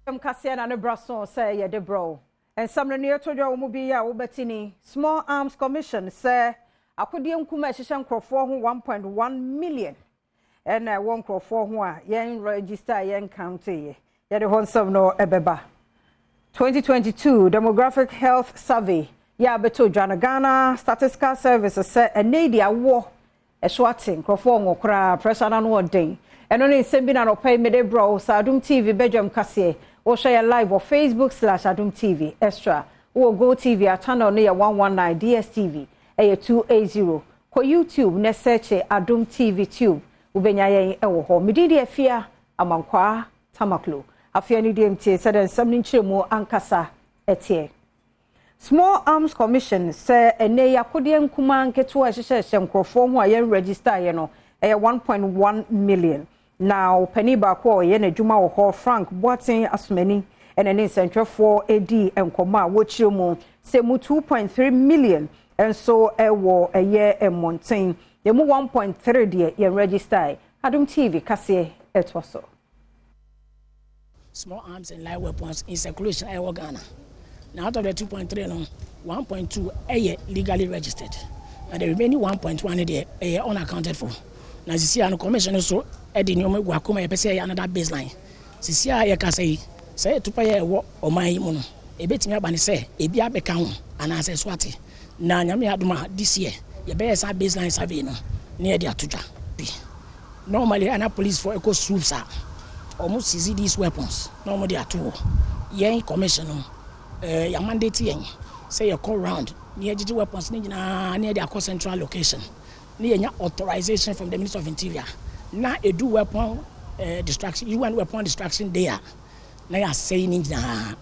Kasia na ne brason say ye de bro. And some near to your mobile Ubertini. Small Arms Commission say akodi nkuma ehihye nkrofo ho 1.1 million. And one nkrofo ho a yen register yen county ye. Ye de honsam no ebeba. 2022 Demographic Health Survey. Ya beto Ghana Statistical Service say enedi awo ehwate nkrofo ngokra pressure na no den. And only sembina no pay me de bro Adom TV Badwam kase. Or share live on Facebook/Adom TV Extra. Or Go TV our channel near 119 DSTV. A 280. Ko YouTube ne search Adom TV Tube. Ubenya yen ewo ho. Mididi afia amankwa tamaklo. Afia ni DMT said and something chimo ankasa etie. Small Arms Commission say ene yakodi nkuma nketo ahyehyehye nkrofo ho ayen register ye no 1.1 million. Now penny bako ye na djuma wo ho Frank Boatin asmani ene central for AD enkoma wo chiremu se mu 2.3 million and so ewo eye emonten ye mu 1.3 de ye register Adom TV kase etwoso. Small arms and light weapons in circulation in Ghana. Now out of the 2.3 no 1.2 legally registered and the remaining 1.1 they are unaccounted for. Now you see an commission also Edi nyoma gwakoma yepese ya another baseline. Sisi a ye ka say to pay wo oman mu no. Ebetimi aba ne say ebi abeka ho ana say swate. Na nyame adoma this year ye be say baseline survey no. Na ye atodwa. Normally ana police for eco swoops are almost seize these weapons. Normally at all. Yen commission ya mandate yen say you call round near the weapons near their central location. Near authorization from the Minister of Interior. Na edu weapon distraction UN weapon distraction there na ya saying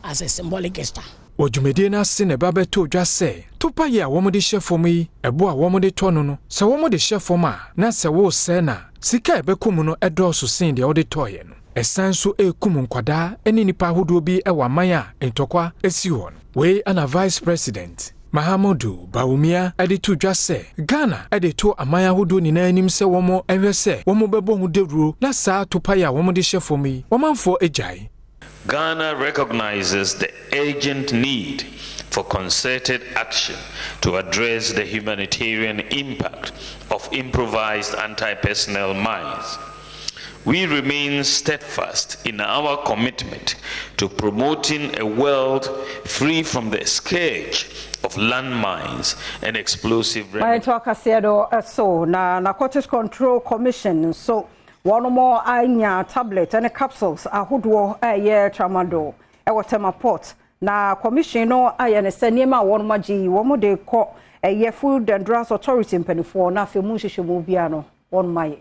as a symbolic gesture Ojumedie na se ne ba beto dwa se topa ye a wo mo de hyefom yi ebo a wo mo de to no no se wo mo de hyefom a na se wo se na sika ebekum no edoso sen de wo de toye no esan so ekum nkwada eni nipa hodo bi e wa man a entokwa esi ho we ana vice president Mahamudu Baumia editu dwase Ghana editu amaya hudu ni na anim se womo enhwe se womo bebo hu dewuro na saa topa ya womo de hyefom yi womanfo ejai. Ghana recognizes the urgent need for concerted action to address the humanitarian impact of improvised anti-personnel mines. We remain steadfast in our commitment to promoting a world free from the scourge of landmines and explosive. I talk so na Narcotics Control Commission so one more anya tablet and capsules ahodo aye tramadol e watema port na commission no aye ne seniema one magi one de ko aye Food and Drugs Authority mpanifo na afemu hwehwemu bia no one maye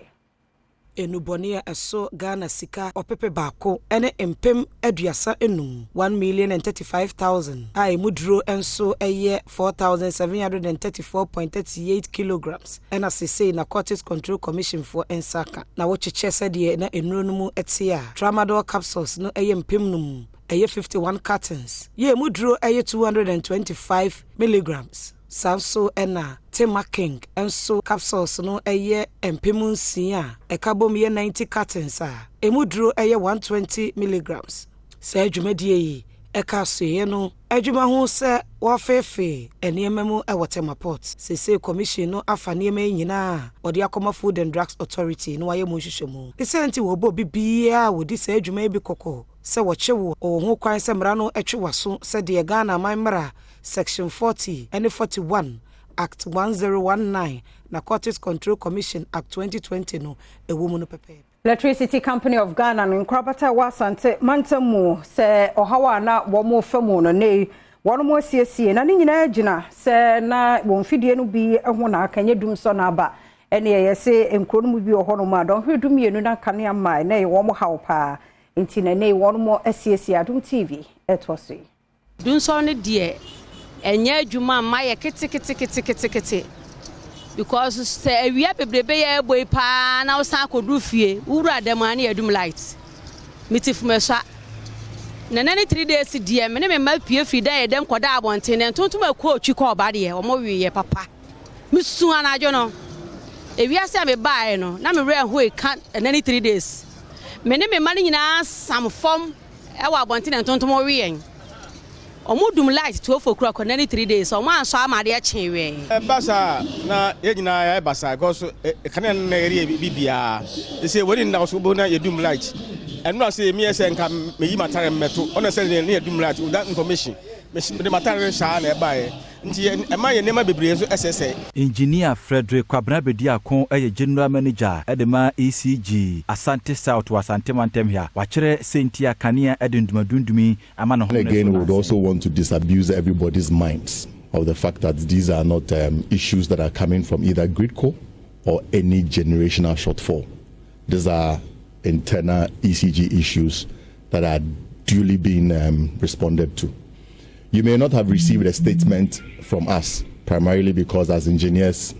Enubonia eso Ghana sika opepe bako ene empem aduasa enum 1,035,000 ai mudro enso eye 4,734.38 kilograms ena sese Narcotics Control Commission for ensaka na wocheche sede na enuro no mu etia tramadol capsules no eye empem num eye 51 cartons ye mudro eye 225 milligrams Samso ena Tema King enso capsules no eye empemu nsia ekabom ye 90 cartons a emudro eye 120 milligrams sa adwumadie yi eka soye no adwuma ho se wofefe eniememu ewotema port sese commission no afa niema nyina ode akoma Food and Drugs Authority no waye monhwehwemu isenti wo bo bibia wodi sa adwuma bi kokko se wochewo ho kwan se mra no etwewaso se de Ghana manmra Section 40 and 41 Act 1019 Narcotics Control Commission Act 2020 no a woman pepe. Electricity Company of Ghana no nkrabata wasante mantamu se ohawa na womo famu no ne wono siesie na nyina agina se na wonfidie no bi ho na akanye dum so na aba ene ye se enkro no mu bi oho no ma don hwedum yenu na kane ama na ye womo hawpa nti na ne wono asiesie Adom TV etwosi dun so ne die enye adwuma ma ye kete because say awia bebrebe ye boy pa na usan kodu fie wura dem an ye adum light mitifumesa na nani 3 days die me ne me ma pie fi da ye dem koda abonten ne tontum akọ otwi ko ba de ye omo wi ye papa misu anajo no ewia se me bae no na me re ho e kan nani 3 days me ne me ma nyina sam fom wa abonti na tontom wen omudum light to ofokura ko 3 days o man so amade a chenwe basa na yegyina ya basa go so kana na area bibia e say woni na so bo na yedum light eno ase me ese nka meyi matare meto ona say ne yedum light with that information me matare sha na e bae nti ema ye nema bebre so ss engineer Frederick Kwabena Bediakon eye general manager edema ECG Asante South Asante Mantem here wachire sentia kanea edundumadundumi ama no again we would also want to disabuse everybody's minds of the fact that these are not issues that are coming from either Gridco or any generational shortfall. These are internal ECG issues that are duly being responded to. You may not have received a statement from us, primarily because as engineers,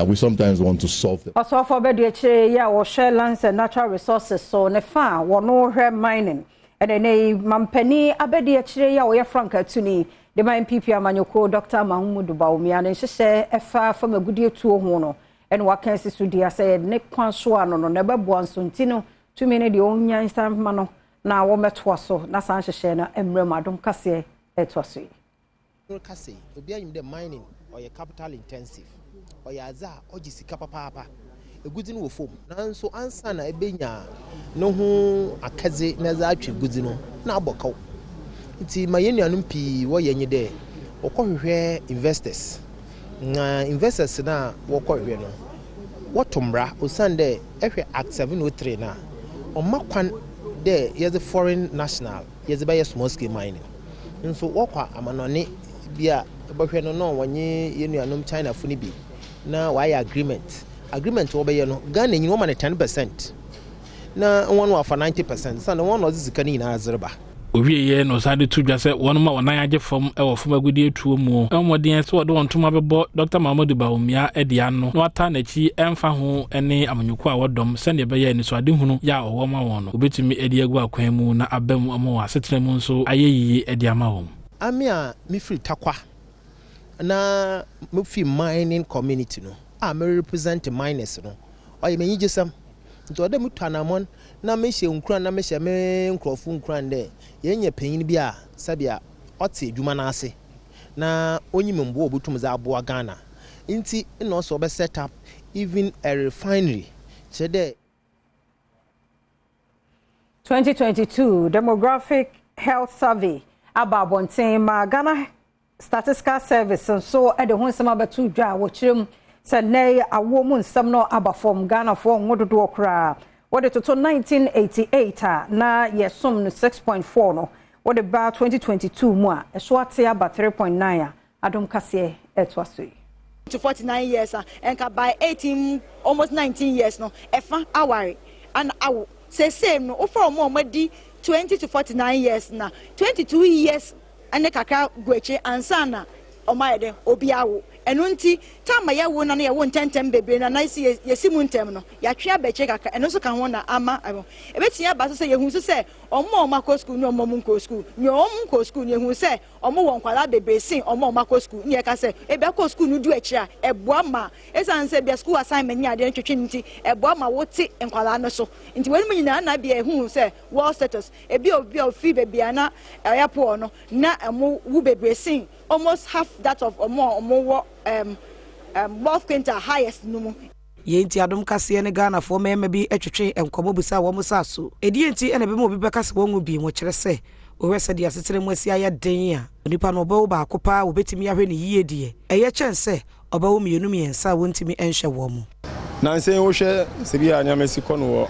we sometimes want to solve the... Also, for Bedwam, yeah, or share lands and natural resources, so nefa, one mining. And then a mampeni, Abedi, yeah, or Franca Tuni, the mine PP Amanyoko, Dr. Mahmoud Baumian, and she say, a far from a good year to a hono, and what can see to say, Nick Panswan, or never born Suntino, 2 minutes the only instant mano, now woman twasso, Nasan Shena, and Remadum Cassie. Etwasui Kasi obi anyim de mining or your capital intensive or your za ogisika papa egudi no fom nanso ansa na ebenya no ho akaze na za atwe gudi no na abokaw nti mayenuanum pi wo yenye de okohwehwe investors na investors na wo kohwehwe no wotomra osande ehwe act 703 na omakwan de yes foreign national yes by small scale mining nso wokwa amanone bia ebahwe no wanye yenuanom China funi bi na why agreement wo be ye no Ghana nyi wo ma 10% na won wa for 90% so na won no zika ni na azreba owie ye no sade to dwa se won ma wonan age fam e wo fam agudi etuo mu omodien se wo de won toma bebo Dr. Mahmoud Bawumia edia no na wata na chi emfa ho ene amanyuko a wodom se ne be ye ni so ade hunu ya owo ma won no obetimi edi agu akwan mu na abam amo asetena mu nso ayeyi edia ma won amia mi free takwa na mi free mining community no me represent miners no oye menyi jesam nto de mutanamon na me hye nkura na me hye me nkrofo nkura nde yenye panyin bi a sabia ote adwuma na ase na onyim mbo obutum za aboa Ghana nti no so be set up even a refinery chede 2022 demographic health survey ababonten ma Ghana statistical service so e de ho nsema betu dwa wo kirem se nay awo mu nsem no abafom Ghana for ngododo okra what it to 1988 na yesom no 6.4 no what about 2022 mu a so ate aba 3.9 adom kase etwaso to 49 years and by 18 almost 19 years no efa aware and awo say same no offer mo madi 20 to 49 years na 22 years ane kakra gweche ansana omaide obiawo enunti tama ya wo na ya wo ntentem bebre na nice yesimu ntem no ya twa beche kakra eno so kan ho na ama ebetia ba so se yehu so se omo makọ school ni omo munko school ni omo munko school ni yehu se omo won kwala bebre sin omo makọ school ni e ka se ebe akọ school nu du echi a eboa ma esan se bia school assignment ni ade twetwe nti eboa ma wote nkwala no so nti wani mu nyina na bia ehu se world status ebi ofi bebre na airport no na emo wu bebre sin almost half that of omo both quintal highest numu yenti adom kase ne Ghana fo mema bi etwetwe enkomo busa wo musa so edienti ene be mo bi bekase wo bi mo kire se o wese dia setere mo asia ya den a onipa no oba ba akopa obetimi ahwe ne yiye die eye chense oba wo mienu miensa wontimi enhwe wo mo na nsen wo hwe se bi anya mesi kono wo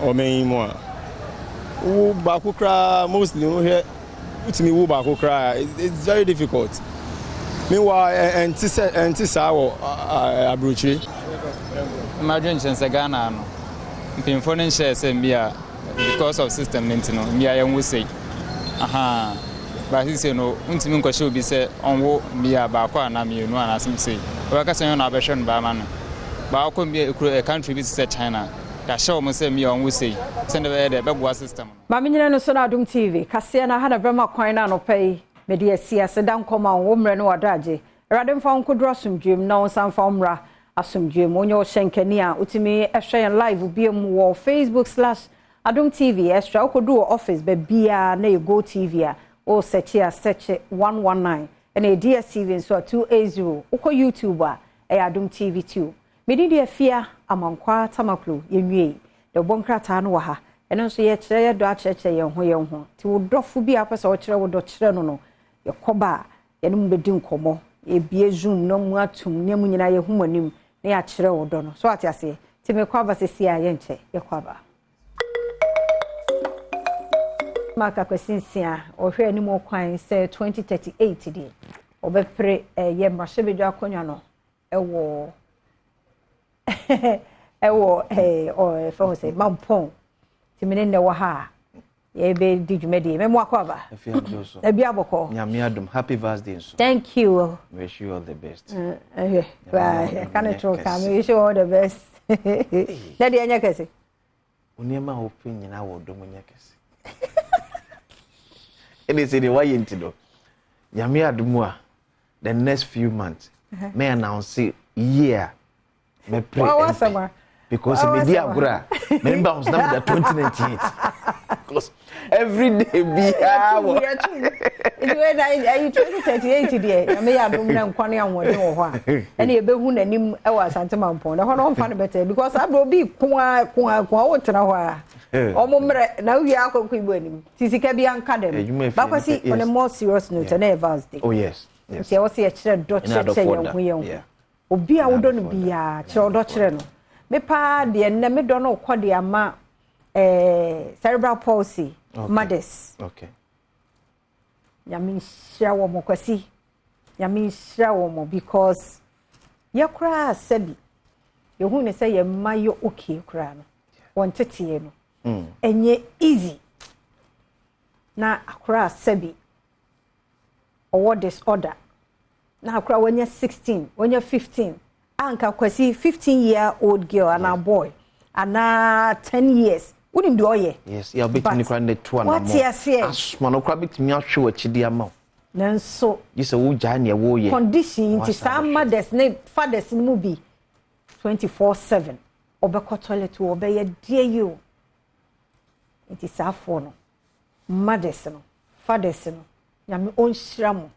o men mu a wo ba kokra mostly wo hwe utimi wo ba kokra it's very difficult meanwhile antisa wo abrochire imagine chense Ghana no mpimfo ne share se mbia because of system nintino mbia ya nwuse aha ba sise no untimi nkwache obi se onwo mbia ba kwa na mienu ana simse obaka senyo na abehwe no ba ma no ba kwa mbia a country bi se China ka show mo se mbia onwuse sende be de beboa system ma menyina no so na Adom TV kase na ha na brema kwan na no pay media siasa dan koma wo mre no wadaje erade mfa nkodro asumdwem na onsan fa mra asumdwem onye o shenkani a utimi ehwe live biem wo Facebook/ Adom TV extra okodu office be bia na go TV a o search 119 and a DSTV so 280 oko YouTube a Adom TV 2 medi de afia amankwa tamaklu yenwie de bonkrata no ha eno so ye kire ye do a kire ye ho ti wo dofo bi apesa wo kire wo do kire no ye koba ye no mbedi nkomo e bie zoom no mu atum ne mu nyina ye humanim na ya kire wo do no so atiase ti me kwaba sesi a ye nche ye kwaba maka kwesinsia ohwe ani mo kwan se 2038 di obepre ye mrashebedwa akonwa no ewo ewo o for say mampon ti mene ne wo ha ye be di dwumedi me mo akwaba e bia boko nyame adom happy birthday so thank you wish you all the best right can it talk am wish you all the best daddy anya kese oniema open nyina wo dom nya kese ene se ni wa yentido nyame adom a the next few months may announce year me pray because me dia agura me bounce number 2098 because every day be hour anyway I 2038 there me ya dom na nkwane anwode wo ho a ene ye behu nanim e wa asante mampon na ho no mfa no better because abro bi kwa wo tena ho a omumre na wi akoko igbo anim sisika bi anka dem bakwasi on a more serious note na birthday oh yes se wo se kire do kire ye ho obi a wodo no bia kire do kire no me pa de na me do no kode ama cerebral palsy mothers okay yami share wo mokwasi yami share wo mo because ye kra sabi ye hu ne say ye mayo okay kra no won tetie no enye easy na akra sabi or disorder na akra wanya 16 wanya 15 anka kwasi 15-year-old girl and a boy and 10 years unim do oye yes ya bit ni kran de to na mo asma no kra bit mi ahwe wachidi ama nanso yise wo ja na wo ye condition ti some mothers ne fathers mu bi 24/7 obeko toilet wo be ye die you it is afo no mothers no fathers no nyame onhyira mo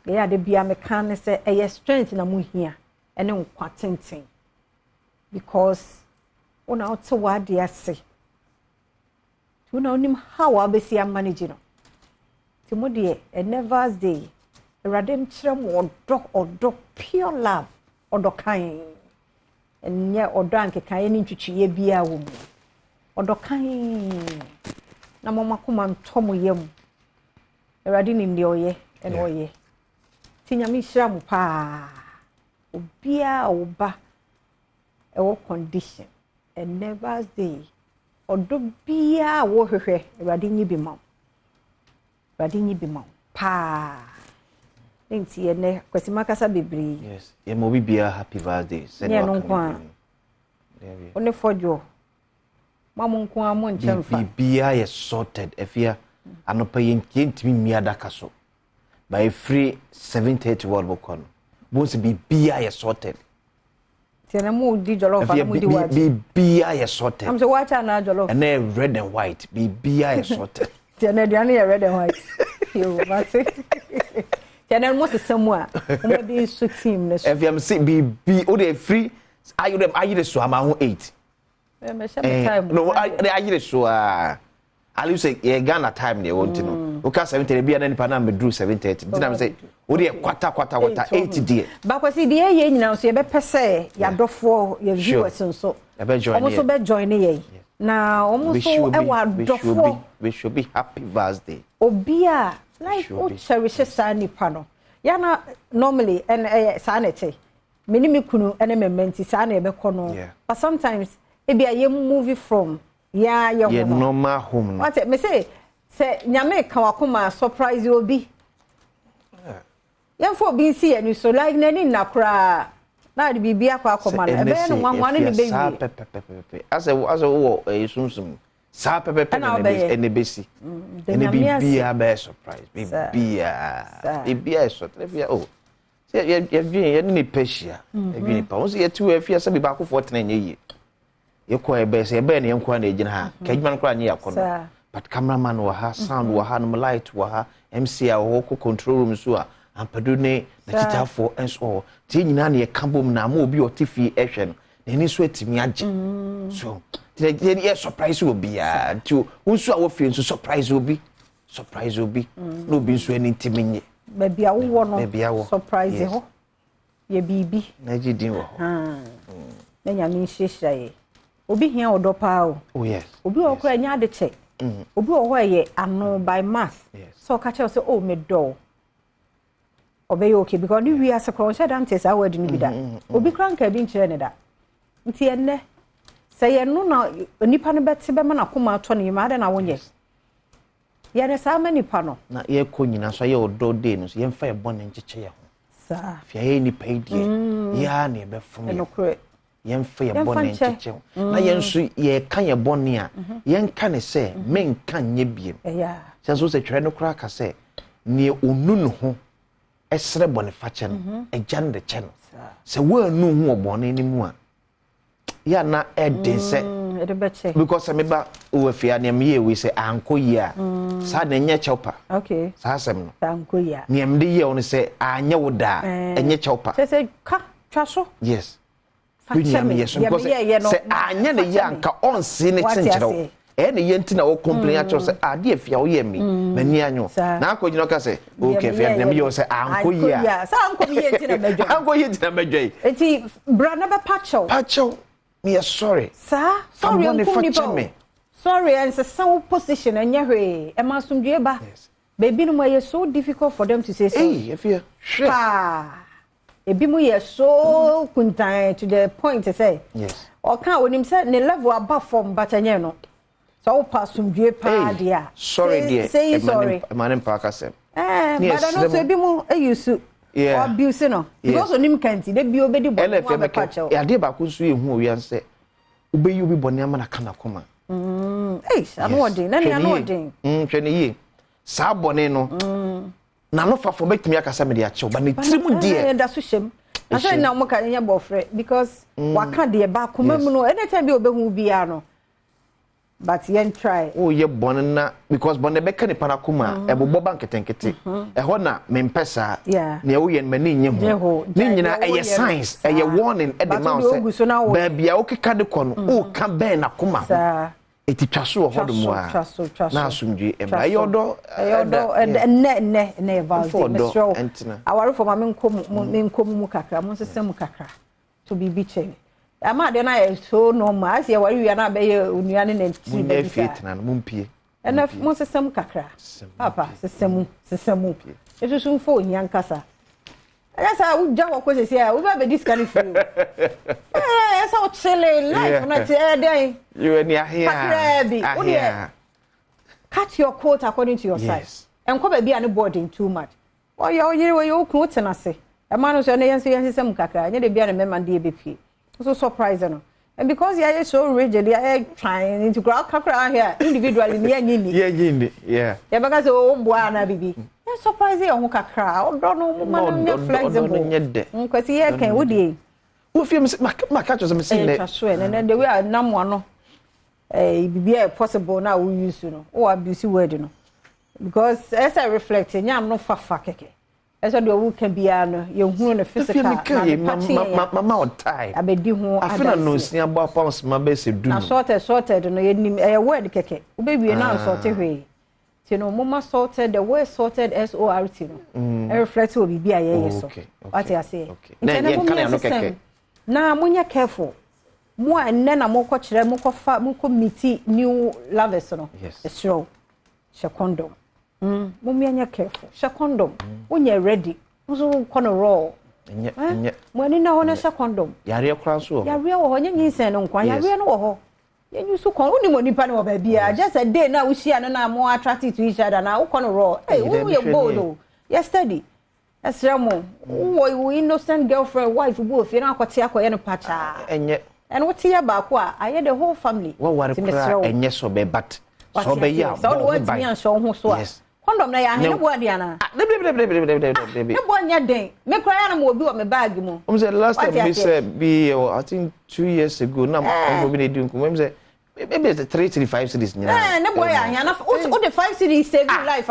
ye ade bia me kan ne se eye strength na mu hia ene nkwa tenten because ona ote wa de ase tuna onim how abesi am manage no timodie a never's day radem kirem odo pure love odo kan enye odo anke kan ni ntwitwiye bia wo mu odo kan na mama kuma ntomo yam erade nim de oye ene oye tinyame hira mu pa obia oba ewo condition a never's day odo bia wo hwehwe erade nyi bi ma pa nti ye ne kwesi makasa bebre yes ye mo bi bia happy birthday send you one one fojo mamu nko amon chemfa bia ye sorted efia anopa ye ntimi miada kaso by free 7:30 world bokon bonse bia ye sorted tiana mu di jollof na mu di waji bia ye sorted am so watch na jollof and then red and white bia ye sorted tiana diane ye red and white yo mate tiana mo se samua mo bi su team ne so FMC bi o dey free are you the so am 8 me time no are you the so ali say ye Ghana time dey want to know o ka 7:30 bia na nipa na me drew 7:30 did am say o dey kwata 8 dey ba kwasi dey ye nyina so ye be pese ya dofo ye viewers nso almost be join ye na almost e wa dofo we should be happy birthday obia like o cherish sa nipa no ya na normally and sanity minimi kunu ene mementi sa na e be kono but sometimes e bia ye move from yeah your normal home no what me say nyame ka wakoma surprise you obi yeah for being see and so like nani na kra na de bibia kwa akoma na ebe no nwanwane ne bewi as wo sunsun sa pepe ene besi ene bibia be surprise bibia so trefia oh ye ni peshia e ni pa onse ye tu afia se bi ba ko 49 ye yeko ebe na yenko na ejina ha kajman kra nya yakono but cameraman wa ha sound wa ha no light wa ha MC a wo ko control room so a ampadu ne na titafo enso ti nyina na ye kambom na ma obi otifi ehwe no na ni so atimi age so ye surprise obi ya to unso a wo fi nso surprise obi no obi nso ani timinye baby a wo no surprise ho ye bibi na jidin wo na nyame hyehyɛ ye obi hia odopa o oh yes obi wo kra nya de che obi wo ye ano by math so ka che say oh me do obey okay because ni wi ase kro shada ntese award ni bida obi kra nka bi nkyere ne da nti enne say ye no na nipa no bete be ma na koma ato ne ma da na wonye ye ne sa ma nipa no na ye ko nyina so ye odo de no so ye mfa ye bone nkyekye ye ho sa fia ye nipa die ya na ye be fom ye yemfa ye bone nkyekye na yenso ye kan ye bone a yenka ne se men kan nye biem se so se twere no kra ka se ne onu no ho esre bone fa che no egyan de che no se wa nu ho bone ni mu a ya na ede se because me ba o afia ne me ye we se anko yi a sa na nye chaupa okay sa asem no anko yi a ne mde ye on se anya woda enye chaupa se ka twaso yes se anya ne yanka onsi ne chenchero ne yenti na wo complain acho se ade afia wo ye mi mani anyo na akogino ka se okay fia ne mi yo se anko ya sa anko mi yenti na medjo anko yenti na medjo enti bra na be pacho me sorry sorry anko ni sorry and se some position anya hwe e ma sumdue ba baby no mo so difficult for them to say so hey afia sure ebi mu ye so kuntan to the point to say yes o kan onim say ne level above from batanye no so pass due pa dia sorry dear say sorry manem pa ka sem but I know so ebi mu eyusu abuse no because onim kanti de bi obedi bo ma pa chaw ya de ba ko so ehu owian say obeyi obi bone ama na kana koma anu odin na ni anu odin twene yi sa bone no na no fa for betimi akasa me de achew ba ne tirimu die da so hyem na say na mo ka nya bofre because waka de ba kuma mu no anytime bi obehu bia no but yen try oh ye bone na because bone be ka ni para kuma e bobo bank tenkete e ho na me mpesa na e wo ye mani nye ho ni nyina e ye signs e ye warning e de mouse ba bia o keka de kono o ka ben na kuma eti twaso ho do mu a na asumdwe emra yodo ne evalve mesro aware for ma menkom mu kakra mo sesem kakra to bibi che ama de na ye so normal as ye ware wi na be ye onuane na ti be fit na mo mpie ena mo sesem kakra papa sesem esusun fo nyan kasa esa uja wo ko sese a wo ba be discount free esa o chile life na ti dey you any here cut your coat according to your size and ko ba bia ne boarding too much o you kun tena se e ma no so na yen sesem kakra nya de bia ne mema de be pie so surprise no and because you so rigid you are trying to grow kakra here individually nyini yeah because o mboa na bibi surprise you ho kakra o do no man no flexible nkwasi ye kan wo die wo fie ma catch us me say and the way I nam no bibi possible na we use no o abuse word no because as I reflect nyam no fafa keke as I do wo kan bia no ye hu no physical mama o tie abedi ho afina no sia bo pounds ma be se du na sorted no ye nim word keke wo be wie na sorted hwe you know mama sorted the way sorted SORT no reflect will be aye so what I say na munya careful mo enne na mo ko kire mo ko fa mo ko meet new lovers no it's true she condom mo nya careful she condom unya ready so kono raw mo ni na wona she condom yare kra so yare wo ho nya nyinsen no nkwa yare no wo ho you so kon uni mo nipa no ba bia just a day na we share no na more attracted to each other na we kono raw hey we bold o yesterday esremo we innocent girlfriend wife bo fi na akwate akoye no pacha enye and what here ba ko a aye the whole family what worry kra enye so be but so be ya so what me an so ho so a condom na ya he bo adiana ne bo nya den me kra ya na mo obi o me bag mu say last time we said be I think 2 years ago na mo be dey nko say maybe it's 335 cities nyina ne bo ya he na o the 5 cities save life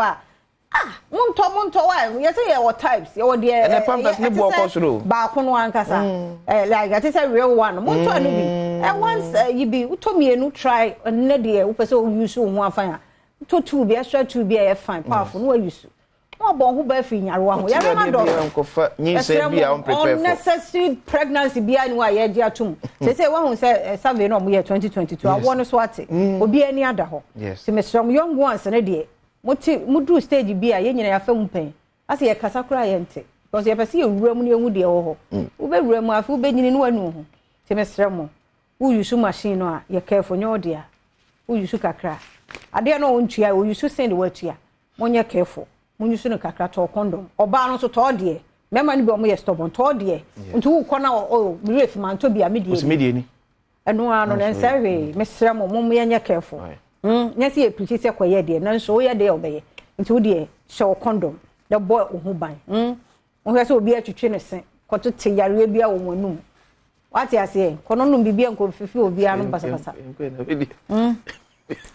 monto why you say your types your there and the pampers ne bo ko soro ba ko no ankasa like I say real one monto anu bi and once you be utomienu try ne there wo pese o use ho afan to two be extra two be fine powerful no use no bon ho ba fi nyare wa ho ya na do nyin say be on prepare for unnecessary pregnancy be anu a ye dia tum say wa hu say survey no mo year 2022 I want so ate obi ani ada ho say me strong young ones ne there mudu stage bi a ye nyina ya fa mpen ase ye kasa kura ye nte because ye pese ye wura mu ne hu de wo ho wo be wura mu afi wo be nyini no anu ho say me strong wo use machine no a ye careful nyo de a wo use kakra ade no ontua wo use send watua monye careful mun use no kakra to condom oba no so to de mema ni bi omo ye stubborn to de nti wo kona o mi refi man to bi a medie ni eno ano na nsawe me strong mo ye careful nyasi e preach se koye de na so ye de obeye nti wo de show condom the boy ohu ban wo hwe se obi atwetwe ne se koto te yare bia wo monum wati ase kono num bibia nko fifi obi anu basabasa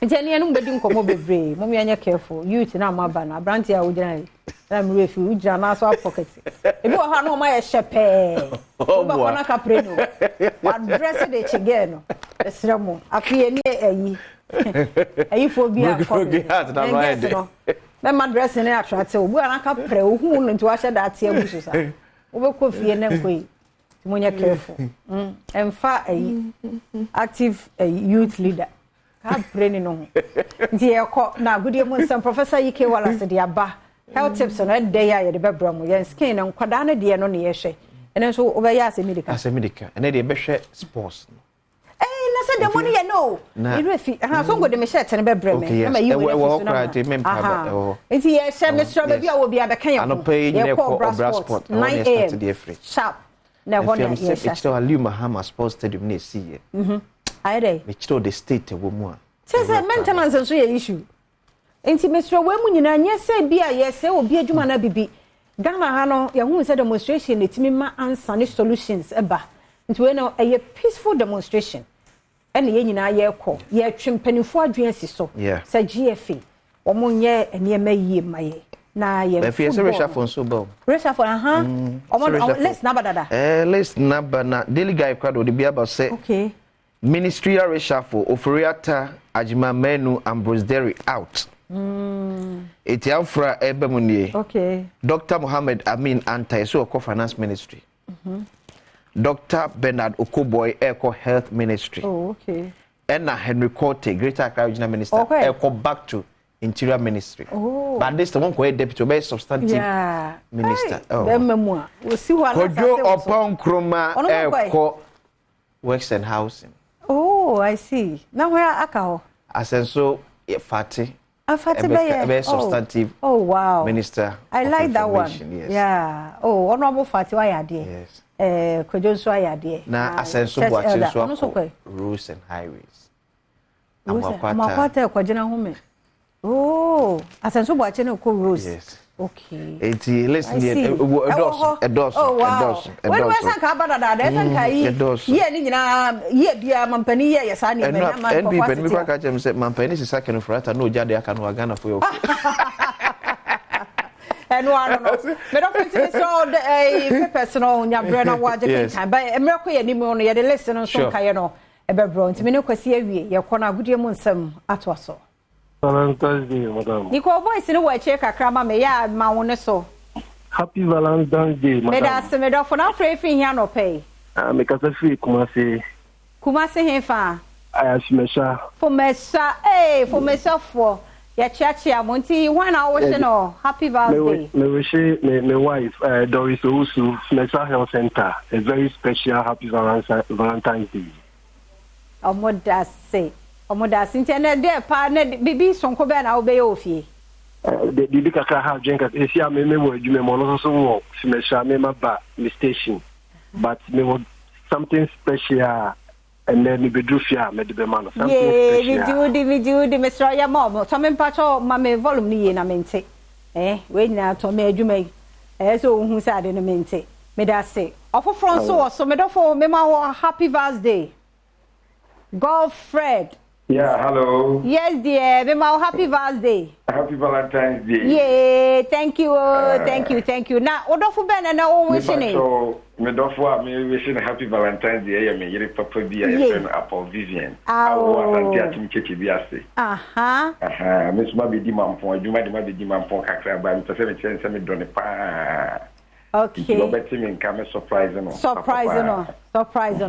nti ene enu bedi nkomo bebre mo me anya careful youth na amaba na branti a wo gina na me refi wo gina na so pocket ebi wo ha no ma ye shepe wo ba kona kapre no wa dress de chige no esramo afie ni eyi ayi phobia for me ma dress ne attract obu anaka pre ohu no nti wa hye da ate abusu sa wo be ko fie ne nkoi timonya careful emfa ayi active youth leader ka pre ni no nti e ko na godie mu nsem professor Ike Wallace de aba health tips no dey ya ye de bebra mu ye skin na nkwada na de no ne ye hwe ene so wo be ya asemedica ene de be hwe sports the money you know you refi so go de me shirt ne be bre me na you we cry me mpaba nti ye share me sure be a wo bia be kan no pay you ko brass sport 9 a.m. sharp na ho na ye share it's all Mahama Sports Stadium ne see ye ai dey me chiro the state wo mu a say maintenance so ye issue nti me sure we mu nyina nye say bia ye say obi adwuma na bibi Ghana ha no ye hu say demonstration etimi ma answer ne solutions eba nti we no a peaceful demonstration ene ye nyina ye kɔ ye twempanifo adwen si so sa GFA omo nye eniema yie maye na ye be se reshuffle so bo reshuffle omo let's na badada let's na bana daily guy kwado de bia ba say okay ministerial reshuffle ofuriata Ajima Menu Ambrose Derry out etiafra ebemunie okay Dr. Mohammed Amin Antai so ko finance ministry Dr. Bernard Okoboy Eco Health Ministry. Oh, okay. And Henry Cote, Greater Accra Regional Minister, okay. Eco back to Interior Ministry. Oh. But this the one who deputy be substantive minister. Hey, oh. Memoir. We'll see what Kojo upon Kroma Eco Works and Housing. Oh, I see. Now where Akao? Asenso Fati. Fati be substantive. Oh wow. Minister. I like that one. Yes. Yeah. Oh, honorable Fati why are there? Yes. Kojo so ayade na asenso boache so roads and highways amakwata kwagina home oh asenso boache na ko roads yes okay eti listen here edos when we san ka badada da san ka yi ye ni nyina ye bia mampani ye yesa ni me na man ko fast mi ka chem say mampani si sakeno frata no jade aka no Ghana for yo and one me don't think so the personal nya brand wa je kan but emre ko ye ni mo no ye de listen so kan ye no e be bro ntimi ne kwasi awie ye ko na agudie mu nsam ato so Valentine's Day madam ni ko voice ni wa che kakra ma me ya ma won so Happy Valentine's Day madam me da se me do for na free fi hia no pay me ka se fi Kumasi he fa ayashimesha for mesa for mesa for ya chia monti when I was no happy birthday me wish my wife Doris Owusu Mesa Health Center a very special happy Valentine's Day omoda internet there pa na bibi sonko be na obey ofie the bibi kaka ha drink as esi me wo adwuma mo no so wo simesha me maba me station but me wo something special and then be do fear me the man something special we do Mr. Yamom so me pacho ma me volume ni na mente we na to me adwuma so hu say ade no mente me da say ofofro nso so me do for me ma happy birthday Godfred. Yeah, hello. Yes, dear. Me ma happy birthday. Happy Valentine's Day. Yeah, thank you. Thank you. Now, odofo ben na o wishing. So, me dofo me wishing happy Valentine's Day. Me yiri papa bi a friend Apple Vivian. Awo asante atum cheche bi ase. Me suma bi di mampon, adwuma de ma bi di mampon kakra ba me pese me chense me do ne pa. Okay. No better me nka me surprise no. Surprise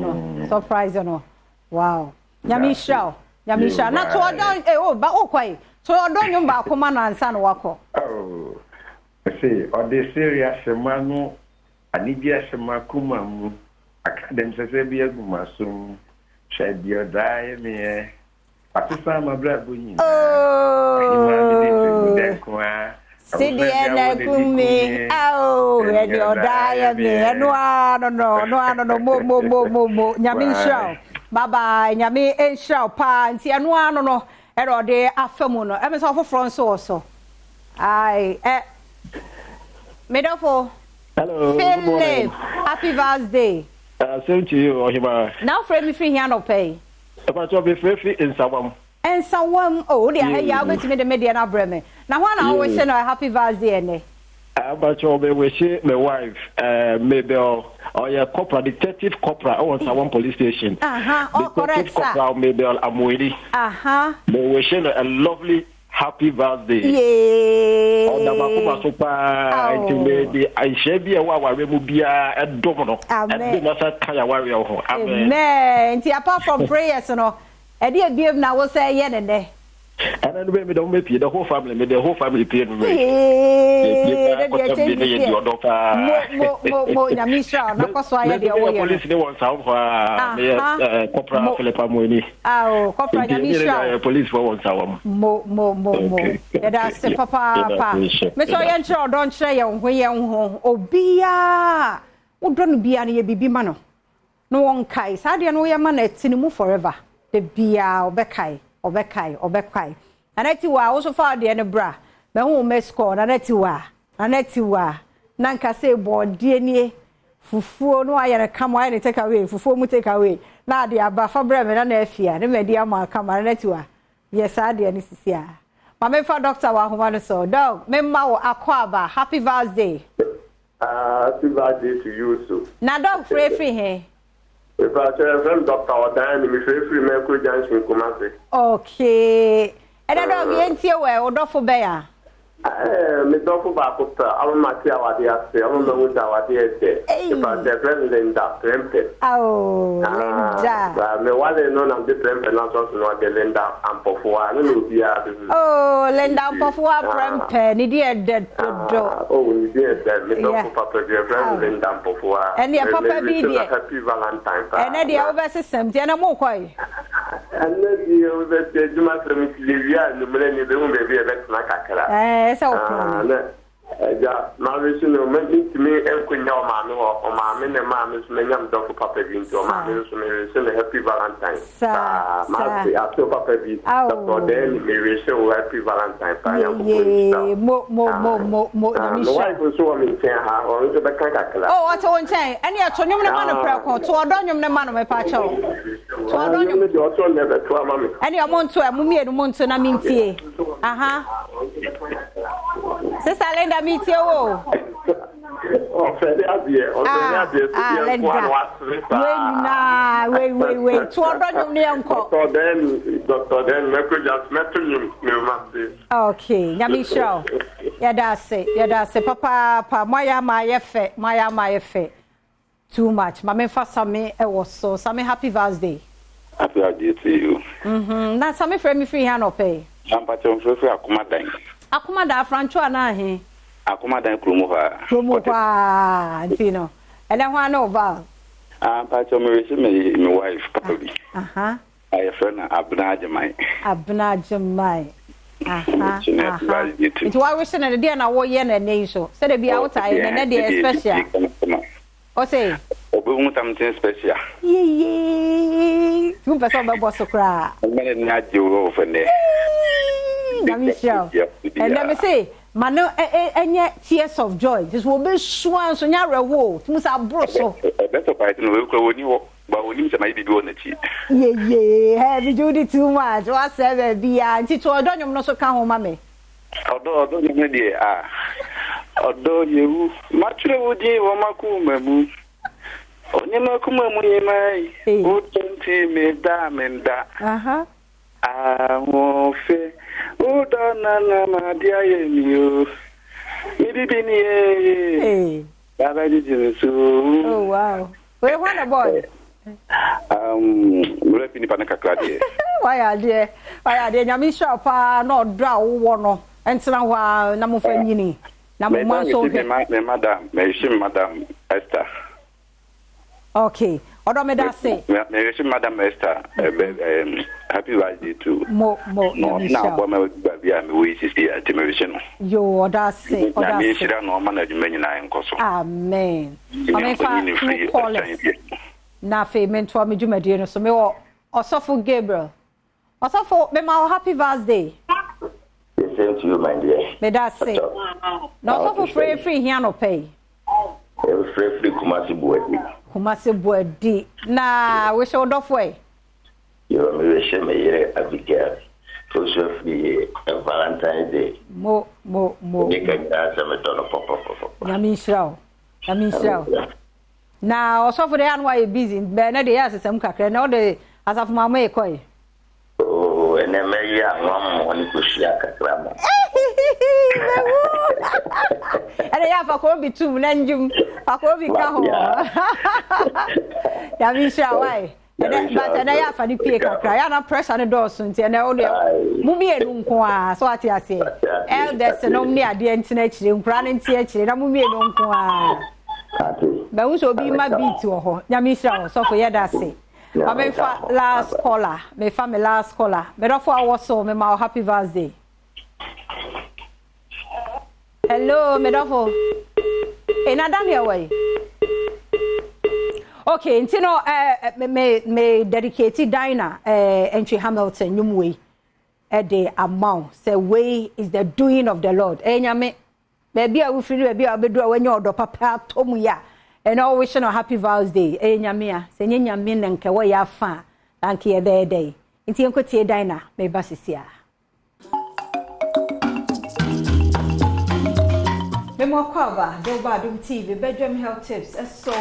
no. Wow. Nyamisha na to odon ba okwai to odon nyum ba akoma na ansa na wako. Oh. See, or the serious semano anibia semakuma mu academy se bia gumasum shedio dai me atisa ma brabo yin. Sidia na kumi shedio dai me no mo nyamisha. Bye bye. Nyame ensha pa nti anu ano no erode afemu no. Eme so for so. Ai Medofo. Hello. Philip. Happy birthday. Same to you, Ohima. Now frame me free here no pay. About to be free in Sawam. And someone dear ya go to me the media na breme. Now one I always say no happy birthday ene. About to be wish my wife Mabel or your corporate detective corporate or Sawam police station. Correct sir. Corporal Mabel Amwedi. They wish a lovely happy birthday. Yeah. On the Makuma Sopa, intimate. I shall be a Wawa Mubia at Domino. Amen. Amen. Apart from prayers, you know, I did give now will say yen and day. And then we don't make the whole family, the whole family paid me. Yamisha, no cost why the police they want some Corporal Philip Amoni. Corporal Yamisha. Police for one some. Mo. That's the papa. Mr. Yancho, don't say when you're home. Obia. Who don't be any baby mano. No one kai. Sadia no yaman at cinema forever. The bia obekai. Obekai. And I wa also found the end bra. Me home me score na netiwa. Nanka say board DNA fufu no aye na come why take away fufu mu take away. Na de aba fa bra me na afia. Ne me de am come na netiwa. Yes I de ni sisia. Ma me fa doctor wa homa no so. Dog, me ma wo akwaba. Happy birthday. Happy birthday to you so. Na dog free he. If I tell Dr. Odan, me free Mercury Junction Kumasi. Okay. And I don't get here where Odofo Bear. Me don't back up. I'm not here. What they are saying, I'm not what they are saying. If I tell President Linda, Linda. Me what they know, I'm different, and not also know the Linda and Pofua. Linda and Pofua, Prempe, ni dear. Oh, dear, me don't papa, dear Linda and Pofua. And your papa be dear. Happy Valentine. And then the other system, Diana Mokoi. And then the Jumas Livia, and the millennium, they won't be a bit like a so marriage no mention to me and Queen Yama or Mamma and Mamma is many of Dr. Papa being to Mamma so happy Valentine. After Papa be Dr. Then we show happy Valentine. Why was so in her or the Bacana? Oh, what's on chain? And you're to name the man of prayer to adorn the man of my pacho. To adorn you also never to a mammy. And you're Monto, a mummy and Monto, I mean, Sister Linda, meet you. Wait. Okay, Yamisha. Yeah, that's it. Papa, my effort. Too much. Mamma for me, I was so some happy birthday. Happy birthday to you. Now, some friend me free hand or pay. I'm patron for Akumadang. Akumada Francois na he. Akumadang Krumuha, Antino. And then one over. Patron my wife, probably. I have friend Abnajamai. It's why we send a dear na war yen and nation. Said it be outside and then special. O say, Obum something special. Yee. You person by boss cry. Many not you over there. And let me say, Mano enye tears of joy. This will be swan so nya rewo. Musa broso. That's a fight no we ko woni wo. Ba woni se mai bibi won achi. Ye, have you do too much. What say be anti to odonyom no so ka ho ma me. Odo nyem de odo yewu. Matre wodi wo makumamu. Onye makumamu yemai. O tenti me da menda. Aha. Amofe. Uda na madia yemio. Bibi ni eh. Baba ji so. Oh wow. Wait, what a boy. Mure pini pa na kakra de. Why are there? Nyami shop no dra wo no. Entra wa na mo fa nyini. Na mo man so he. Madam Esther. Okay. Odo me da say. Madam Esther. Happy birthday to. Mo na bo me bia me we sisi atimevision. Yo, oda say. Na me shira no ma na dwuma nyina enkoso. Amen. Amen fa call us. Na fe mentor me dwumadie no so me wo Osofo Gabriel. Osofo me ma happy birthday. The same to you, my dear. Me da say. Na Osofo free here no pay. Free Kumasi Buedi. Na we show odofo e. Yo me wish me here Abigail. For sure free Valentine's Day. Mo. Make a dance me don pop. Yami shraw. Na Osofo dey an why busy. Be na dey asesem kakra na o dey asafo mama e koy. Oh, and me ya nwam woni ko shia kakra ma. Ere ya fa ko bi tum na njum. Fa ko bi ka ho. Yami shraw why. But ya fa ni pie kakra. Ya na pressure ne do so nti na o dey. Mu bi enu nko a so ati ase. Elders no mni ade ntina chire nkura ne ntia chire na mu bi enu nko a. Ba wo so bi ma beat wo ho. Nyami shraw so for yeda se. Me fa last caller. Me fa me last caller. Me do for our so me ma happy birthday. Hello, me do for. Another here way. Okay, ntino me dedicated diner entry Hamilton nyumwe the amount say way is the doing of the Lord. Nyame baby a we free baby a bedu when your papa tomu ya and all wishing a happy birthday. Nyame a se nyame nka we ya fa thank you there day. Nti enkotie diner me basisia. Memo kwaba do Badwam TV Badwam health tips so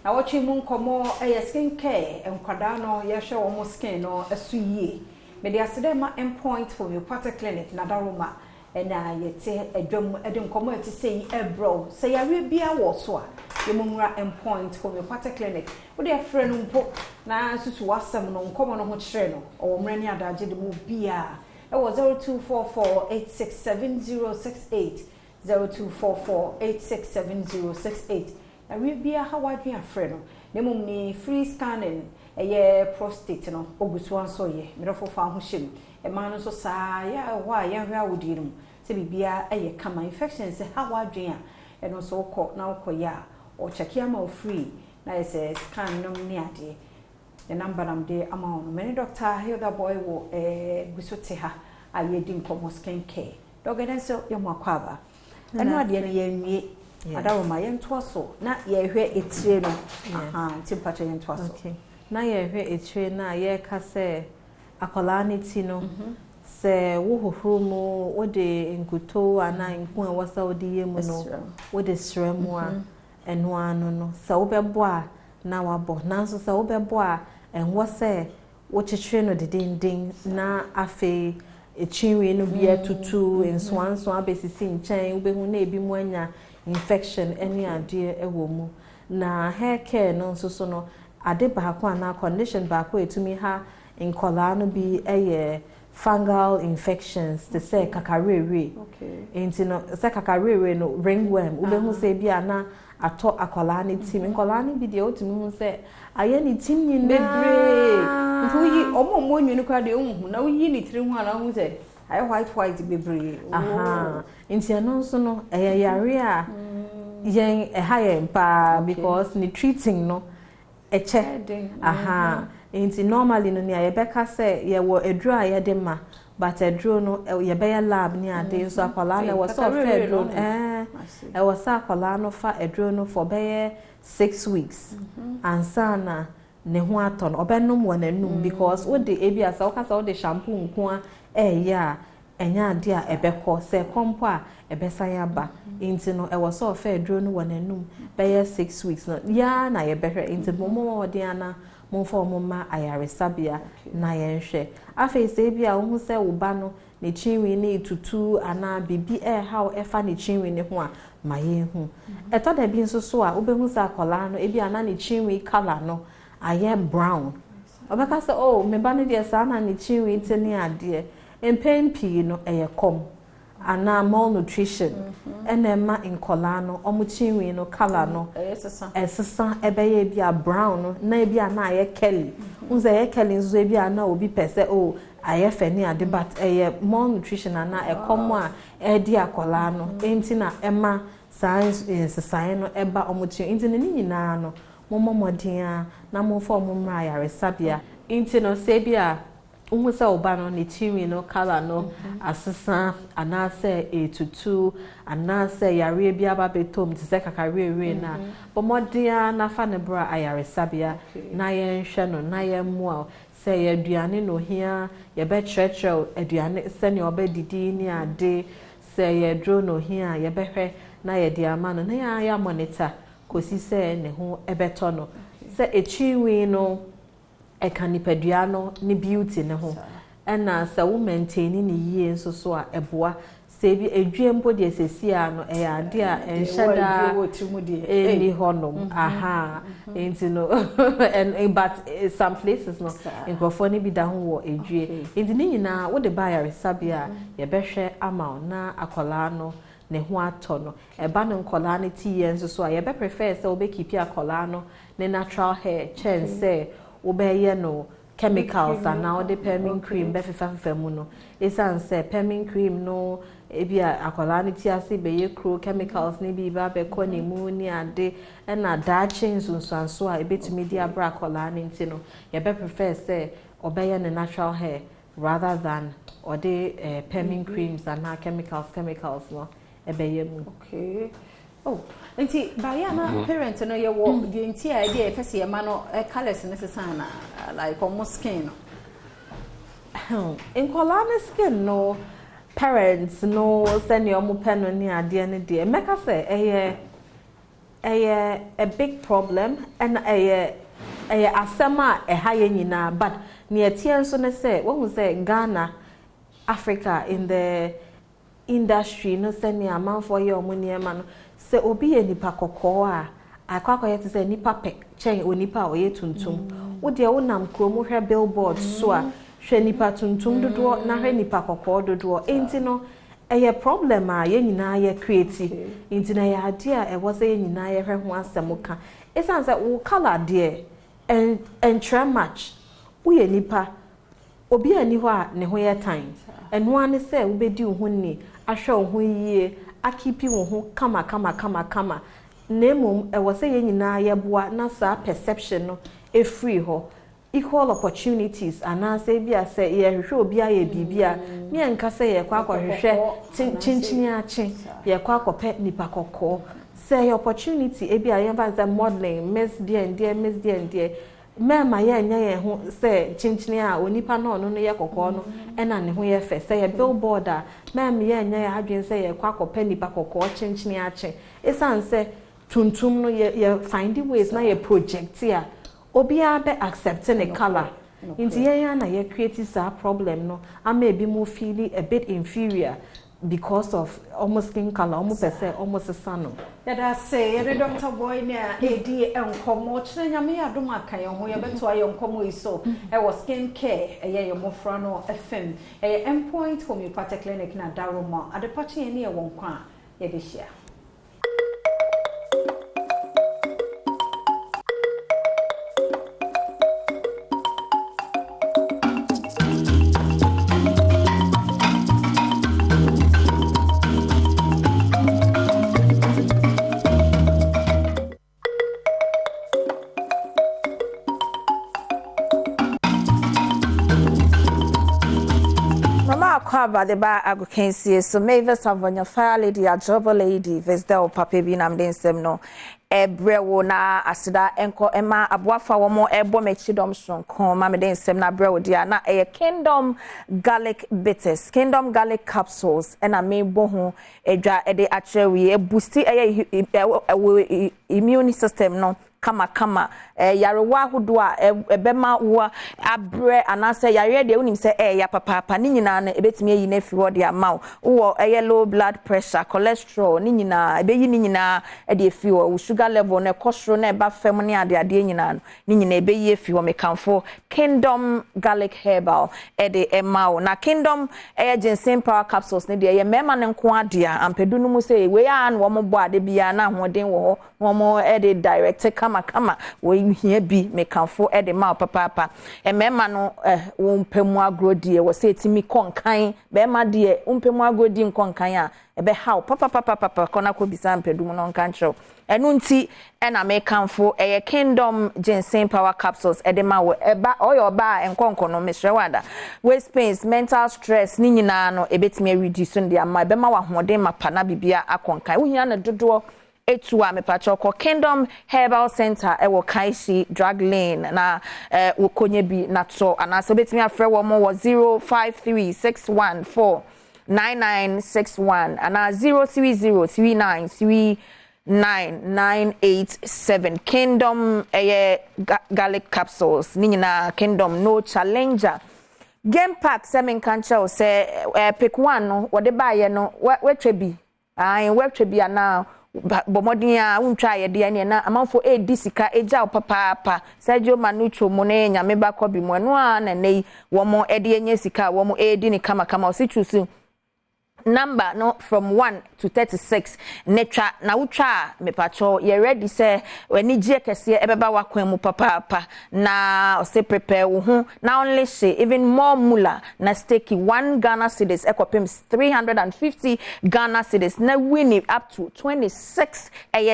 na watching mu nkomo skin care enkwada no ye hwe wo mo skin no asu yie me dey asede ma endpoint for your party clinic na daroma na yete adwam ede nkomo ati sei ebro say yawe bia wo so a ye mo nwura endpoint for your party clinic wo dey frɛ no mpo na susu wasam no nkomo no ho kyerɛ no o mrani adaje de mo bia e wo 0244867068 0244867068 we be a hawadwe afreno nemum ni free scanning prostate no ogusu anso ye merofo fa ho hyem e ma no so saa ya wa ya hwa wodi no se bibia kama infections hawadwe a eno so ukọ na ukọ ya o check ya ma free na ese scan no ni ade the number nam de ama no many doctor Hilda boy wo gusote ha ayedi nkomo skin care dogedenso yo makwaba eno ade ne ye nwie Adawoma yento so na ye hwe etire no timpacho yento so okay na ye hwe etire na ye ka se akola ni ti no se wo hohoro mu wo de nkuto ana nku a wasa odi ye mu no wo de sremu a eno anu no se wo bebo a na wabo nanso se wo bebo a enwo se wo chichire no dindin na afi echinwe no bia tutu enswanso abesisi nchen wo behu na ebi mu anya infection any ade ewo mu na hair care no nso so no ade baako ana condition baako etumi ha nkola no bi fungal infections to say kakarere okay enti no say kakarere no ringworm ube hu say bi ana ato akola ni tim nkola ni bi de otumi hu say aye ni tim ni bebre ntu yi omo nwunu kwa de hu na yi ni tiri hu ana hu say aye white bebre aha enti no nso no yare a yen ha yen pa because ni treating no eche aha Enti normally no ne ayebeka say ye wo edru a ye de ma but edru no ye be lab ni ade so akwala na wo so fe edru e wo sa akwala no fa edru no for be 6 weeks ansana ne ho aton obenum wo nanum because wo de ebi asa wo kasa wo de shampoo nko a ya enya ade a ebekọ se kompo a ebesan aba enti no e wo so fe edru no wo nanum be 6 weeks no ya na ye behwe enti momo wo de ana monfo moma ayaresabia na yenhwe afa se bia wo hu se wo ba no ne chinwi ne tutu ana bibi how efa ne chinwi ne ho a ma yenhu eto da bi nso so a wo be hu sa akola no ebi ana ne chinwi color no aye brown obeka se oh me ba ne de sa na ne chinwi tene ade empempi no kom ana malnutrition enema inkola no omuchinwi no color no esesa ebeye bia brown no na bia na aye kelly unze ye kelly nzo bia na obi pese oh aye fani ade but malnutrition ana ekomo a edi akola no enti na ema science science no eba omuchin enti ne nyina no momomodin na momfo momra yaresabia enti no se bia umusa obano ni chimi no kala no asesa anase etutu anase yare bia ba betom tse kakare na bomodia na fa ne bra ayaresabia na yenhwe no na yemua se yaduane no hia ye be churchill aduane se ne obedidi ni ade se yedro no hia ye behwe na ye dia ma no na ya monitor kosi se ne ho ebeto no se echiwi no ekanipadua no ni beauty ne ho ena sa wo maintain ni yie nso so a eboa se bi edwempo de sesia no ade a enhyada eni honom aha enti no but some places no nkofo ni bi da ho wo edwe enti ni nyina wo de ba yaresabia ye behwe ama na akola no ne ho ato no eba no nkola ne ti ye nso so a ye be prefer se wo be keep akola no ne natural hair chance obeye no chemicals and now the permin cream be fefa mu no esan say permin cream no ebia akola ne ti ase be ye kro chemicals ne bi ba be ko ne mu ni ade na da change nso a ebetumi di abra akola ne nti no ye be prefer say obeye ne natural hair rather than or the permin creams and now chemicals no ebeye mu. Okay. Oh, nti baya na parent no ye wo the entire idea pese ye ma no colors necessary na like almost skin no. In color skin no parents no send your mo pen no ni ade ne de meka say a big problem and asema haye nyina but near tie so ne say wo say Ghana Africa in the industry no send me amount for your money man se obi enipa kokko a akwakọ yete se nipa pe chen onipa oye tuntum wo de wo nam kromo hwe billboard so a hwe nipa tuntum dodo na hwe nipa kokko dodo enti no eye problem a ye nyina ye create enti na ya ade a e wo se ye nyina ye hwe ho asem ka esan se wo color de and try match wo ye nipa obi ani ho a ne ho ye time eno ane se wo bedi wo ho ni ahwe wo ho yie akipi wo ho kama nemum e wo se ye nyina ye boa na sa perception no e free ho equal opportunities ana se bia se ye hwehwe obi aye bibia me enka se ye kwa hwehwe chinchini achi ye kwa kope nipa kokko se opportunity e bia ye ba za modeling miss die mema ye nya ye ho se chinchini a onipa no no ye kokko no ena ne ho ye fe se ye billboard a mema ye nya ye adwen se ye kwa kope nipa kokko chinchini achi esan se tuntum no ye find ways na ye project ya obi a be accepting a color inti ye na ye create sa problem no ama ebi mo feel a bit inferior because of almost skin color almost say almost sano ya da say ye Dr. Boy ne edi enkomo kire nyame ya dom aka ye ho ye beto aye enkomo iso e was skin care ye ye mofra no fm endpoint homeopathic clinic na Daroma adepache ye ne ye won kwa ye de hia. Baba the ba agokensie so Mavis Avonya Fire Lady a Job Lady Vesdel Papa bi nam den sem no ebrewo na asida enko ema aboafa wo mo ebo mechidom sonko ma me den sem na brewo dia na Kingdom garlic bitters Kingdom garlic capsules ena me bohu edwa ede achewe boost immune system no kama yarewa ahodo a ebema wo abre anase yare de unim se ya papa ni nyina na ebetimi yi na fi wo de amaw wo low blood pressure cholesterol ni nyina ebeyi ni nyina e de fi wo sugar level na cholesterol na eba fam ne ade nyina ni nyina ebeyi e fi wo mekanfo Kingdom garlic herbal e de emaw na Kingdom ginseng power capsules ne de mema ne nko ade a ampedu no mu se we an wo mo bo ade bia na hoden wo wo mo e de direct kama we hia bi mekanfo e de ma papa mema no wo mpemu agrodie wo se etimi konkan be ma de mpemu agrodi nkonkan a ebe how papa kona ko bisa mpedu no nkan chew enu nti e na mekanfo Kingdom ginseng power capsules e de ma wo eba oyo ba enkonko no mesrewada waist pains mental stress ni nyina no ebetimi reduce ndi ama be ma wa hoden mapa na bibia akonkan wo hia na dodo etu a mepachoko Kingdom Herbal Center ewo Kaishi Drug Lane na ukonye bi nato anaso betimi afre wo mo 0536149961 ana 0303939987 Kingdom garlic capsules ni nyina Kingdom no challenger game pack semen kancha say pick one no wo de baye no wetwebi wetwebi ana bomodin a untwa ye de ne na amanfo disika eja papa Sergio Manucho mo ne nyame ba kobi mo no a na nei wo mo de enya sika wo mo di ni kama osichusu number no from 1 to 36 netra na utwa mepacho ye ready say wani gie kese ebeba wakwan mu papa na ose prepare wo ho na only say even more mula na stake 1 Ghana cedis ekopem 350 Ghana cedis na win it up to 26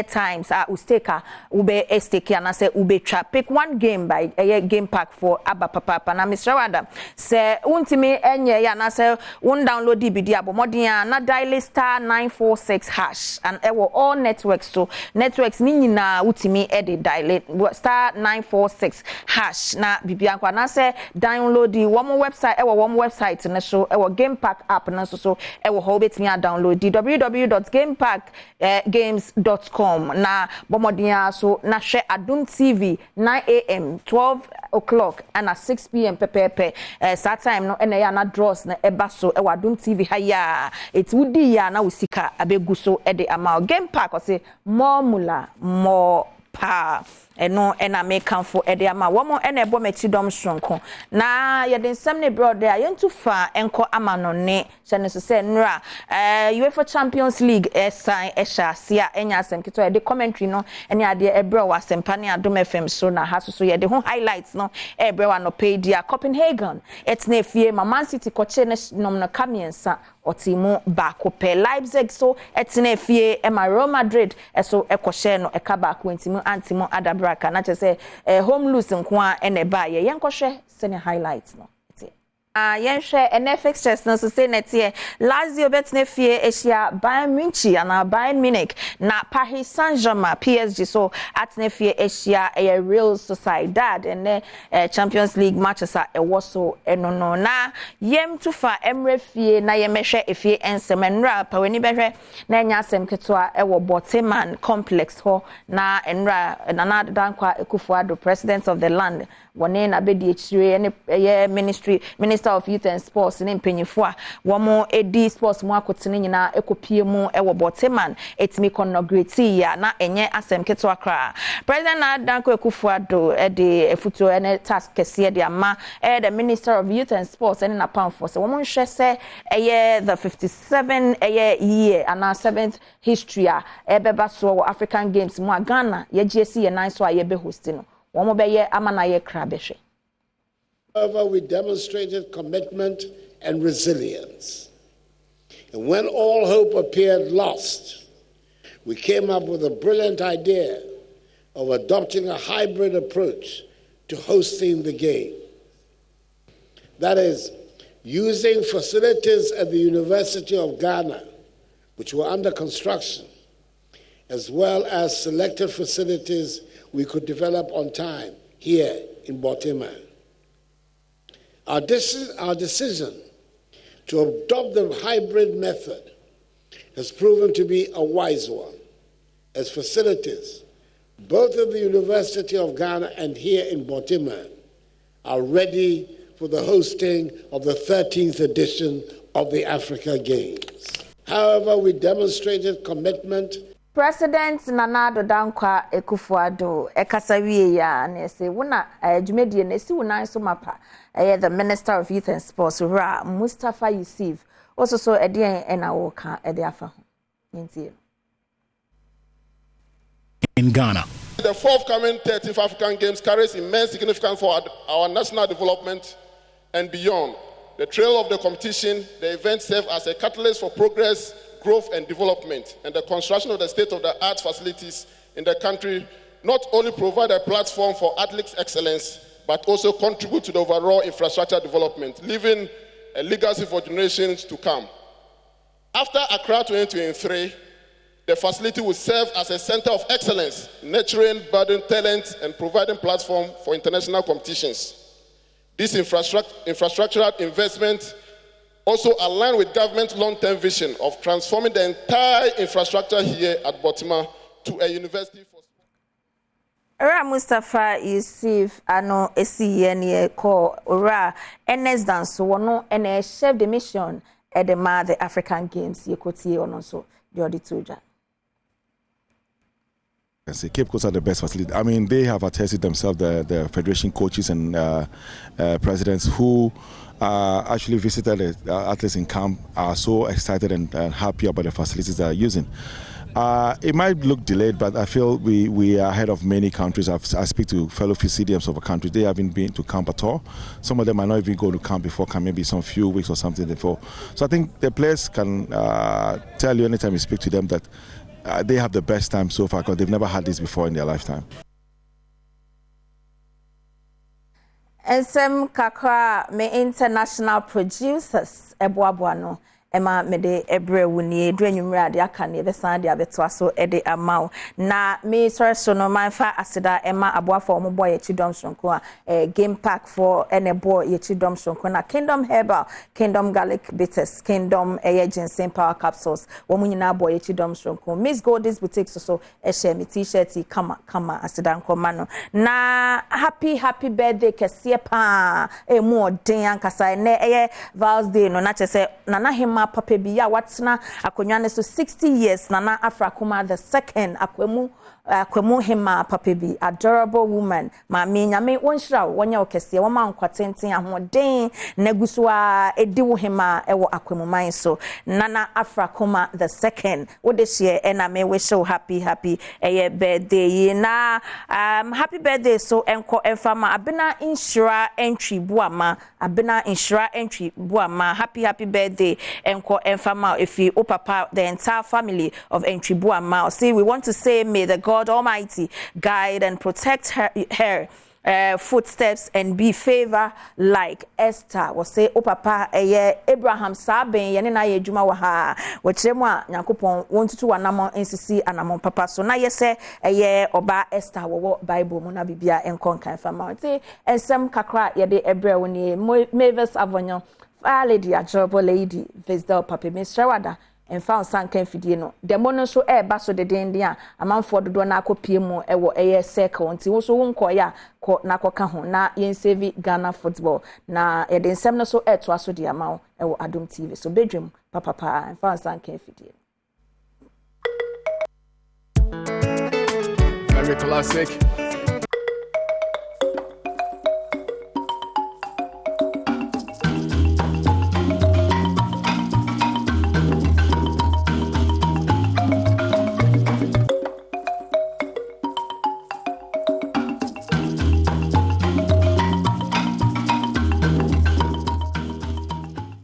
times usteka ube stake na say ube try pick one game by game pack for aba papa na Mr. Wada say untimi enye ya na say won download DVD abomodi na dial star 946 hash and all networks so networks ni nyina utimi edit dial star 946 hash na bibia kwa na say download the one website one website na so game pack app na so ho betimi download www.gamepackgames.com na bomodia so na share Adom TV 9 a.m. 12 o'clock and at 6 p.m. pepepe start time no ene ya na draws na eba so Adom TV haya it would ya na usika abeguso ede ama game pack or say more mula more pa eno ena mekanfo ede ama womo ena ebo mechidom sonko na ye den semne brother yentu fa enko ama no ne chane so say nra UEFA Champions League sign esha sia enya asem kito ye de commentary no ene ade ebre wa sempane Adom FM so na ha so ye de ho highlights no ebre wa no pay dia Copenhagen etne fie Man City koche ne nom no kamiensa otimu baako pe Leipzig so etne fie ema Real Madrid eso ekoshe no ekaba ko entimu antimo adabraka na che home lose nko a ene ba ye yenkoshe sene highlights no yenhwe NFX chess no so say netie Lazio betne fie Asia Bayern Munich na Bayern Munich na Paris Saint-Germain PSG so atne fie Asia Real Sociedad and Champions League matches a so enono na yem tufa emre fie na yemehwe efie ensemenra paweni behwe na nya asem ketwa Boteman complex ho na enra na dankwa Ekufuado president of the land wone na bedi echire Minister of Youth and Sports in Penyifua womo edi sports mu akotene nyina ekopie mu Boteman etimi inaugurate ya na enye asem keto akra President Danko Ekufuado de efuto ene task kese de ama the Minister of Youth and Sports ene na pamfo so womo nhwe se the 57 year and 7th history ebeba so African Games mu Ghana ye GC ye nice so ayebe host no womo be ye amana ye kra behwe. However, we demonstrated commitment and resilience. And when all hope appeared lost, we came up with a brilliant idea of adopting a hybrid approach to hosting the game. That is, using facilities at the University of Ghana, which were under construction, as well as selected facilities we could develop on time here in Baltimore. Our decision to adopt the hybrid method has proven to be a wise one, as facilities, both at the University of Ghana and here in Baltimore, are ready for the hosting of the 13th edition of the Africa Games. However, we demonstrated commitment. President Nana Addo Dankwa Akufo-Addo ekasawie ya na se wona adwumedie na si wona so mapa the Minister of Youth and Sports Ra Mustafa Yusuf also so edien na wo ka ede afa ho ntie in Ghana. The forthcoming 13th African Games carries immense significance for our national development and beyond. The trail of the competition, the event serves as a catalyst for progress, growth and development, and the construction of the state-of-the-art facilities in the country not only provide a platform for athletics excellence, but also contribute to the overall infrastructure development, leaving a legacy for generations to come. After Accra 2023, the facility will serve as a center of excellence, nurturing budding talent and providing platform for international competitions. This infrastructural investment also align with government's long-term vision of transforming the entire infrastructure here at Baltimore to a university for Ora Mustafa Yusuf ano esiyeni ko ora NS dance wono ene chef de mission at the African Games yekotie ono so the auditoja. Cape Coast are the best facility. I mean, they have attested themselves, the federation coaches and presidents who actually visited the athletes in camp are so excited and happy about the facilities they are using. It might look delayed, but I feel we are ahead of many countries. I speak to fellow CDMs of a country. They haven't been to camp at all. Some of them might not even go to camp before camp, maybe some few weeks or something before. So I think the players can tell you anytime you speak to them that they have the best time so far because they've never had this before in their lifetime. And some kakra me international producers eboaboano Emma mede ebre wuni edrenwumra de aka ne besan de abeto so ede amao na me so no manfa asida Emma aboafo ombo ye chidom sonko game pack for enebo ye chidom sonko na Kingdom Herbal, Kingdom Garlic Bitters, Kingdom Ginseng Power Capsules womu nyina abo ye chidom sonko Miss Goldie's Boutique so ehye me t-shirt kama asida nkoma no na happy birthday kese pa emu odin ankasa ne Val's Day no na chese nana him Papa Biya watsna akonyane so 60 years Nana Afrakuma the second akwemu hima Papa Bi adorable woman mami nyame wonhira wonya okese wo man kwatenten ahoden nagusua ediwo hima ewo akwemu man so Nana Afrakuma the second wo this year and I may wish you happy birthday na happy birthday so enko enfama abena insura entry buama happy birthday enko enfama if you papa the entire family of entry buama see we want to say may the God Almighty guide and protect her footsteps and be favor like Esther was say papa Abraham Saben yene na yedwuma wa ha wo kiremu a Yakopon wontutu wanamo nsisi anamo papa so na yese oba Esther wo Bible mu na bibia enkonkan fama say ensem kakra yede ebre woni Mavis Avonyo lady adorable lady Visdal Papa Mr. Wada and found sankan fidie no demono so ba so de den a amanfo dodo na akopie mu ewo circle nti wo so wonko ya ko na koka ho na yen save Ghana football na ye den sem no so to aso de amawo ewo Adom TV so bedwem papa and found sankan fidie very classic.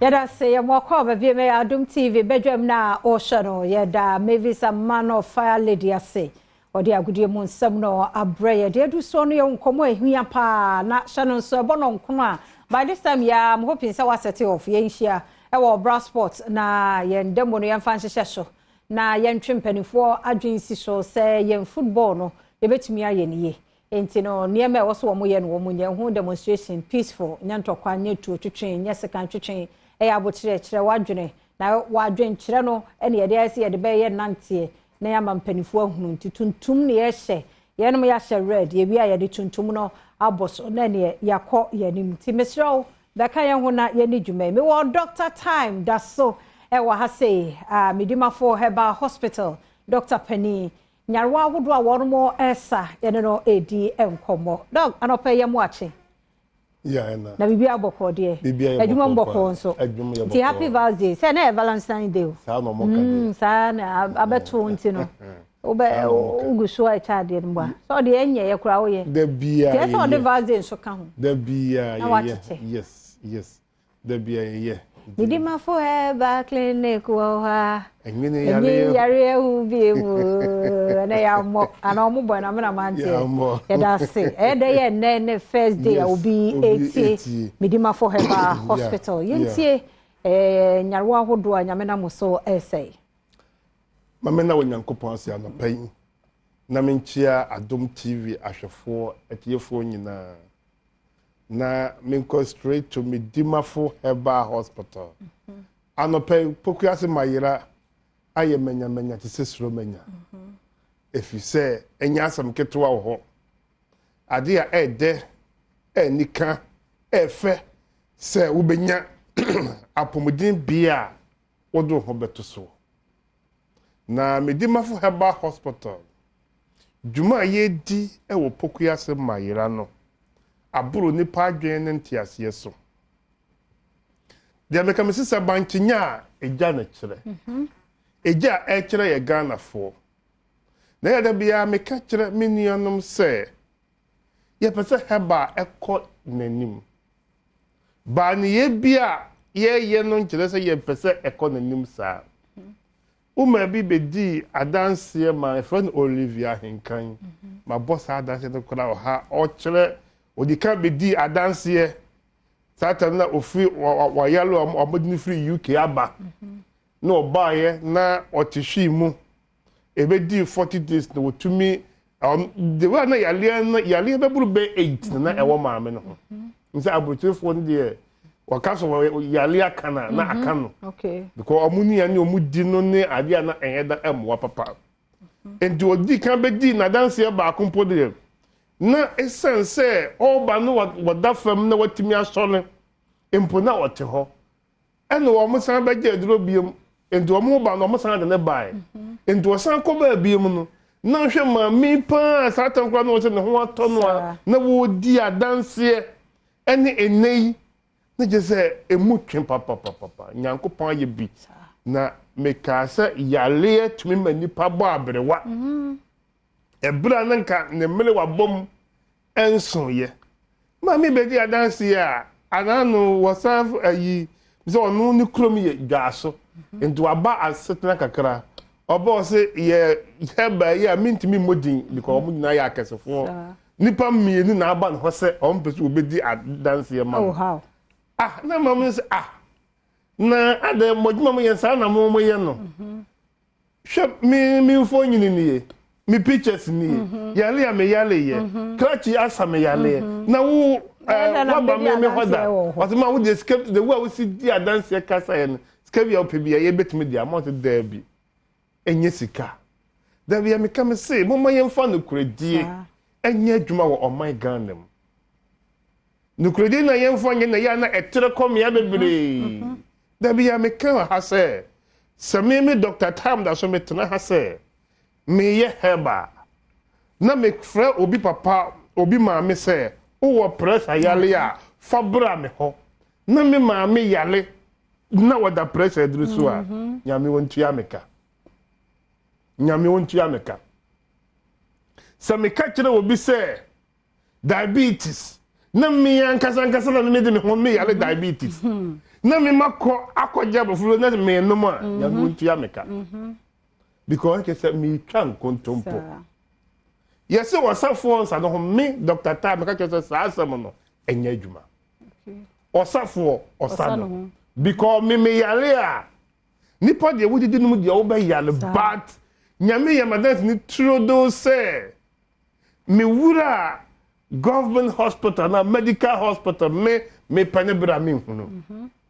Yada say mo call be me Adom TV bedwam na o hye yada Mavis a man of fire lady ase odi agudie mu nsem no abreye de adu so no ye nkomo ehia pa na hye no so bo no nkono a By this time, I'm hoping so was set off. Yen share our brass sports na yen demo no yen fancy show. Na yen trim penny for agency so say yen football no. Ye bet me ayen ye. Enti no near me was one yen woman yen who demonstration peaceful. Nyanto kwa nye to train, yes, can train. Abotre chere wadwene. Na wadwen chere no ene ye dey say ye be ye nante. Na ya mampanifo ahunu nti tuntum ne ye hye. Ye no ya hye red. Ye bia ye de tuntum no aboso na ne yakọ ye nim ti mesro da kan ye ho na ye ni dwuma me wo doctor time da so e wa ha say Medimafo Herbal Hospital Dr. Penny nyarwa ahodo a won mo esa ye no edi enkomo dog anopa ye mo ache na bibi aboko de adwuma mboko nso ti happy birthday say na Valentine Day sa no mo ka sa na abeto nti no obe uguso a chade mba so de enye ye kura wo ye da bia ye so de vaze so ka ho da bia yes da bia ye Medimafo Herbal Clinic wo ha enwene yare hu bi ewu na ya mo ana mo bo na me na mante ye da se e de ye ne first day obi 80 Medimafo Herbal Hospital yentie nyarwa hodo anyame na mo so essay Mamena Wanyankopon ase anopai na menchia Adom TV ahwefo etiefo nyina na menko straight to Medimafo Herbal Hospital anopai pokuase mayira aye menya tisesro menya if you say enya asam ketwa wo ho ade a ede enika efe se ubenya apomudin bia wodo ho beto so na Medimafo Herbal Hospital juma ye di wo pokuase mayira no aburo nipa adwen ntiase so de meka mesisa bankinya eja na kire eja e kire ye Ghana fo na ya da bia meka kire menuanom se ye pese heba ekọ nanim ba ni ye bia ye no nkire se ye pese ekọ nanim sa Uma bi bedi adanse ma friend Olivia Henkan ma boss adanse no kora ha o kire odika bedi adanse satan na ofi wa yalo omodini free UK aba na obaye na otihwi mu ebedi 40 days na wotumi the way na yale beburu be 8 na ewo maame no nse abutrefo ndi wakaso yale akana na akano okay because omuni ya ni omudi no ne ade na enheda emwa papa enti odi kan bedi na danse ba akompo de na essence oba no wadafam na watimi asole empo na wote ho ene wo mo san beje aduro biem enti wo mo ba no mo san de ne bai enti wo san ko ba biem no na hwe ma mi pa satan kwa no wo se ne ho atono a na wo di adanse ene enei na je se emutwe papa Nyankopon aye bi na meka se yale tumi manipa bo abrewa ebra nanka ne mele wabom enso ye ma mi be di adanse ya anano wasaf ayi so onu ni krom ye dwaso ento aba asetna kakra obo se ye heba ya mintimi modin because omu na ya akesefo nipa mienu na aba no se ompesu obedi adanse ya ma oh how na mamu se na ade modima mo yen sa na mo ye no hwe mi fo nyini ni mi pictures ni yale ya me yale ye clutch asa me yale na wo baba me hoda what ma wo dey skip the way we see dia dance kasa ye no skip ya opebia ye betimi dia amount there bi enye sika da bia me kam say mo ma yen fa no kuredie enye adwuma wo oman Ghana mu no kuredie na yen fa nye na ya na etere kom ya bebre da bia me kan ha say sameme Dr. Tam da so metena ha say me ye heba na me frɛ obi papa obi maame sɛ wo pressure yale a fabra me ho na me maame yale na wada pressure duru so a nyame wontua meka sɛ me ka kyerɛ obi sɛ diabetes na me ankasa na me de me ho me yale diabetes na me makɔ akɔgya bofuro na me nom a nyame wontua meka because I said me twan kontompo yes wasafo onsa no me Dr. Tam ka kese sa asem no enya adwuma osafo osano because me yale a nipa de wo didi no de wo be yale but nyame yamadat ni trodo say me wura government hospital na medical hospital me panebra me hunu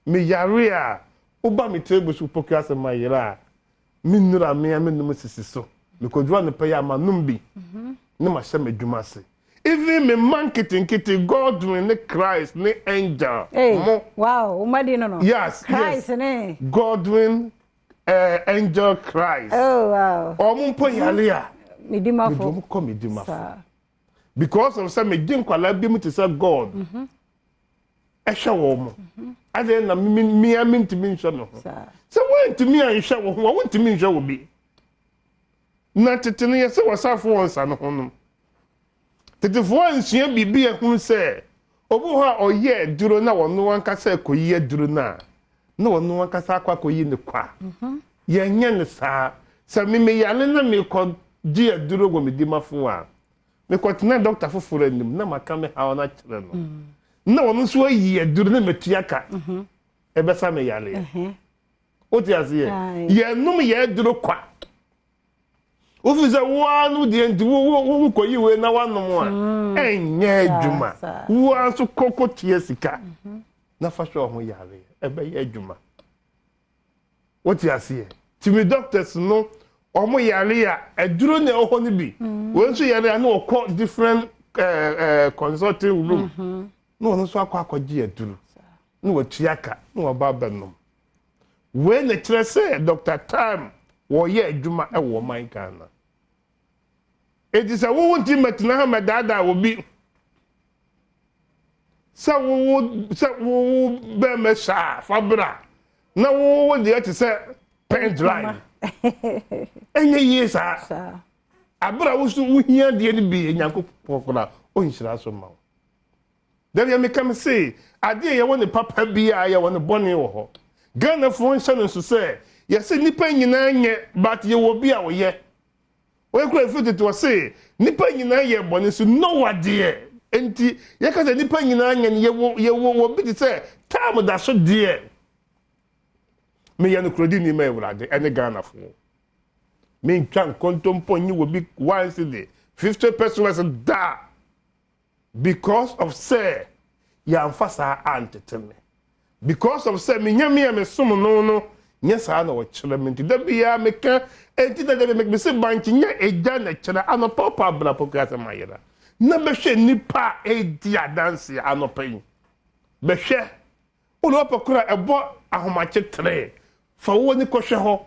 me yare a oba me trebu su pokiase mayira me nura me num sisi so me kodwa no pay amanum bi ne ma hye medwuma se even me marketing kiti Godwin ne Christ ne angel wow umadi no yes Christ ne Godwin angel Christ wow omumpo yale a medimafo because of some medin kwala bi mu to say God ehwe wo mo ade na me ntimi nhwe no so when to me anhwe wo ho won to me nhwe wo bi na tetene ye se wasafo wonsa no ho no tetefo ansua bibi ehun se obu ha oye duro na wono wanka se koyi duro na wono wanka sa akwa koyi ne kwa ye nya ne sa se me yale na me ko di duro go me di mafo a me ko tena doctor foforo anim na maka me ha na kire no na wono so ayi duro na metuaka ebe sa me yale o ti azie ye num ye duro kwa ofiza wanu de ndi wo koyi we na wanom a enye adwuma wo anso koko tie sika na fa hwe ho yare ebe ye adwuma o ti azie timi doctors no omo yare a aduro na oho ni bi wo nso yare na okọ different consulting room no ono so akọ aduro no watuaka no wababa no we na kire say Dr. Time wo ye adwuma e wo man Ghana it is a won't metina ha medada obi sa wo be me sha fabra na wo de ati say pen drive enye yesa abra wo so wo hia de ni bi enyankopokora o nhira so ma dem ya me kam say ade ye won papa bi a ye won bone wo ho Ghana fo nso so say ye say nipa nyina nye but ye wo bi a wo ye we kura futi to say nipa nyina ye bone so no wade enti ye ka say nipa nyina nya ye wo bi say time da so de me ya no krodi ni me wurade ene Ghana fo me ntwan kontompo nyi wo bi once day 50% was da because of say ya mfasa anteteme because of say me nyame me som no yes I know children da bia meka enti da de make me say bank nya eja na chira anopopa bra pokasa mayira na be hwe nipa edia dance anopai be hwe ulo pokura ebo ahomache tre fa wo ni kohwe ho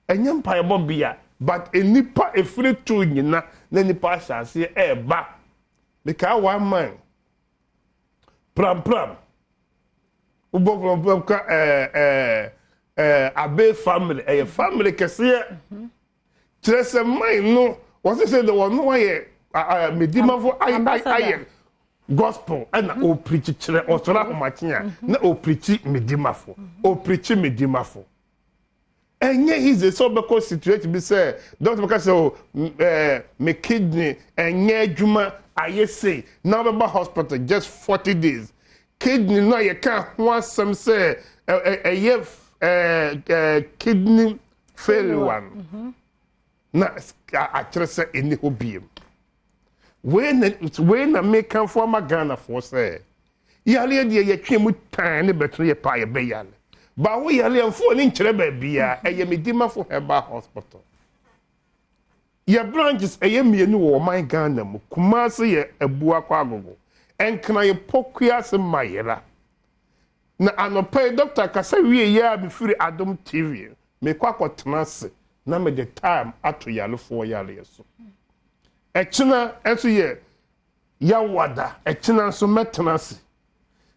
enya mpa ebo bia but enipa efire to nyina na nipa asase eba meka one man pram ubo ka abe family a family kese trese mai no what say the one no ye medima for I gospel and o preach chere o sora homachia na o preach medima for enye hize so beko situation be say doctor because me kidney enye adwuma ayese na be hospital just 40 days kidney no ye can one some say kidney failure one na actually say any hobiem when American former Ghana for say yale de ye twa mu tan ne beto ye pa ye be yale ba wo yale amfo ni nkyere ba bia eye medima for Herbal Hospital ye branches eye mienu wo man Ghana mu Kumasi ye abua kwa agogo enkna ye pokua se mayera na anope doctor kasa wie ya be firi Adom TV me kwakọ tenase na me the time ato yale for yale so echina enso ye ya wada echina so metenase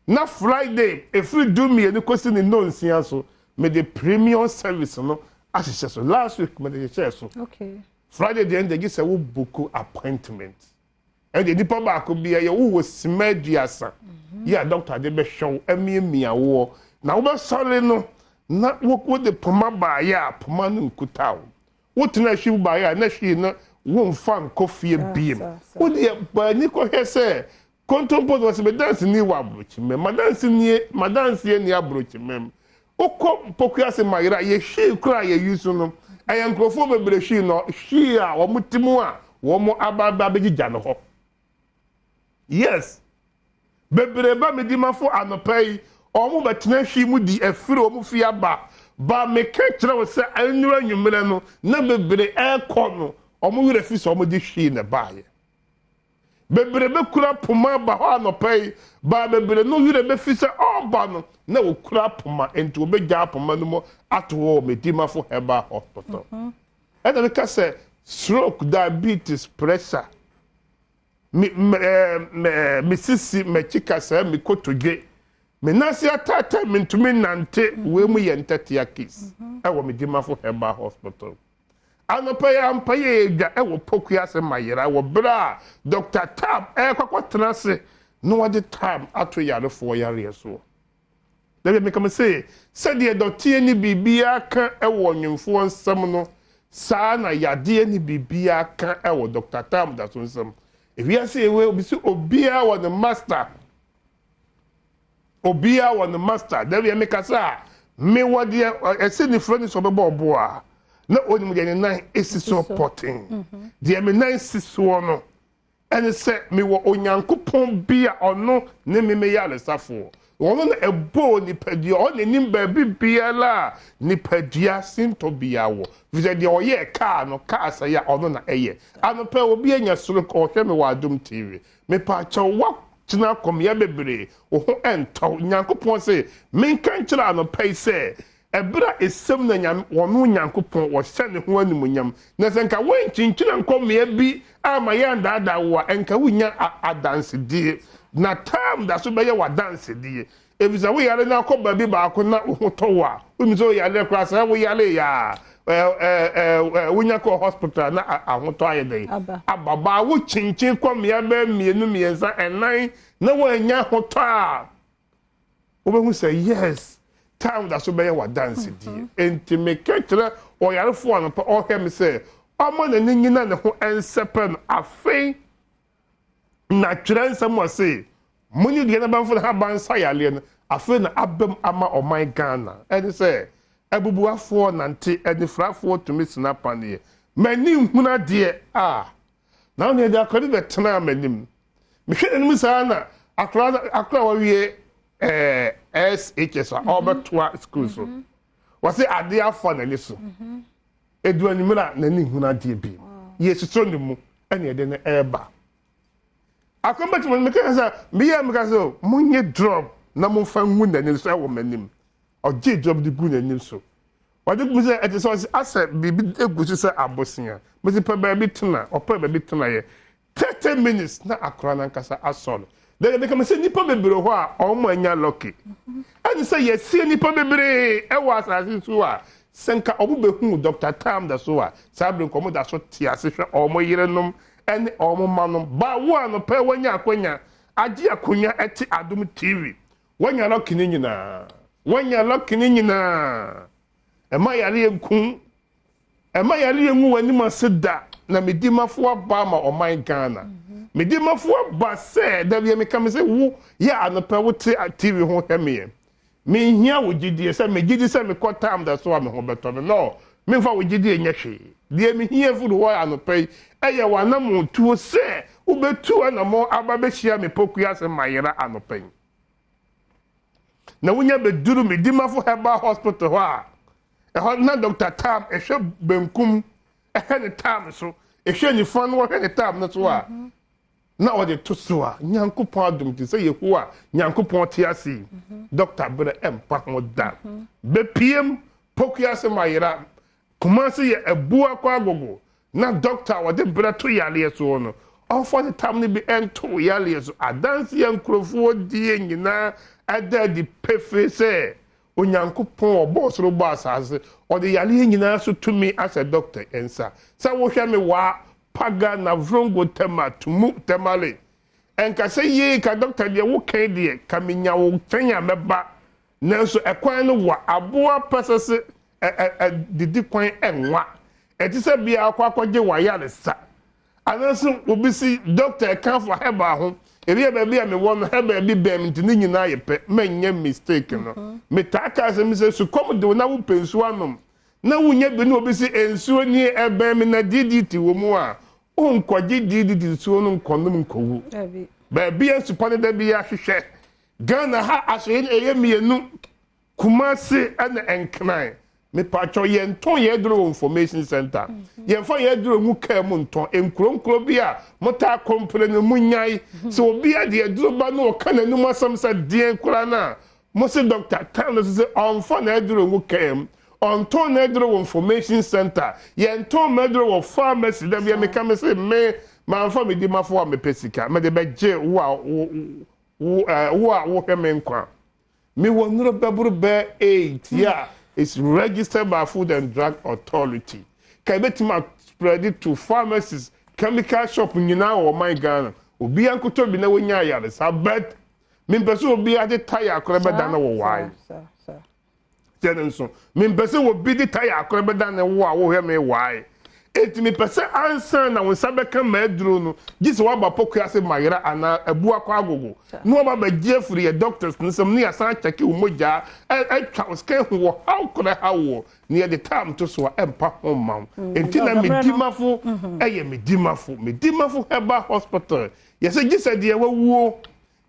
na Friday efiri do me any question no nsia so me the premium service no asese so last week me the share so okay Friday the end they say we book appointment and the nipa ba ko bia ye wo simaduasa ya doctor de be show emiemia wo na wo be sorry no na wo de poma ba ya poma no nkutawo wo tena hwi ba ya na hwi no wo mfa nkofie biem wo de ba ni ko he say Contempo was a dance ni wa brochi mem. Madance ni abrochi mem. Oko pokuase mayira ye she kura ye yusu no. Ayan krofo bebre she no she a wo mutimu a wo mo ababa begija no ho. Yes. Bebre ba medimafo anopai omo betena hwi mu di afiri omo fi aba ba me ka kire wo se anura nwumre no na bebre ekọ no omo wure fi so omo di hwi na baaye. Bebre be kura puma ba ho anopai ba bebre no wure be fi se oba no na wo kura puma enti obegya puma no mo ato medimafo heba hospital. And we can say stroke, diabetes, pressure. Me sisi me chika say me kotoge. Me nasi atata me ntumi nante we mu ye ntete akis. E wo medimafo heba hospital. Anopaye ampaye ja e wo pokua se mayera wo bra Dr. Tab e kwakotena se no wade time ato yare fo yare so. Let me come say said the doctor ni bibia ka e wo nwemfo nsam no saa na yade ni bibia ka e wo Dr. Tab da so nsam. If you say we obi so obia wa the master. Obia wa the master. Then we make us me what the say the friend so be boa. Na oni mu nine is so potting. The me nine siso no. And say me wo onyankopon bia ono ne me yale safo. Ono na ebo ni pedi on ni baabi bia la ni pedia sinto bia wo. Vise de oye car no car say ya ono na eye. Anope obi anya soro ko hwe me wa Adom TV. Me pa cha wa tina kom ya bebre. O ho ento nyankopon say men kan kira anope say ebra esem na nyam wono nyankopon wo hye ne ho animunyam na senka wen chinchina nkom ya bi ama ya ndada wo enka wunya adanse die na time da so be ya wa dance die ebisa wo yale na ko babi ba ko na ho to wa umi so yale kra sa wo yale ya wunya ko hospital na ahoto ayede ababa wo chinchin kom ya be mienu miensa enan na wo anya hoto a wo be hu say yes time that so be wa dance di enti me ketre o yare fo an pa o he me say omo na nyina ne ho ensepen afei na twrensa mo say muni de na banfo ha ban sa yale no afei na abem ama o my Ghana and say abubuafo nante edifrafo to me snapa ne mani huna de na ne de akodi betena manim me hwe enim sa na akra wa wie SHS Obertua school so. Was it idea for the niso? Edu animula na ni huna die bi. Yes so ni mu ene de na eba. Akomba to me kan say me ya me kan say munye drop na mo fa hu na ni so e wo manim. Oje drop di gu na ni so. Wade ku me say it so asa bibi egusu say abosia. Me say pa ba bi tena, opa ba bi tena ye. 30 minutes na akra na nkasa asol. They come say nipa bebre ho a omo anya lucky. And say yes see nipa bebre e was as so a senka obu behu Dr. Tam da so a sabre nkomo da so ti ase hwe omo yerenom ene omo manom ba wo ano pe wanya akonya agi akonya eti Adom TV wanya lucky ni nyina e ma yale nkun e ma yale enwu wani maseda na medimafo aba ma o my Ghana. Medimafo ba se da bi me kam se wo ya anopa wo TV ho heme me hia wo gidi se me gidi se me ko time da so me ho beto no me fa wo gidi enya hwe de me hia fu wo anopa eye wa na mo tuo se wo betu na mo aba be hia me pokua se mayera anopa na wonya beduru medimafo heba hospital ho a na Dr. Tam ehwe benkum ehwe time so ehwe ni fan wo ehwe time na so a na o de tosua nyankopon Adom ti say yehu a nyankopon ti ase Dr. Bere empa ho da be piem pokua se mayera kuma se ye ebua kwa agogo na doctor wo de bere to yale so no on for the time ni be ento yale so adanse yankrofo die nyina ada di pefe se onyankopon obosoro bo asase o de yale nyina so tumi as a doctor ensa sa wo hwe me wa paga na vrongo tema tumu temale enka se ye ka doctor de wo kan de ka menya wo twenya meba nanso ekwan no wa aboa pasase didi kwan enwa eti se bia akwaje wa yare sa anaso obisi doctor kan for heba ho Ebi baby me won ha baby bem nti ni nyina ye pe menye mistake no. Me taka se me se su kom de na wo pensu anom. Na wunya bi no obi se ensuo ni ebem na DDT wo mu a onkwaje DDT suo no nkonom nkowu. Baby ensupa ne da bi ya hwehwe. Ghana ha asoye eye mienu Kumasi and Enknai. Me pacho yen ton ye dro information center. Yen fa ye dro mu ka mu nton enkro bia mota komple no munyai so obi ade dro ba no ka na nu masam sa die kura na mo se doctor tell us say on fa na dro mu ka on ton na dro information center yen ton na dro pharmacy da bia me ka me say me man fa me di mafo a me pesika me de be je wo heme nkwa me wonro baburu be 8 yeah. It's registered by Food and Drug Authority. Can spread it to pharmacies, chemical shop nyina or my Ghana. Obi ankoto bi na wonya yare sa bet. Me person obi ade tire akora be dan wo why. Sir. Tenenso. Me person obi de tire akora be dan wo a wo he me why. Eti me person answer na won sabe kan ma aduro no. Gise wa ba poku ase mayira ana abu akwa agogo. No ba ba jefri ye doctors nsem ne asan check wo moja e twa scan wo how could I how near the time to so empa home enti na me dimafo eye me dimafo heba hospital ye se gise de wawuo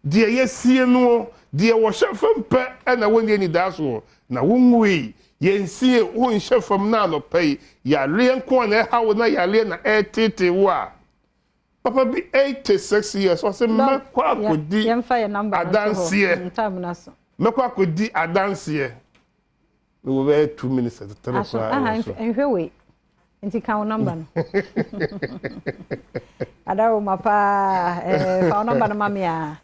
de ye sie no de wo hwefam pe na woni ni daso na wonwi yensie wo nhwefam na no pay ya renko na how na ya le na etete wa Papa be 86 years so say me kwa kodi yemfa your number adansie time na so me kwa kodi adansie we will wait 2 minutes at the telephone we nti kan number no adawo mapa fa number na mamia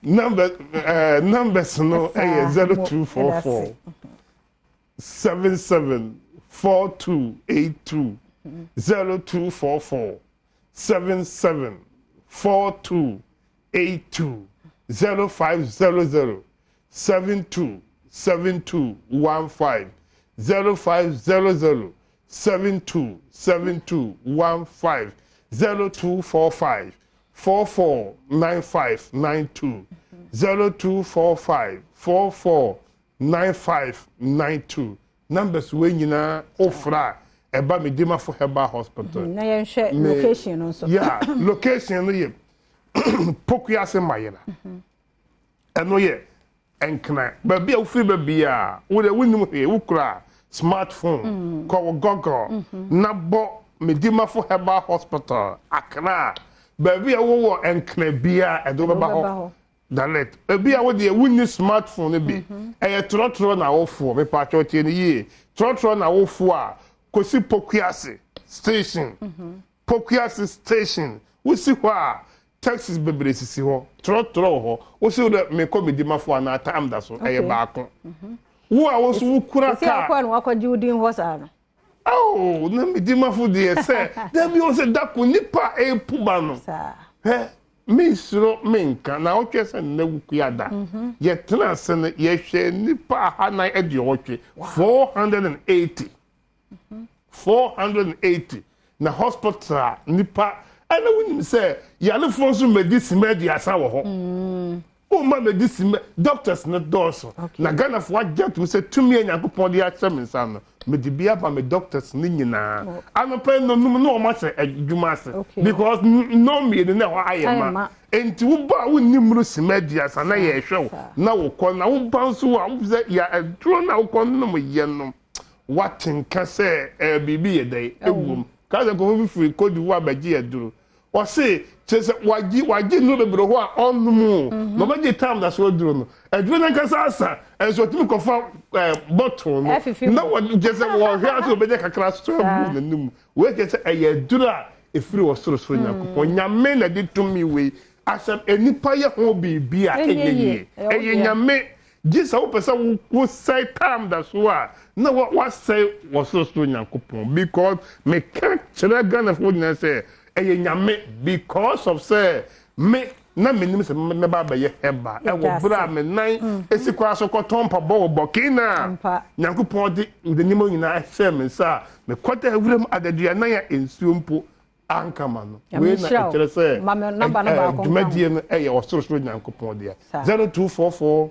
numbers no 0244 774282 0244 774282 0500 727215 0500 727215 0245 449592 0245 449592 numbers we nyina ofra eba medima for Heba Hospital na yen hwe location no so yeah location no ye pokuya se mayela eno ye enkna ba bia ofri ba bia wo de wonum he wukura smartphone ko Google na bo medima for Heba Hospital akra ba bia wo enkna bia edo ba ho dalet bia wo de wunni smartphone bi trotro na wofo me pa chotie ni ye trotro na wofo a kosi pokuase station pokuase station wosi ho a taxis bebre sisi ho trotro ho wosi de me ko medima fo na time da so ba ko wo a wo so wukura ka si akwa no akwaji udin ho sa no oh na medima fo de se da bi o se da ko nipa puba no sa Misro minka na okese na wukuyada ye tena sene ye hwe nipa hana edi otwe 480 na hospital nipa ana wunim se yale fonso medicine media sa wo ho o ma medicine doctors na doso na Ghana fo agent we se tumi enyankopon de acheminsa no medibia ba me doctors ni nyina anopa no no ma se adwuma se because no me ni na wa ayema enti wo ba wo nimru simedia sa na ye hwe na wo ko na wo banso wa wo se ya adro na wo ko no mo ye no watin ka se bibi ye dai ewum ka se ko fi kodi wa baji aduro o se chese waji no bebro ho a onmu no baji time da so aduro no aduro na ka sa enso timi ko fa bottle no na wo jese wo hwa so beje kakra so bu nanum we jese ayadura efiri wo soro nyakopon nyame na di tumi we asem enipa ye ho bibia enye nyame jisa wo pesa wo say time da so a na wo say wo soro nyakopon because me can't Ghana for na say nyame because of say me na menim se me ba ba ye heba e wo bra me nan esikwa so kotompa bo bokina nyankopon de nimo nyina hye me sa me kwata awuram adadua na ya ensuompo ankama no we na ekyere say dumadie no eye osoro nyankopon dia 0244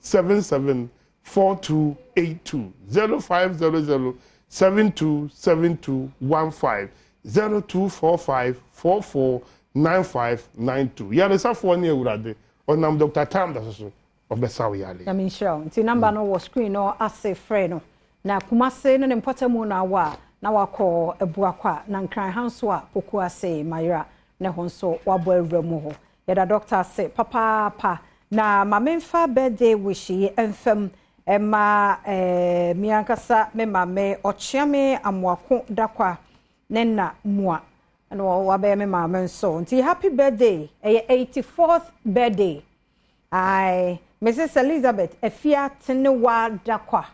77 4282 0500 727215 0245 449592 yare safo ne ewurade onam Dr. Tam da so obesawo yale I mean sure nti number no was screen no ase frɛ no na kumase no ne mpɔtamu na wa na wakɔ ebuakwa na nkran hanso a poku ase mayra ne honso wabo awramu ho yada doctor say papa na mamemfa birthday wish ye emfam ema miankasa me mame ochiame amwako dakwa nenna mua no wabe me mame nso nti happy birthday 84th birthday I Mrs. Elizabeth efia tenewa dakwa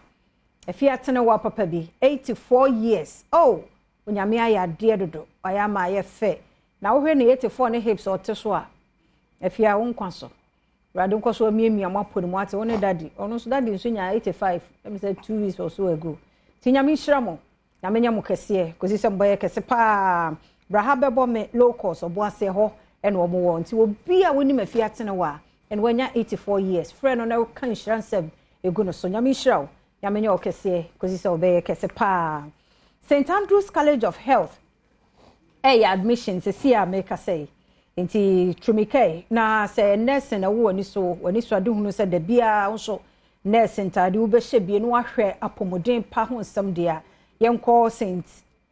efia tenewa papa bi 84 years oh onyame aya de dodo aya ma ye fe na wo hwe ne 84 ne hips oteso a efia wo nkwaso rade nkwaso amiamia mapo ne mu ate woni daddy ono so daddy nso nya 85 let me say 2 weeks or so ago tinyame nhyiramo na menya mo kese kosi se mboye kese pa braha bebo me low cost obo ase ho ene omo wo nti obi a woni mafia tenewa and when you're 84 years, friend on our conscience said, you go no so nyami shraw, yamenya okese, because it's obey kese pa. St. Andrew's College of Health, admissions, see make a say. Inti Trumike, na say nurse and a woman so when it's do said the beer also nurse and tadi ube she be no ahwe apomodin pa ho some dia. Young call St.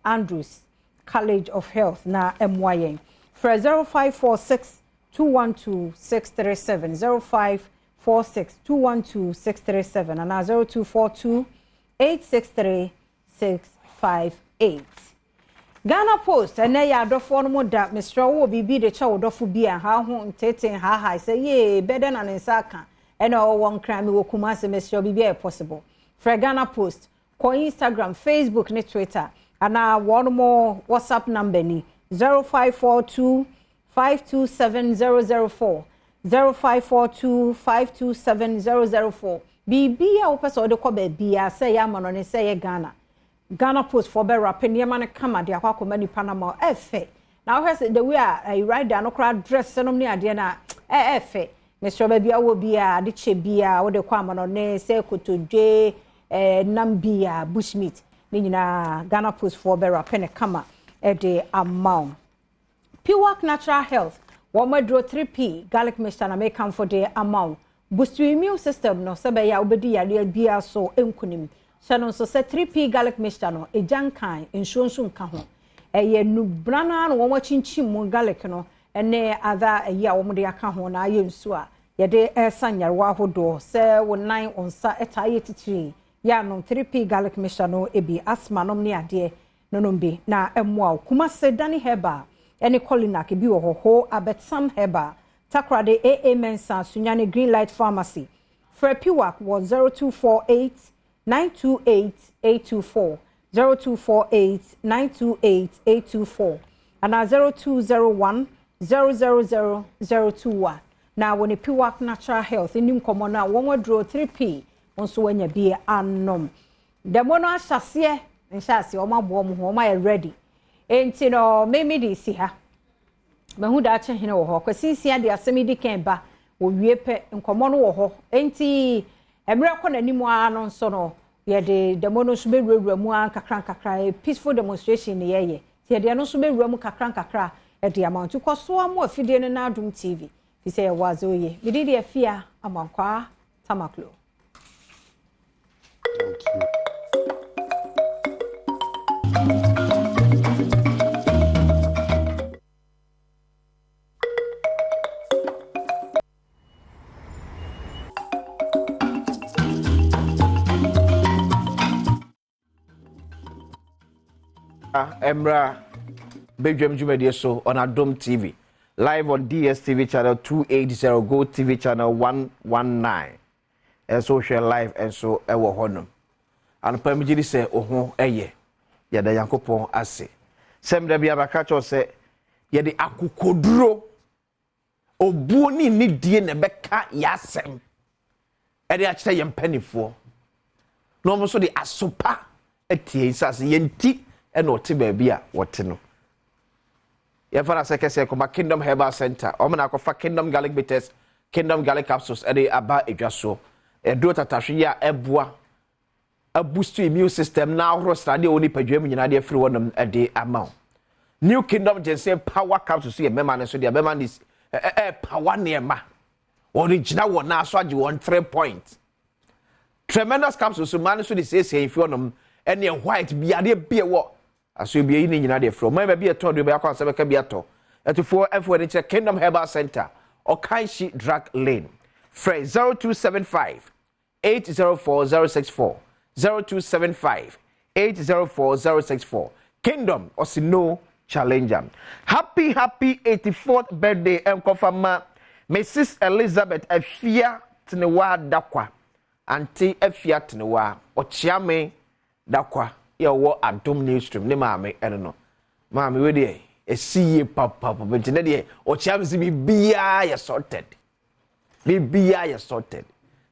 Andrew's College of Health na MYN. For 0546 212-637 0546-212-637 and 0242-863-658. Ghana Post and ya adofo no da Mr. Wo bibi de cha odofo bi a ha ho ntete ha say ye better than insaka and all one crime wo kuma se Mr. bibi e possible. For Ghana Post, ko Instagram, Facebook, ne Twitter and one more WhatsApp number ni 0542 527004 0542-527-004 Bibia opesa ode ko bia say ya mano ne say Ghana Post for be rapin ye man kama de akwa koma nipa na ma efe na wo say the way I write down no kra dress no ne ade na efe Mr. Babia wo bia de che bia wo de kwa mano ne say kotodwe nambia bushmeat ni nyina Ghana Post for be rapin kama e de amount Piwak Natural Health, Womadro 3P, garlic mixture na make come for the amount. Boost your immune system no sabe ya obedi ya real bia so enkunim. Shanon so se 3P garlic mixture no e jankan enshonso nka ho. Eye nu brana no wo chinchim mu garlic no ene other eye a wo de aka ho na aye nsu a ye de esanyarwa hodo se wo nan onsa etaye titiri. Ya no 3P garlic mixture no ebi asthma no ne ade no bi na emwa kuma se dani heba any Colinac bi wo ho abetsam heba takrade AA Mensa Sunyane Green Light Pharmacy for Piwak was 0248 928 824 0248 928 824 and 0201 000 now when Piwak Natural Health in Komona one draw 3P onso wanya bi anom the mono asase nhyase o mabo mo ho ma ready enti no memi di si ha mehu da che hene wo ho kwasinsia de asemi di kan ba wo wie pe nkomo no wo ho enti emre ko nanimu ano nso no ye de demono so be ruwura mu an kakra peaceful demonstration ne ye ye de no so be ruwura mu kakra e de amount ko so amu afide no na Adom TV fi say wazo ye me di de afia amankwa tamaklo. Thank you. Emra Badwam Jumedi so on Adom TV, live on DSTV channel 280, Go TV channel 119, and social live and so ewo honum. And permijili se oho eye, ya da yankopon ase. Sem de bia bakacho se ye de akukoduro obuo ni die ne beka yasem. E de achite ye mpanifo. No mo so de asopa etie sase ye nti e no te ba bia wote no ye fa na sekese ko Kingdom Herbal Center o na ko fa Kingdom Garlic Bitters Kingdom Garlic Capsules e dey aba edwaso e do tatahwe ya eboa a boost immune system na ahoro strade oni padwam nyina de afiri wonam e dey amount New Kingdom Ginseng Power Capsules ye mema ne so de mema this power neema original one na so age 3 points Tremendous Capsules so man so de say if you wonam ene white biade bie wo aso bie ni nyina de afiri mema bie to de be akwa se be ka bie to eto for de check Kingdom Herbal Center Okaishi Drug Lane Frey 0275 804 064 0275-804-064. Kingdom Osino Challenger. Happy 84th birthday, Nkofama. Mrs. Elizabeth Efia Tnewa Dakwa. Auntie Efia Tnewa. Ochiame Dakwa. Ya wo Adom Newsstream. Ne mame, I don't know. Mame, we dey. E see papa. But ne dey. Ochiame si biya ya sorted. Biya ya sorted.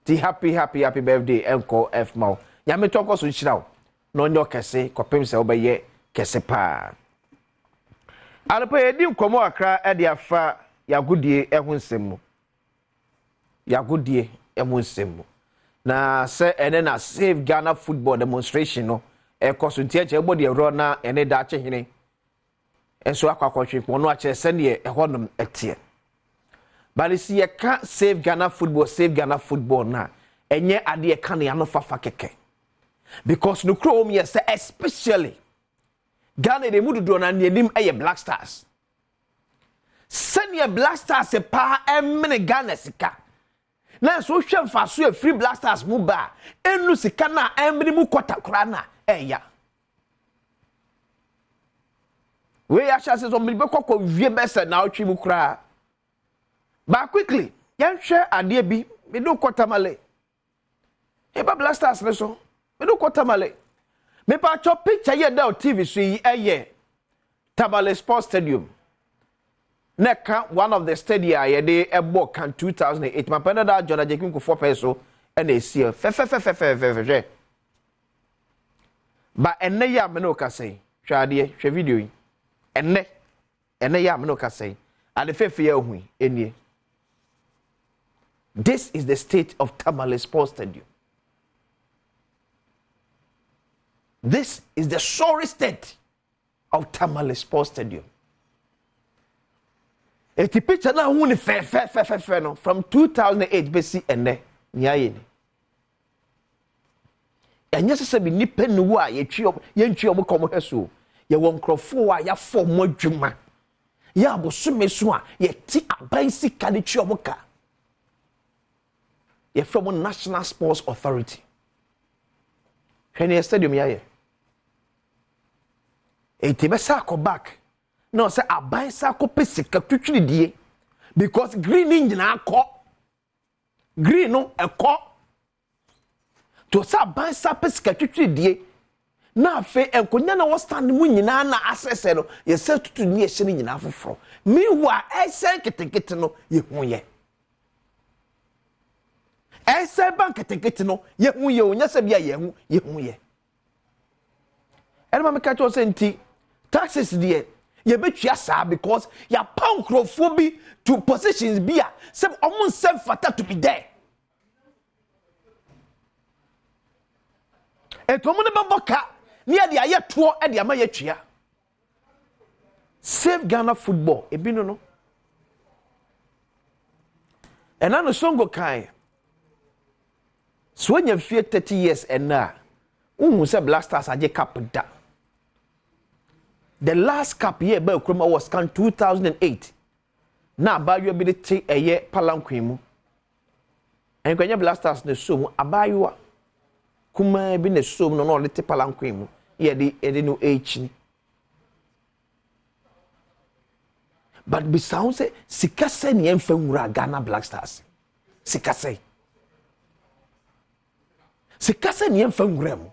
Ti happy birthday, Enko F Mau. Yame toko so chiraw no nyo kese kopem se obeye kese pa alpo edi nkomo akra e de afa yagudie ehunsem na se ene na Save Ghana football demonstration no e koso ntiache egbo de ro na ene da chehene enso akwakwotwe ko no ache se ne e honom etie balisi ye ka Save Ghana football na enye ade e ka ne anofafa keke because no chrome yes especially Ghana de mudu na nenim eye Black Stars senior Black Stars e pa emne Ghana sika na so hwemfa so e free Black Stars mu ba enu sika na emne mu kwata kora na eya we ya chance so mlibe kokko wie bese na otwi mu kora ba quickly yan hwe ade bi me do kwata male e ba Black Stars ne so me do kwata male me pa cho picture ye Adom TV so yi eye Tamale Sports Stadium neka one of the stadia ye de ebo kan 2008 my penda da John Ajekin ko 4 peso and e see fe ba enne ya me no ka sei hwade hwe video yi enne ya me no ka sei and fe ya hu enie this is the state of Tamale Sports Stadium. This is the sorry state of Tamale Sports Stadium. Eti picture na hu ni fe no from 2008 besi ene nyaye ni. Enye sese bi nipa ni wo a ye ntwi obo komo heso. Ye won krofo a ya form adwuma. Ya abosome so a ye ti aban sika de twi obo ka. Ye from National Sports Authority. Hwene stadium yaye. Eti be sa ko back. No say aban sa ko pesika twitwiri die because green engine akọ. Green no ekọ. To sa aban sa pesika twitwiri die. Na afa enkonya na wo stand mu nyina na asese no ye se tutu ni ye hye nyina foforo. Meanwhile esen ketekete no ye hu ye. Esen ban ketekete no ye hu ye onya se bia ye hu ye. Elma me ka cho senti taxes there ye betua saa because ya pankrofo to positions bia se omun sem fata to be there. Etomo ne baboka ni ade aye to e de ama ye tua. Save Ghana football ebi no. Enano songo kai. So when you feel 30 years and now, say Black Stars aje cap da. The last cap year by Okroma was can 2008. Now Abayu ability a year Palanquimu. And when you Black Stars ne so Abayu kuma bi ne so no no lete Palanquimu. Ye de no H ni. But be sound say sikase ni emfa nwura Ghana Black Stars. Sikase ni emfa nwura mu.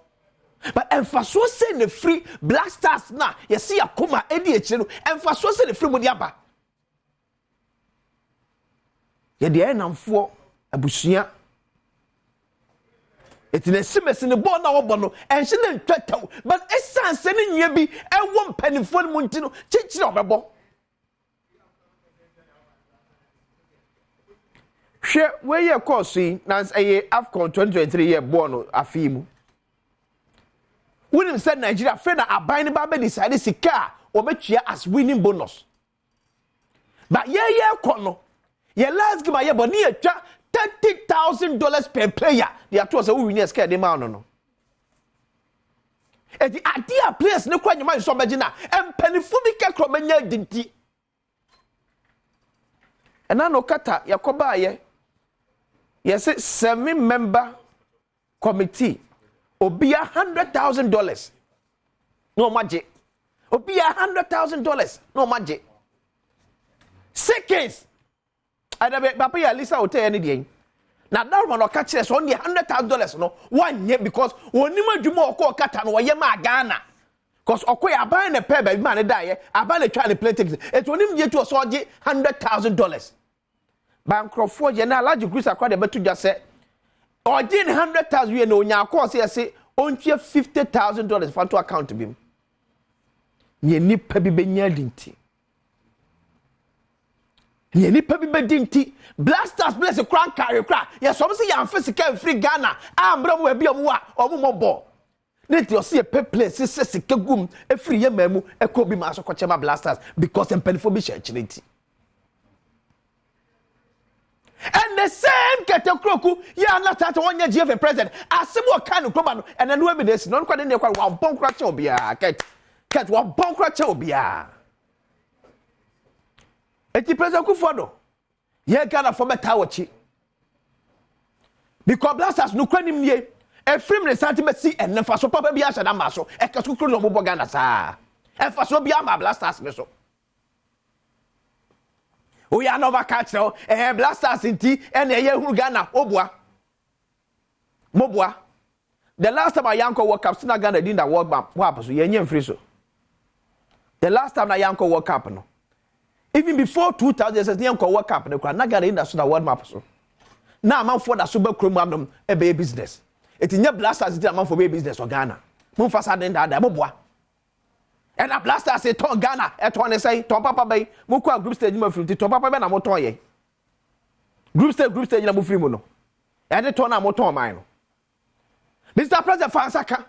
But emfaso say the free Black Stars na ye see akoma edi eche no emfaso say the free modi aba. Ye de enamfo abusua etine simesi ne ball na wo no enhye ne ntwataw but esan se ne nwie bi ewo mpanifo mu ntino chichire obebo hwe we ye course yi na AFCON 2023 year born afimu William said Nigeria friend aban ba be decide sika obetua as winning bonus but ye kono ye last game ye boni ye twa $30,000 per player they are to say we win sika de ma no e di adia players ne kwa nyama so begina empanifu bi kekro benya dinti ena no kata yakoba ye yes 7-member committee obia $100,000 no maje obia $100,000 no maje seconds adabe papa ya lisa hotel ni dey na darma no ka kire so on $100,000 no one year because onim adwuma okọ kata no ye ma Ghana cause okoya aban na pay ba ma ne dae aban na twa ne play ticket et onim je to so oje $100,000 bankrofo je na large groups akwa de betu dwa se oje $100,000 we na onya course ye se ontie $50,000 for to account bim ye nipa bi benya dinti ye nipa bi bedinti blasters bless kran carry kra ye so be se ya physical free Ghana ambra mo bi omo a omo mobo net yo se pe place se sika gum e free ye mamu e ko bi ma so ko chema blasters because empelifo bi shirchinity and the same Ketekroku ya na tata wonya GF president asemo kan kroba no and no evidence no kwa de kwa wa bonkra che obia ket wa bonkra che obia eti president Kufuor ye Ghana for better wachi because blasters no kwanim nie e film ne sentiment si en fa so papa bia hada ma so e kaso kro no mo Ghana sa e fa so bia ma blasters ne so we are never catch blasters inti and ye huru Ghana obua mobua the last time Yanko World Cup sina Ghana did that World Cup so ye nyem free so the last time na Yanko World Cup no even before 2000 Yanko World Cup no na Ghana in that so World Cup so na man for that super chrome am e be business it nye blasters it man for be business or Ghana mun fa sa den da mobua and a blaster say ton Ghana e ton say ton papa bay mo kwa group stage ma free ton papa be na mo ton ye group stage na mo free mo no e de ton na mo ton man no Mr. President Fansaka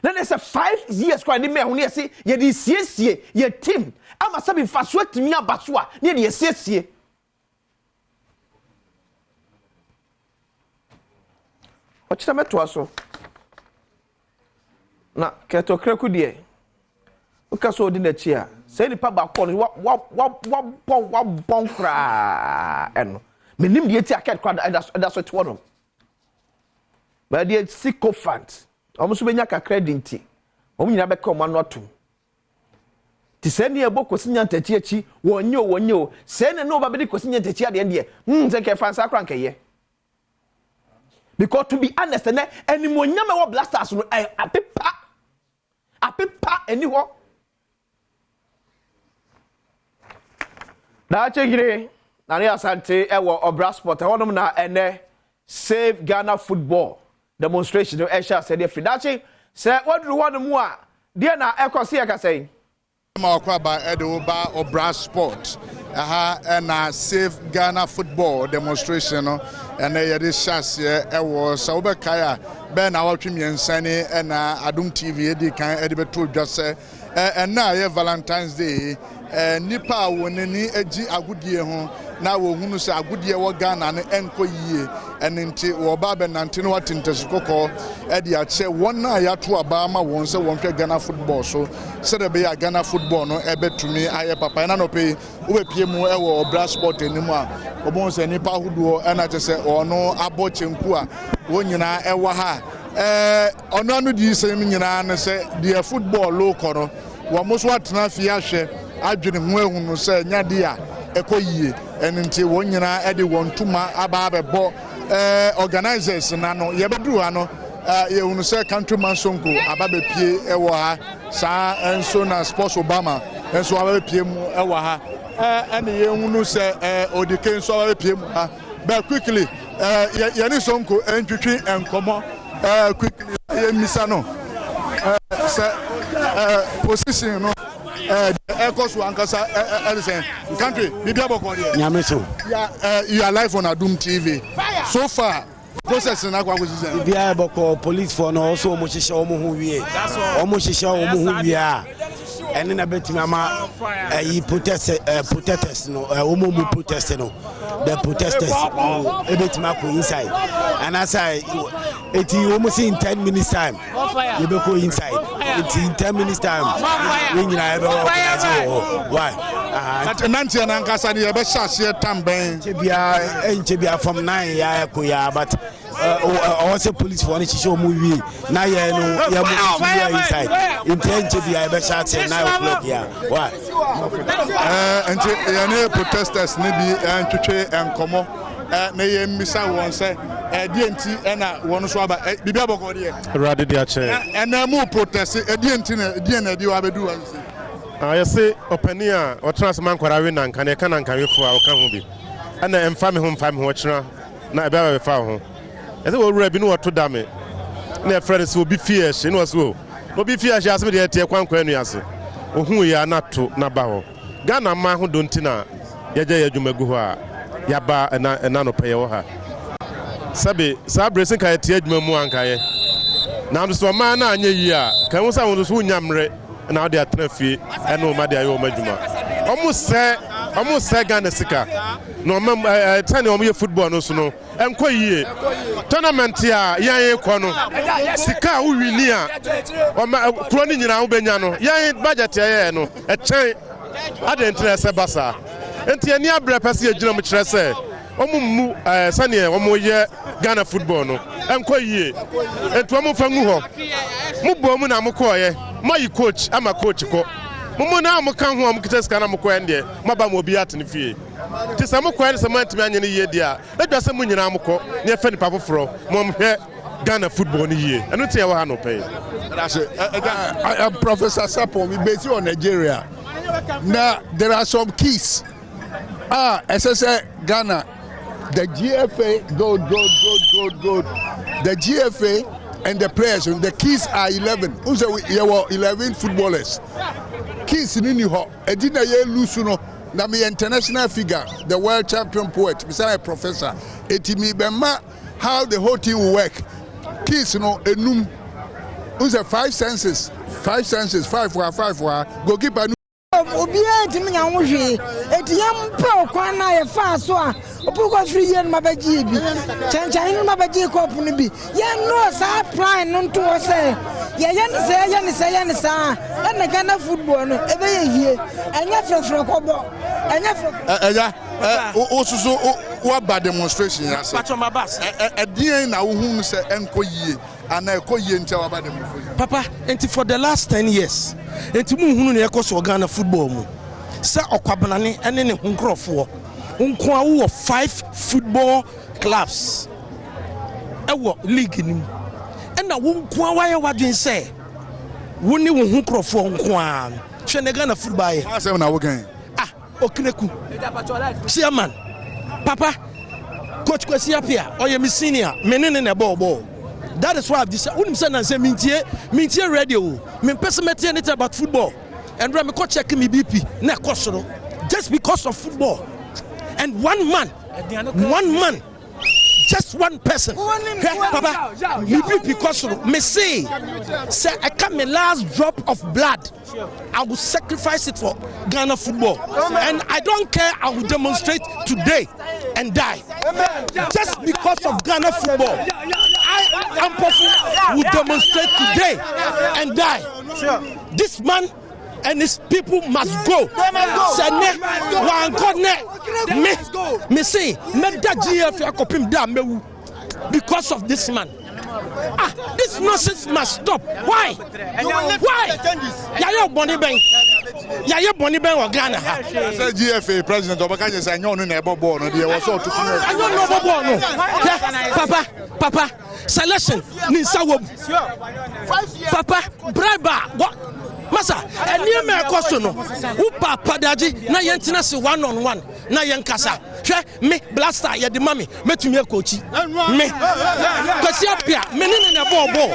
then it's a 5 years kwa ni me ho ne say ye di siesie ye team ama sabi fa so atimi abaso a ne de siesie o chita meto aso na keto kreku de ukaso odi na chi a say ni pa ba call wa bon kra eno menim de ti aket kwa da so to no ba de sycophant omuso benya ka credit omunyina be ka no atom ti se ne ebo kosinya ntachi achi wonyo se ne no ba be kosinya ntachi ade de se ke fansa kra nkeye because to be honest ne animonyam e wo blasters no apepa eniho na chegire na ne asante e wo obra sport e wonum na ene save Ghana football demonstration no esha said the fidachi say wodru wonum a de na ekose ya kasai ma kwa ba edo ba obra sport na save Ghana football demonstration no and ye de chance e wo sa obekaya be na watwemiensane na Adom TV edi kan edi beto dwase na ye Valentine's Day nipa wonani agi agudie ho na wo hunu se agudie wo Ghana ne enko yie enenti wo ba be nante no watintesi kokko edi a che wona ya to aba ma won se won hwe Ghana football so se de be ya Ghana football no ebetumi aye papa na no pe wo be pie mu e wo obra sport enimu a obon se nipa huduo na che se ono abo chenku a wo nyina e wa ha ono anu di se nyina ne se de football lo koro wo mo so atena fi ahwe adwene ho ehunu se nyade a ekoyie enenti won nyina e de won tuma aba abebo organizers na no ye beduru ano ye hunu se countryman sonko aba be pie e wo ha sa enso na sports Obama enso aba be pie mu e wo ha ene ye hunu se odike enso aba be pie mu ha but quickly ye ni sonko entwitwi enkomo quickly ye misa no se position no Ekos Wankasa Edison country. Nyameso. You are live on Adom TV. So far, process na kwa kuziza. Bia boko police for no also almost show omo hu wie. Almost show omo hu wie a. Ene na betimi ama protesters no omo mu protest no. The protesters betimi akọ inside. And as I it almost in 10 minutes time. You be go inside. It's in 10 minutes time. We nyina ebe why? Nanti na nkasa ni ebe shase tamben. Chebia from 9 ya ko ya but also police for any show movie na ya no ya mu inside intent to be able shot 9 o'clock ya why and ya protesters ne bi antwetwe enkomo na ye misa won say DNT na won so aba bibi aboko de rade dia che na mu protest DNT na DN di wa bedu wan say I say openia o transman kwara we na nka ne ka na nka we fo a o ka ho bi ana emfa me ho mfa me ho kyena na ebe ba fa ho ese wo wura bi no to da me na friend so bi fie hye no so obi fie hye ase de tie kwankwa anu ase ohun ya na to na ba ho Ghana ma ho donti na yeje yadwumagu ho a yaba na no peye wo ha sabe sa bresin ka tie adwumamu ankaye na so ma na anya yi a kan wo sa wo so nyamre na de atena fie ene o ma de ayo madwuma omo se Ghana sika no ma tane omo ye football no so no enko yie tournament ya yan ko no sika wo wini a kuro ni nyina wo benya no yan budget ya no echen ade interest basa enti ani abre pese agina mo kire se omo mu sane omo ye Ghana football no enko yie entu omo fa ngu ho mu bo mu na mo ko ye my coach ama coach ko mumu na mo kan ho am kiteska na mo ko ende maba mo bi atene fie ti sa mo ko ende sa mo antimi anye ne ye dia na dwa se mo nyina mo ko ne fa ni papoforo mo mhwe Ghana football ni ye eno tie wa ha no pay Professor Sapo we based on Nigeria. Now there are some keys SSA Ghana the GFA go the GFA and the players, the keys are 11. There were 11 footballers. Keys in New York. I didn't lose no. Na me international figure, the world champion poet, beside a professor. It me bema how the whole team will work. Keys no enum. Who's 5 senses? 5 senses. 5 for goalkeeper. Obia ntimi nya wohwe etiyam pro kwan na ye fa so a opuko free yen mabaji bi chanchan mabaji cup no bi ye no sa plan no to say ye ne sa na Ghana football no ebe ye hie enya frefre kobo enya osusu wa ba demonstration ya say edien na wo hu se enko yie ana ekọ yie ntia wa ba demonstration papa enti for the last 10 years enti mu hunu ne ekoso Ghana football mu se okwabanane ene ne hunkrofo nko a wo 5 football clubs ewo league nim ena wo nko a waye wadwen se wo ni wo hunkrofo nko a hwe ne Ghana football ye asem na wo gan okreku chairman papa coach Kwesi Apia oye mi senior menene ne ball. That is why I've decided. Unim say na say mintie radio. Me person metie anything about football. And when me go check me BP na kosoro just because of football. And one man, just one person. Papa, me BP kosoro. Me say I come my last drop of blood. I will sacrifice it for Ghana football. And I don't care. I will demonstrate today and die. Just because of Ghana football. I will demonstrate today and die. This man and his people must go. Me say, because of this man. This nonsense must stop. Why? Yayo Bonnie Bank. Yayo Bonnie Bank or Ghana. GFA president Obakanye say no no ball no dey was all to I don't know ball no. Papa selection ni sawo. Papa bribe what? masa enie me question no wo papa daji na yentina se one on one na yenkasa hwe me blaster ye de mami metumi ekochi me kwasi apia me ne na ball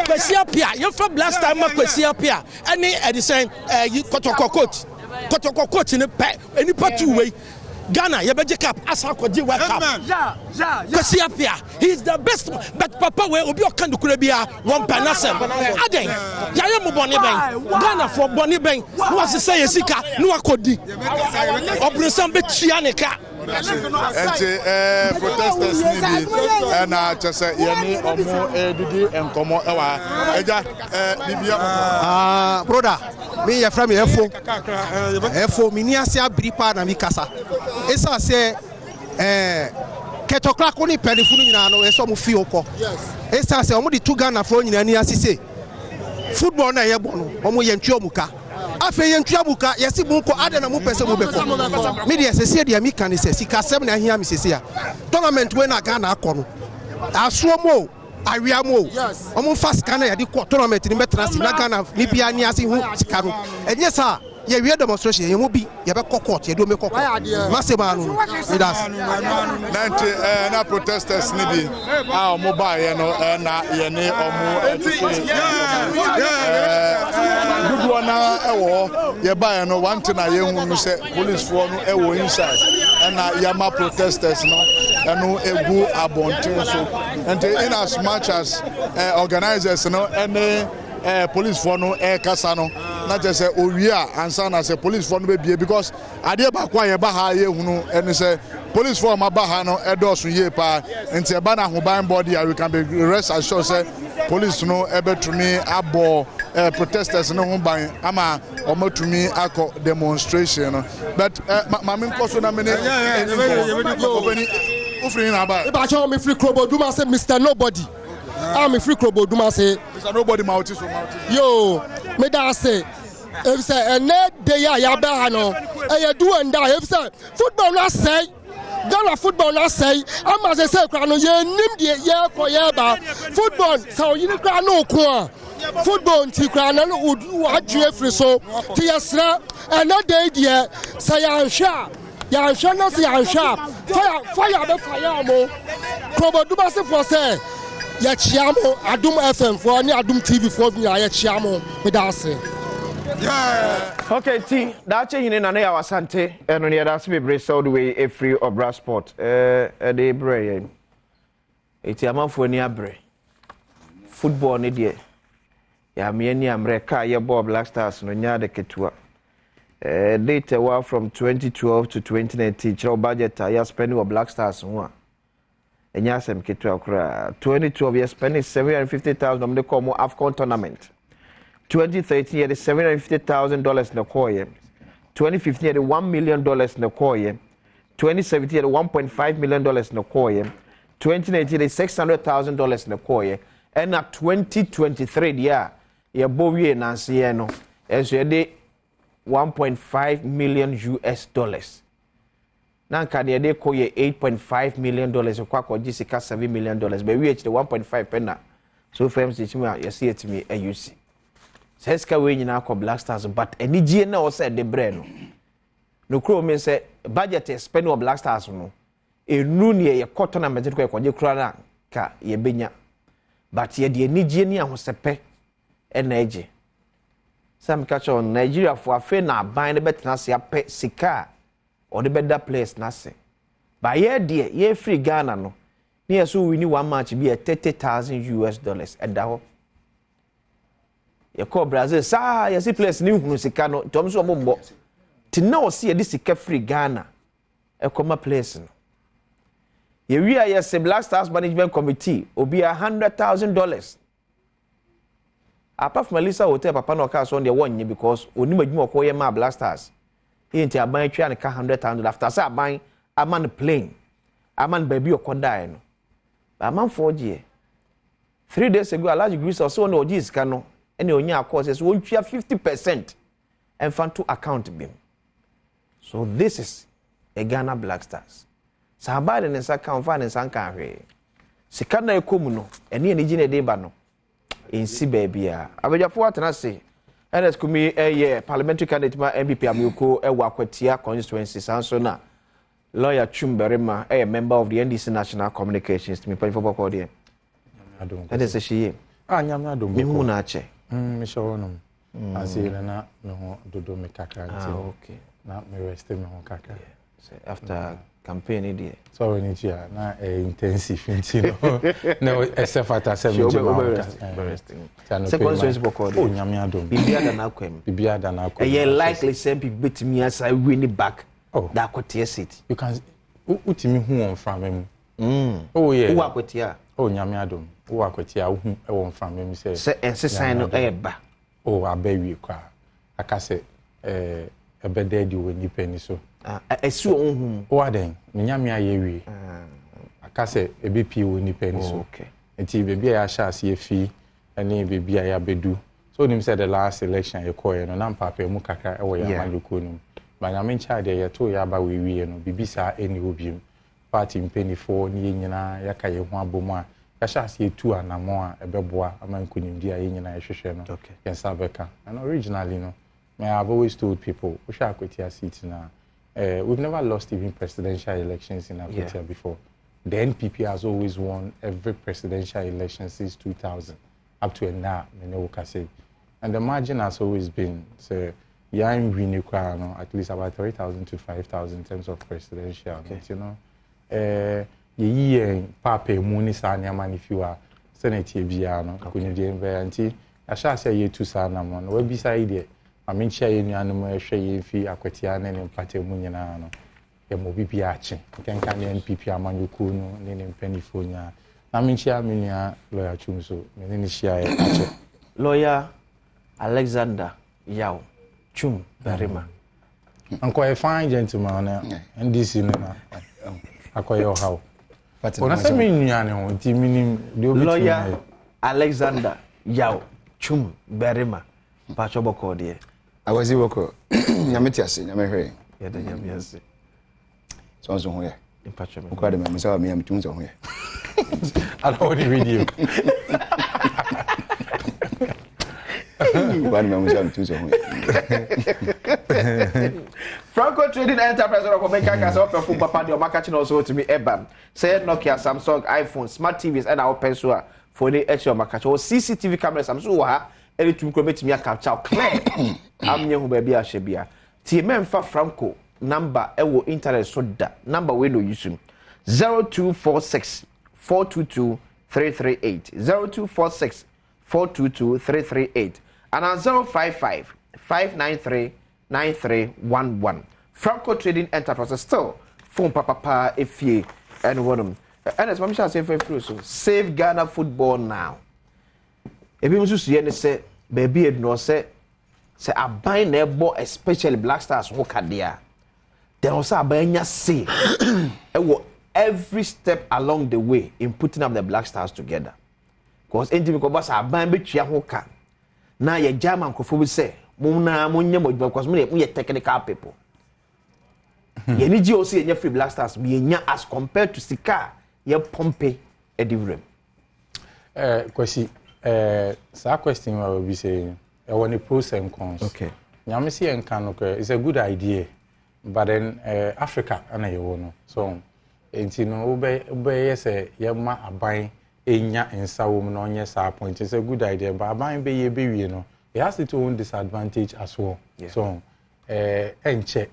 kwasi apia yemfa blaster ma kwasi apia ene edisen kotoko coach ne pe eni patu we Ghana yebeje cap asa kwaji world cup kwasi apia he is the best but papa we obi okandu kura bia one panasem aden yaye mo boni ben Ghana for boni ben no asese yesika no akodi obrensam betua ne ka ente protesters ni bi na chese yeni omo edidi enkomo ewa eja bibia brother me ya from efo mini ase abiripa na mi kasa esa se ketokla ko ni pelifunu nyina no eso mo fi okọ esa se omo di tu Ghana fro nyina ni asise football na ye bono omo ye ntwe omuka afa ye ntwe omuka yesi bu ko ade na mo pese mo beko me de sese de mi kan se sika sem na hia mi sese ya tournament we na Ghana akọ no asuomo awiamo omo fa sika na ye di ko tournament ni metra si na Ghana ni bia ni ase hu sika no enye sa ye we demonstration ye mo bi ye be court ye do me court masema no leaders na protesters ni bi a omo ba ye no na ye ni omo dudu na ewo ye ba ye no one thing na ye hu no se police for no ewo inside na yama protesters no enu egu abontin so and in as much as organizers no any police for no kasa no na just say owia ansa na say police for no be bie because ade ba kwa ye ba ha ye hunu eni say police for ma ba ha no edosu ye pa enti e ba na hoban body we can be rest assured say police no ebetumi abo protesters no ho ban ama omotumi akọ demonstration no but mama nkoso na mene ufri na ba e ba cho me free krobo duma say Mr Nobody I'm a free club duma say Mr Nobody mouth so mouth yo me da say if say ene dey ya ba ha no e do and die if say football na say Ghana football na say am as say kra no ye nim de ye ko ye ba football so you kra no ko football ti kra na no adwe free so ti yesra ene dey de say ya ansha na say ansha fire be fire mo club duma say for say ya chiamo Adom FM for ni Adom TV for me ya chiamo me da ase okay ti da che hine na na ya wasante eno ne da se bebre so the way a free obra sport dey bre eti amanfo ni abre football ne de ya me ni America ye ball Black Stars no nya de ketua data wa from 2012 to 2019 chiro budget ya spending of Black Stars ho enya sem ketu akura 2012 year spending $750,000 on the Como AFCON tournament. 2013 year $750,000 na koye. 2015 year $1 million na koye. 2017 year $1.5 million na koye. 2019 year $600,000 na koye. And na 2023 year ye bowie nansi ye no. Enso ye $1.5 million US. Nanka ne de koye $8.5 million kwa kwa jisika $7 million but we the 1.5 penna so firms chima you see it me AUC seska we nyina kwa Black Stars but eni gie na o say de bre no kro me say budget spend o Black Stars no enu ne ye koto na medit kwa je kura na ka ye benya but ye de eni gie ni ahosepe ena eje sam catch on Nigeria for afa na ban de betena se ape sika or the better place na say by year dear ye free Ghana no near so we need one match be a $30,000 at that ye call Brazil sa ye see place ni hunu sika no tom so mo ti na o see this sika free Ghana e come place no ye we are yes Black Stars management committee obi $100,000 apart from Melissa hotel papa no ka so on the one because oni madwuma ko ye ma Black Stars inti aban twa ne ka $100,000 after say aban aman plane aman baby okodae no aman 4G 3 days ago Alhaji Greece so no oji sika no ene onya akọ so won twa 50% and fan to account bim so this is a Ghana Black Stars sabade ne saka on ne sanka hwe sika na ekomu no ene ene gine de ba no ensi baby a abejafo atena se NS Kumi parliamentary candidate ma MPP Amuko Wakwatia constituency Sansona lawyer Chumberima member of the NDC National Communications me for Bokodi. And is she nyamna do me hu na che me show no asile na me ho dodo me kakra nti okay na me rest me ho kakra after campaign there so we need ya na intensive nti no except at 7 second so Bokodi oh nyamna do bibia da na kwem likely same people betimi as I win it back that kwatia seat you can utimi hu on from me oh yeah who akwatia oh nyamna do wo akwatia hu e won from me say ensesan no eba oh abawi kwa akase ebededi we nipa ni so esu ohun o aden nyame ayewi akase ebepi we nipa ni so okay enti bebi ya sha ase efi ene bebi ya bedu so nim said the last election ye koye no na mpapa mu kaka e wo ya maluko no ba nyame ncha de ye to ya ba we wi no bibisa eni obiem party mpenifo ni nyina yaka ye ho abomu a yasha ase etu anamo a ebeboa amankunimdi a ye nyina yehwehwe no yen sabeka and originally no I've always told people we shall Akwatia seat now. We've never lost even presidential elections in Akwatia before. The NPP has always won every presidential election since 2000 up to now, and the margin has always been so I'm winning at least about 3,000 to 5,000 in terms of presidential. You know, ye Papa Muni Sanya if you are Senate Biano, Kunidi Anti, I shall say ye two Sanamon, where beside it. I share any animal share fi Akwatia and party munyana no e mo bibia ache ken kan NPP amanyuku no ne mpanifonya na share minia lawyer Chumso me ne share ache lawyer Alexander Yao Chum Berima anko a fine gentleman na NDC no na akoyo how but ona say minia ne ho ti minim lawyer Alexander Yao Chum Berima Pacho Boko de awazi boko nyameti ase nyamehwe ya da nyamezi so ho ye Pacho me ko de me so me amtunzo ho ye I don't want to read you One man was amtunzo ho ye Franco Trading Enterprise of America has offered for papa the marketing also to me Ebam say Nokia Samsung iPhone smart TVs and our pencil for the extra market or CCTV cameras Samsung ha every to me capture clear amnye ho ba bia hye tie memfa Franco number ewo internet so da number we no use 0246 422 338 0246 422 338 and 055 593 9311 Franco Trading Enterprise still phone papa efie and one and as mama say for so save Ghana football now ebi musu suye ne se baby edno se aban na ebo especially Black Stars ho kadea then also abanya say every step along the way in putting up the Black Stars together because NTV ko boss aban betua ho ka na ye German kofo bi say muna munya modwa because we technical people ye ni ji o say ye free Black Stars be nya as compared to sika ye pompe edivrem kwesi sa question I will be saying I want the pros and cons. Okay. Nyamisi and Kanoke is a good idea, but then Africa and I know. So, you know, yes, yama a buying enya and sa woman on yes, our point is a good idea, but buying be baby, you know, it has its own disadvantage as well. Yeah. So, and check.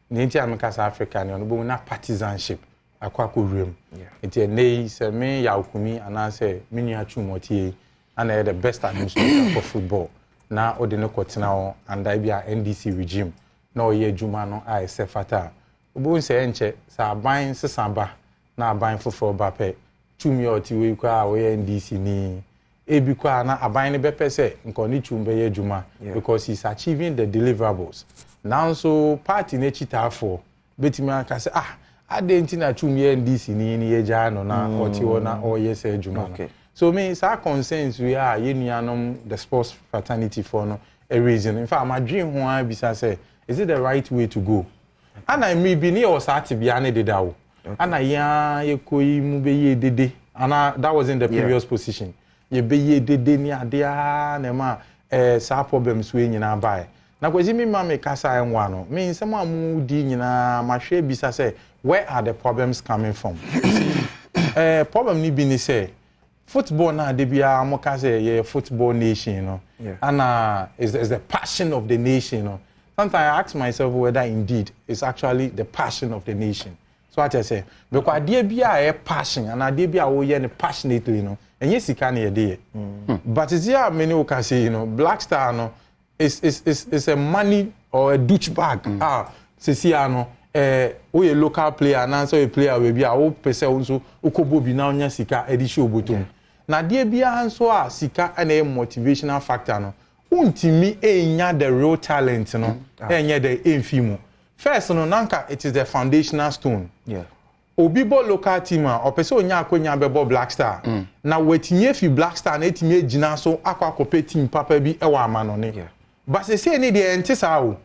Nature America's African, you know, not partisanship. Akwaku room. It's a nay, say me yaukumi, and I say miniature motie. And the best administrator for football. Now, Odino Kotinao and I be a NDC regime. No ye Jumano, I say fata. Ubu say enche, sa buying samba, na buying for bape. Chumi or tiwika, we NDC ni. Ebikwa na abuying the bepe say, nkoni chumbe Juma, because he's achieving the deliverables. Now, so party nechita for, Betty can say, I didn't na chumi NDC ni ejano na, or tiwana, or yes, Juma. Okay. So me our concerns we are the sports fraternity for no a reason. In fact, my dream who be say, is it the right way to go? And I may be near or sati biane de dawo. And I ye koi mu be ye dede. And that was in the previous position. Ye be ye dede ni adia nema sa problems we nyina buy na kwazi me ma me kasa enwa no me nsem amu di nyina ma hwe bisa say where are the problems coming from problem ni bi ni say football na de bia mo ka say yeah football nation no and is the passion of the nation no sometimes I ask myself whether indeed it's actually the passion of the nation. So what I say because idea bia a passion and idea bia wo ye passionately no enye sika na ye dey but is there many who can say Black Star no is a money or a douche bag sisi ano wo ye local player na so a player we bia wo pese wo so ukobo bi na onya sika edi show botom na idea bia nso a sika na a motivational factor no untimi enya the real talent no enya the enfimu first no nanka it is the foundational stone obibo local team or person onya akonya bebo Black Star na wetinye fi Black Star na etime gina so akwakope team papa bi ewa amano ne but say ni the entisa o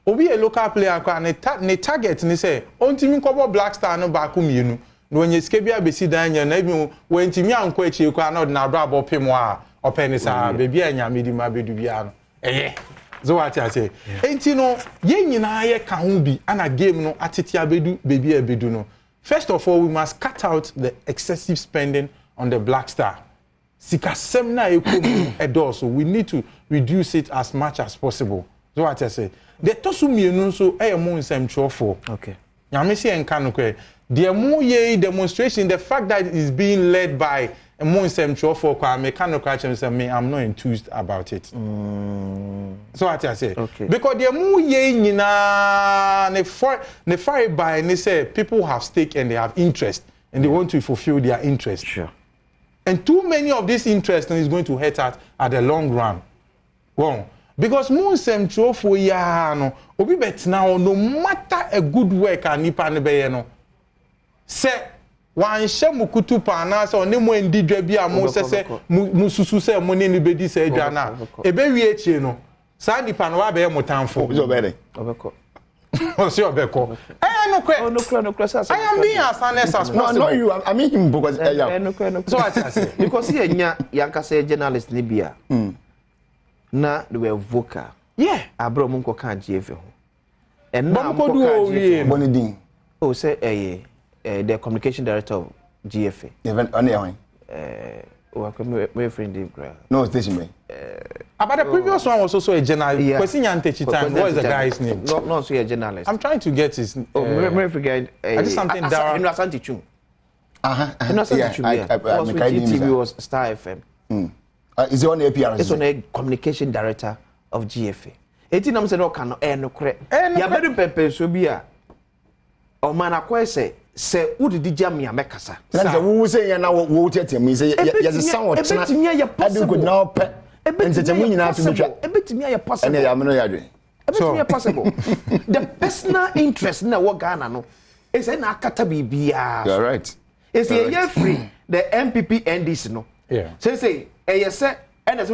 obi a local player kwa ne target ni say ontimi nkobo Black Star no ba ko mienu no onye sike bia besi dan nya na bi wentimi anko echi kwa na na bra bo pemo a openisa bebi anya medi ma bedu bia no so what I say enti no ye nyina ye ka ho bi ana game no atete abedu bebi abedu no. First of all, we must cut out the excessive spending on the Black Star. Sikasem na edo, so we need to reduce it as much as possible. So what I say. The tosu mienu so mo nsem chofo. Okay. Nyame se enka no kwe. The mo ye demonstration, the fact that it is being led by mo nsem chofo kwa mechanical say me I'm not enthused about it. So what I say. Okay. Because the mo ye nyina ne fire by and they say people have stake and they have interest and they want to fulfill their interest. Sure. And too many of this interest is going to hurt us at the long run. Well, because mo nsem chofo ya no obi bet now no matter a good work anipa ne be no say wan hye mukutu pa na so ne mo ndidwa bi a mo sese mususu se mo ne bedi se adwa na ebe wi echi no sa nipa no wa be motamfo obeko o se obeko no sasa I am being as honest as possible. No you I mean him because so I say because here nya yanka say journalist ni bia na they were vocal abro mo nko kan GF ho and now mo ko Bonidin o say the communication director of GFA. Even on the my friend no station me. But the previous one was also a journalist. Kwesi Nyantechi time. What is the guy's name? No, so a journalist. I'm trying to get his. My friend. I did something. Dara. Innocent Chung. TV was Star FM. Is it on the APR? It's on a communication director of GFA. 18 am say no can no correct. Ya bedu pepe so bia. O man akwese se udi di jam ya mekasa. Say wo say ya na wo tete me say ya se sound what na. Ebetimi ya possible. Na ope. Ebetimi nyina to betwa. Ebetimi ya possible. Ene ya me no ya dwe. Ebetimi ya possible. The personal interest na wo Ghana no. Is na akata bibia. You are right. Is ye free the MPP NDC no. Yeah. Say say ene se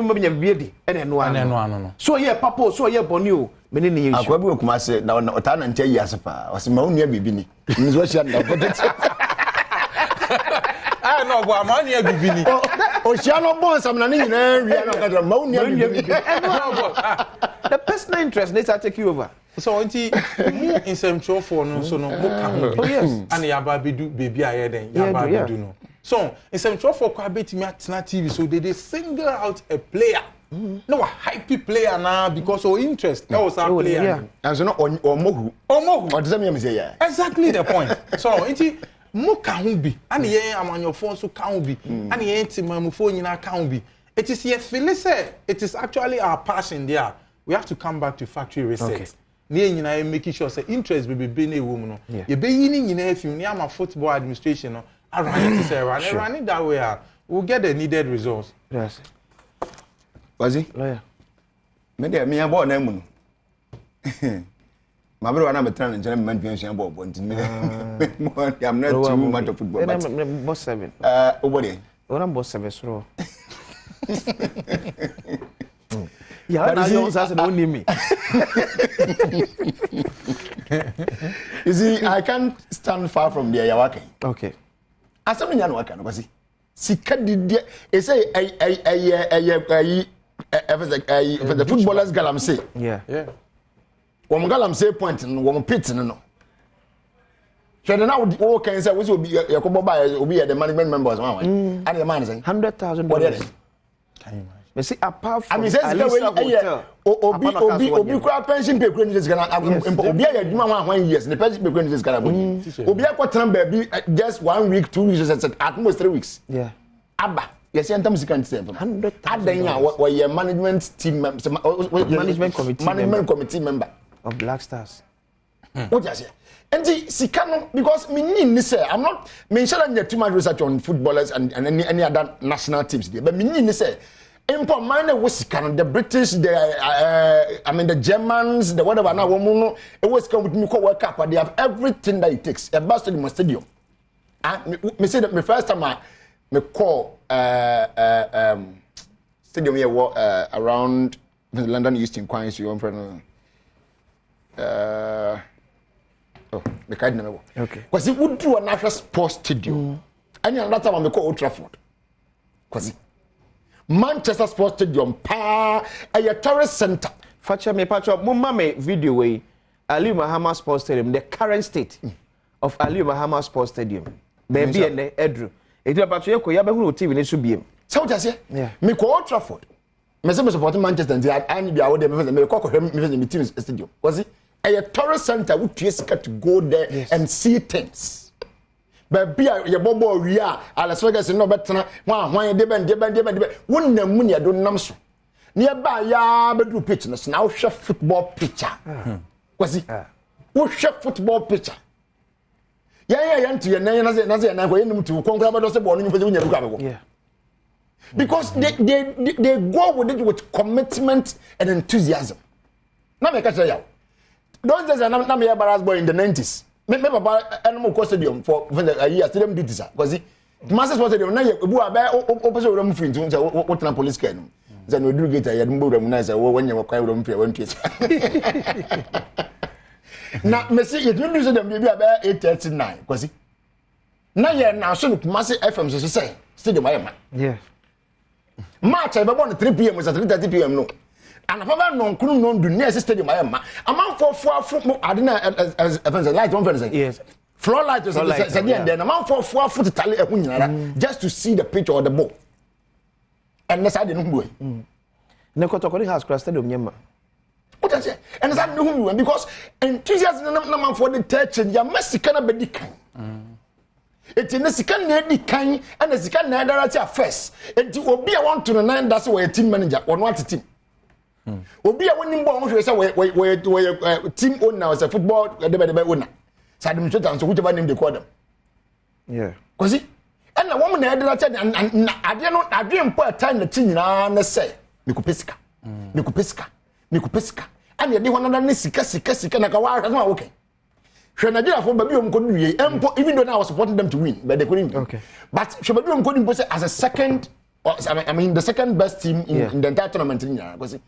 mo benya biedi ene no ano. So ye papo so ye boni o me ne ye akwa bi kuma se na ota na ntia yi asepa o se ma onua bibi ni nzo hia na podet no bo ma onua bibi ni o hia no bon sam na ni nyina wi na ka ma onua bibi no bo the personal interest they take you over. So until mo insem chofo no so no mo ka ho. Oh yes. And ya ba bedu baby aye den ya ba bedu no. So insem chofo kwa betimi atena TV so they single out a player. No a hype player na because of interest. That was our player. Yeah. And so no omohu. What does that mean say yeah? Exactly the point. So until mo ka ho bi and ye amanyofo so ka ho bi and ye ntimamufo nyina ka ho bi. It is here feel say it is actually our passion there. We have to come back to factory reset. Okay. Near nyina making sure say interest be na ewu no. Ye be yini nyina efim near my football administration no. Around it say run it that way. We'll get the needed results. Yes. Was he? Lawyer. Me dey me abo na mu no. Ma bro na betran nje me man pension abo bo ntin me. I'm not too much of football but boss 7. Obody. Ora boss 7 so. Yeah, I know that's don't need me. You see, I can't stand far from there. You're working. Okay. As I'm not working, was he? Sika did they say I the footballers galamsey. Yeah. One galamsey point and one pit no. So now all can say we will be the management members and the man saying $100,000. Can you imagine? Me see apart from Obi pension pay credit is gonna Obi ya dwuma 1 years the pension pay credit is gonna Obi akotran baby just 1 week 2 weeks at most 3 weeks. Yeah. Abba yes enter music and say $100,000. what your management team management committee member of Black Stars. What you say? And Sikano, because me say I'm not mentioning too much research on footballers and any other national teams there, but me say import minor was Sikano, the British, the Germans, the whatever now woman, it was come with me work up, but they have everything that it takes. A bus to the stadium. Me say that my first time I call stadium here around the London Eastern Queens, you friend. The card number. Okay. Because it would do a national sports stadium. And another time I call Old Trafford. Because Manchester Sports Stadium, a tourist center. Facha me patch up mumma video way. Ali Mahama Sports Stadium, the current state of Ali Mahama Sports Stadium. Baby and the Edru. It is about you ya be hu TV ne so biem. So what say? Me call Old Trafford. Me say me support Manchester and I need be award me call me team stadium. Was it? A tourist center would to go there and see things. But be a bobo we are Las Vegas no better one deben won the money I don't namso. Nearby ya bedu pitch now share football pitcher. Was it? Who share football pitcher? Yeah, to your name as I go in to conquer those born in because they go with it with commitment and enthusiasm. Now make a those days I'm here Barras boy in the 90s. Me papa animal stadium for a year stadium duties because Master Sports Stadium na you open so room free to say what na police car no. Then we do get a yadumbo room na say when you kwai room free when tweet. Na me say you do say dem be about 8:39 because na ye na so Master FM so say stadium ayema. Yeah. Match I be born 3 p.m. or 3:30 p.m. no. And papa non kunu non do near stadium ayema. Amount for adina as light one friend. Yes. Floor light was said and then amount for 4 foot tally just to see the pitch or the ball. And that's how they know who. Nekotokori has crossed stadium nyema. What I say? And that's how they know who because enthusiasm na for the church ya Mexican bedikan. It in the second na kan and the second na director first. Enti obi a want to 9 that's why a team manager or not a team. Obi a winning ball we say we team owner as a football the owner. So administrator so whichever name they call them. Yeah. Cause and the woman na director and I didn't put time the team na say me ko pesika. And the one na sika na ka wa okay. Nigeria for baby even though I was supporting them to win, but they couldn't. Okay. But Shobabi couldn't put as a second, the second best team in the entire tournament. Because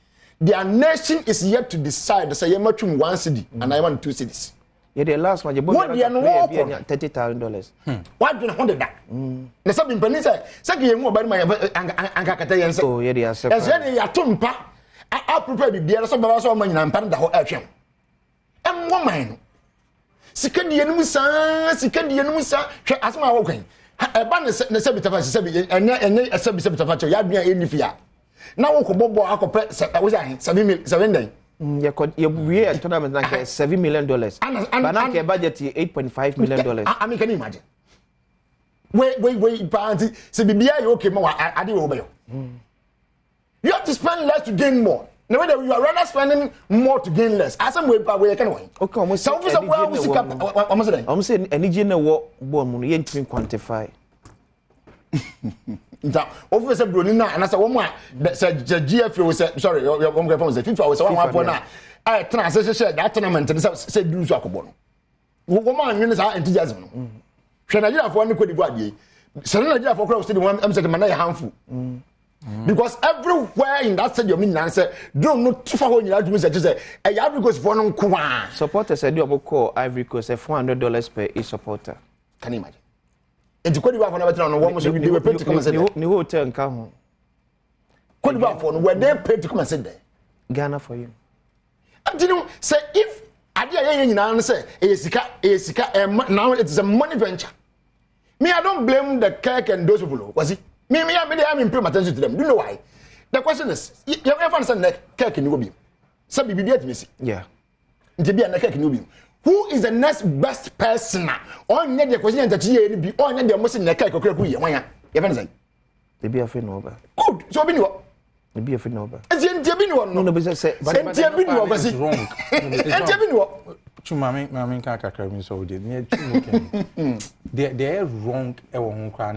their nation is yet to decide. Say, I'm 1 city and I want 2 cities. Yeah, the last one. What they are $30,000. What do you want that? The same penny say, "Say more about my Ankakata." Oh, yeah, they are separate. As any atumpa, I prepare the dear so about so many and part the whole action. And woman. Sika die no musa hwe asma wo kwan e ba ne se bitafa se bi enye se bitafa che ya dua enifia na wo ko bobo akopɛ wo say 7 day ye we tournament na $7 million but na ke budget $8.5 million. I mean, can you imagine we party se bibia you okay ma ade wo be yo you have to spend less to gain more. No, you are rather spending more to gain less. As I'm way can win. Okay, almost. So, almost any general bomb, you can't quantify. Now, Officer Brunina, and as a woman, said GFO was sorry, your woman was a FIFA was one now. I transition that tournament and said, do so. Woman, you know, enthusiasm. Shana, for one could be Serena for close to the one, I'm saying, man, harmful. Because everywhere in that stadium, you answer, don't know too far when you have to say, Ivory Coast for no kwa. Supporters said you call Ivory Coast $400 per each supporter. Can you imagine? And to quit you have another on one must be a practical new hotel and come home. Cote d'Ivoire for where they pay to come and sit there. Ghana for you. And you know, say if idea you say now it is a money venture. Me, I don't blame the Kirk and those people. Was it? Me, I'm paying attention to them. Do you know why? The question is, you ever understand that Kirk in Ubi? Some people be me. Yeah. To be a Kirk in Ubi. Who is the next best person? Or need the question that you be or need the most in the Kirk or Kirk. You ever say? They be afraid no over. Good. So be no. They be afraid no over. And the be no. No, but say. But it's wrong. And wrong. Chumami kakra mi so de near they are wrong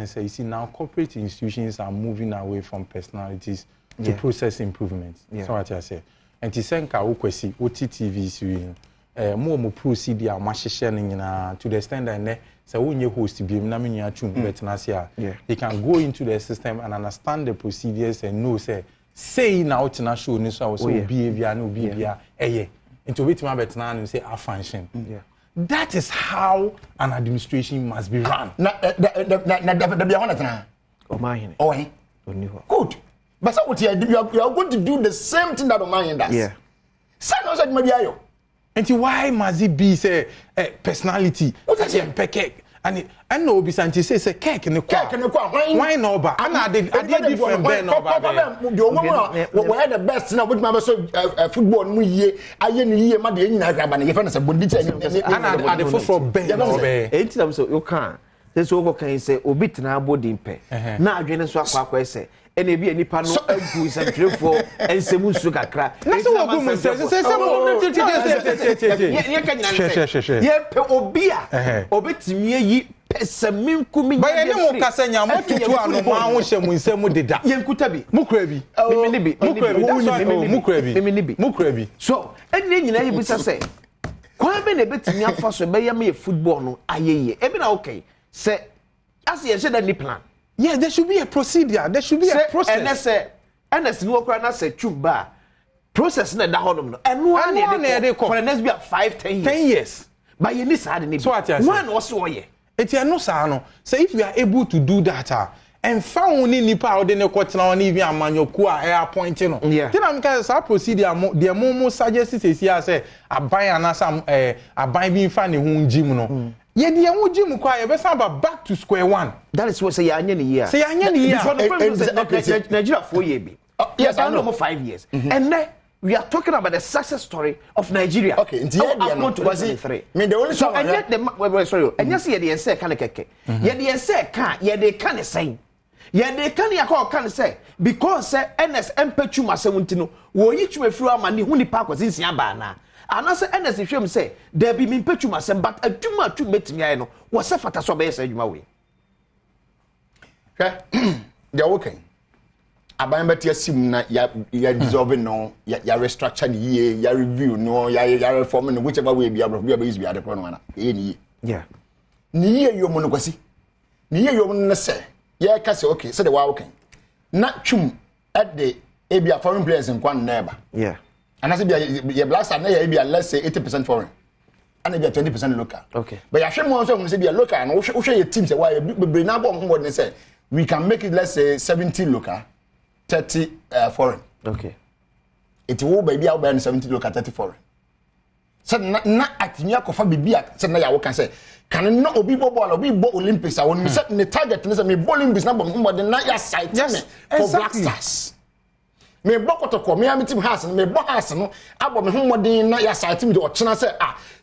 say you see now corporate institutions are moving away from personalities to process improvements. So what I say and ti senka ukwesi OTTV so mo proceed ya mahihye nyina to the extent that say wonye host bi na me nua chum betina say they can go into the system and understand the procedures and know say na utina show ni so behavior no behavior into which my betina and say a function. That is how an administration must be run. Good. But so what you are going to do the same thing that Omahin does. Yeah. Say maybe ayo. And why must it be say personality? What is it? And no be santi say cake in the car. Why no ba? And are they different ben no ba? Where the best now with my so football mu ye aye ni ye ma de nyina graba na ye fa na say bodi che and are the football ben no ba. Enti so you can. So what can say obi tena body mpe. Na adwene so akwa say ene bi anipa no agu santrefo ensemu su kakra. Na so ogu mu say ye ka nyina say ye pe obi a obetimi yi pesamin kumi ba ye ne mo kasa nya mo tutu anu mo anwo hye mu nsemu deda ye nkuta bi mukura bi mukura bi so ene nyina ye bisa say kwa be na betimi afa so be ye me football no ayeye e bi na okay say as ye should any plan. Yeah, there should be a procedure. There should be a process. And no crana say chuba. Process na da honum no. And one dey for the next be 5-10 years. 10 years. But you need sad ni. So what you say? One also ye. Eti no sa no. So if we are able to do that and found ni nipa o de ne kwotena on even amanyoku a appointing no. Then am ka say procedure the mo suggest say say aban anasa aban bi fa ne hu njim no. Ye de hu njim kwa ye be samba back to square one. That is what say anya ni year. Say anya ni year. Nigeria 4 years be. Yes, I know 5 years. And then we are talking about the success story of Nigeria. Okay, in the was it 3. I mean the only so and yet the sorry. And you see ye dey say kan keke. Ye dey say kan, ye dey kan say. Ye dey kan ya kan say because say NS empathu masewunti no wo yi twefuru amani hu nipa kwasinsia ba na. Anase NS hwem say there be me mpathu masem but adwuma tu metimi aye no wo se fata so be say adwuma we. They are working. Aban betia sim na ya dissolve no ya restructure the year ya review no ya reform no whichever way be abro be use be ade pro no na ni yeah ni ye yo mo no kwasi ni ye yo mo no say ya ka say okay say the wa working na twum at the ebia foreign players in kwan na eba yeah and as be black star na ya ebia let's say 80% foreign and ebia 20% local okay but ya hwe mo so say be local and wo hwe your team say why be na bo mo dey say we can make it let's say 70 local 30 foreign. Okay. It will be about 70 local 30 foreign. So na atinya kofa bibia say na ya wo kan say can no obi ball obi bo Olympics I want set the target na say me Olympics na bom mo na ya site me for Black Stars. Me bokotoko me am team house me bo house no abo me homodin na ya site me do chena say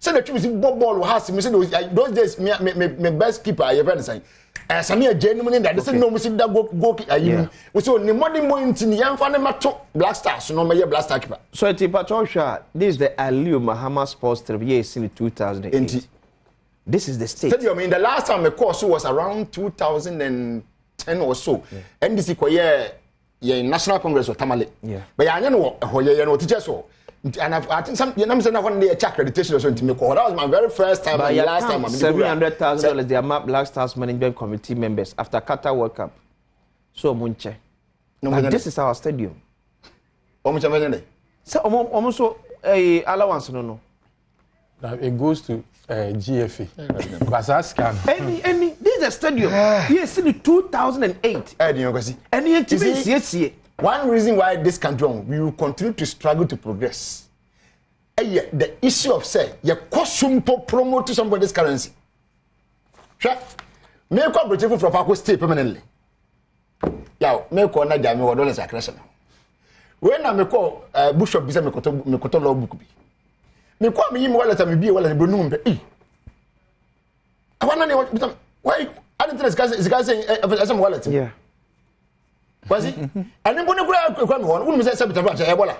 say the team is ball house me say those days me best keeper you better say Samia genuine that they say no musi da go ayi we say ni modern boy ntini yamfa ne mato Black Stars no me Black Star keeper so tipa Joshua this is the Aliu Mahama Sports Trip year in 2008 this is the state stadium in the last time the course was around 2010 or so NDC ko ye National Congress of Tamale but ya anya no ho ye no teacher so and I think some you know say na one day check accreditation or something me call that was my very first time and the last time $700,000 they are Black Stars management committee members after Qatar World Cup so munche no this is our stadium munche menene so almost allowance no it goes to GFA Basaska any this is a stadium yes in 2008 you go see any TV one reason why this country we will continue to struggle to progress. The issue of say you promote to somebody's currency. Sure. Make up British from Paco stay permanently. Yeah, make on Nadia me dollars accretion. When I make bush of business me koto law book be. Me call me wallet me be wallet be no mpe. I want to why I didn't is guys saying some wallet. Yeah. Was it? And then when you go one, wouldn't say something about Ebola.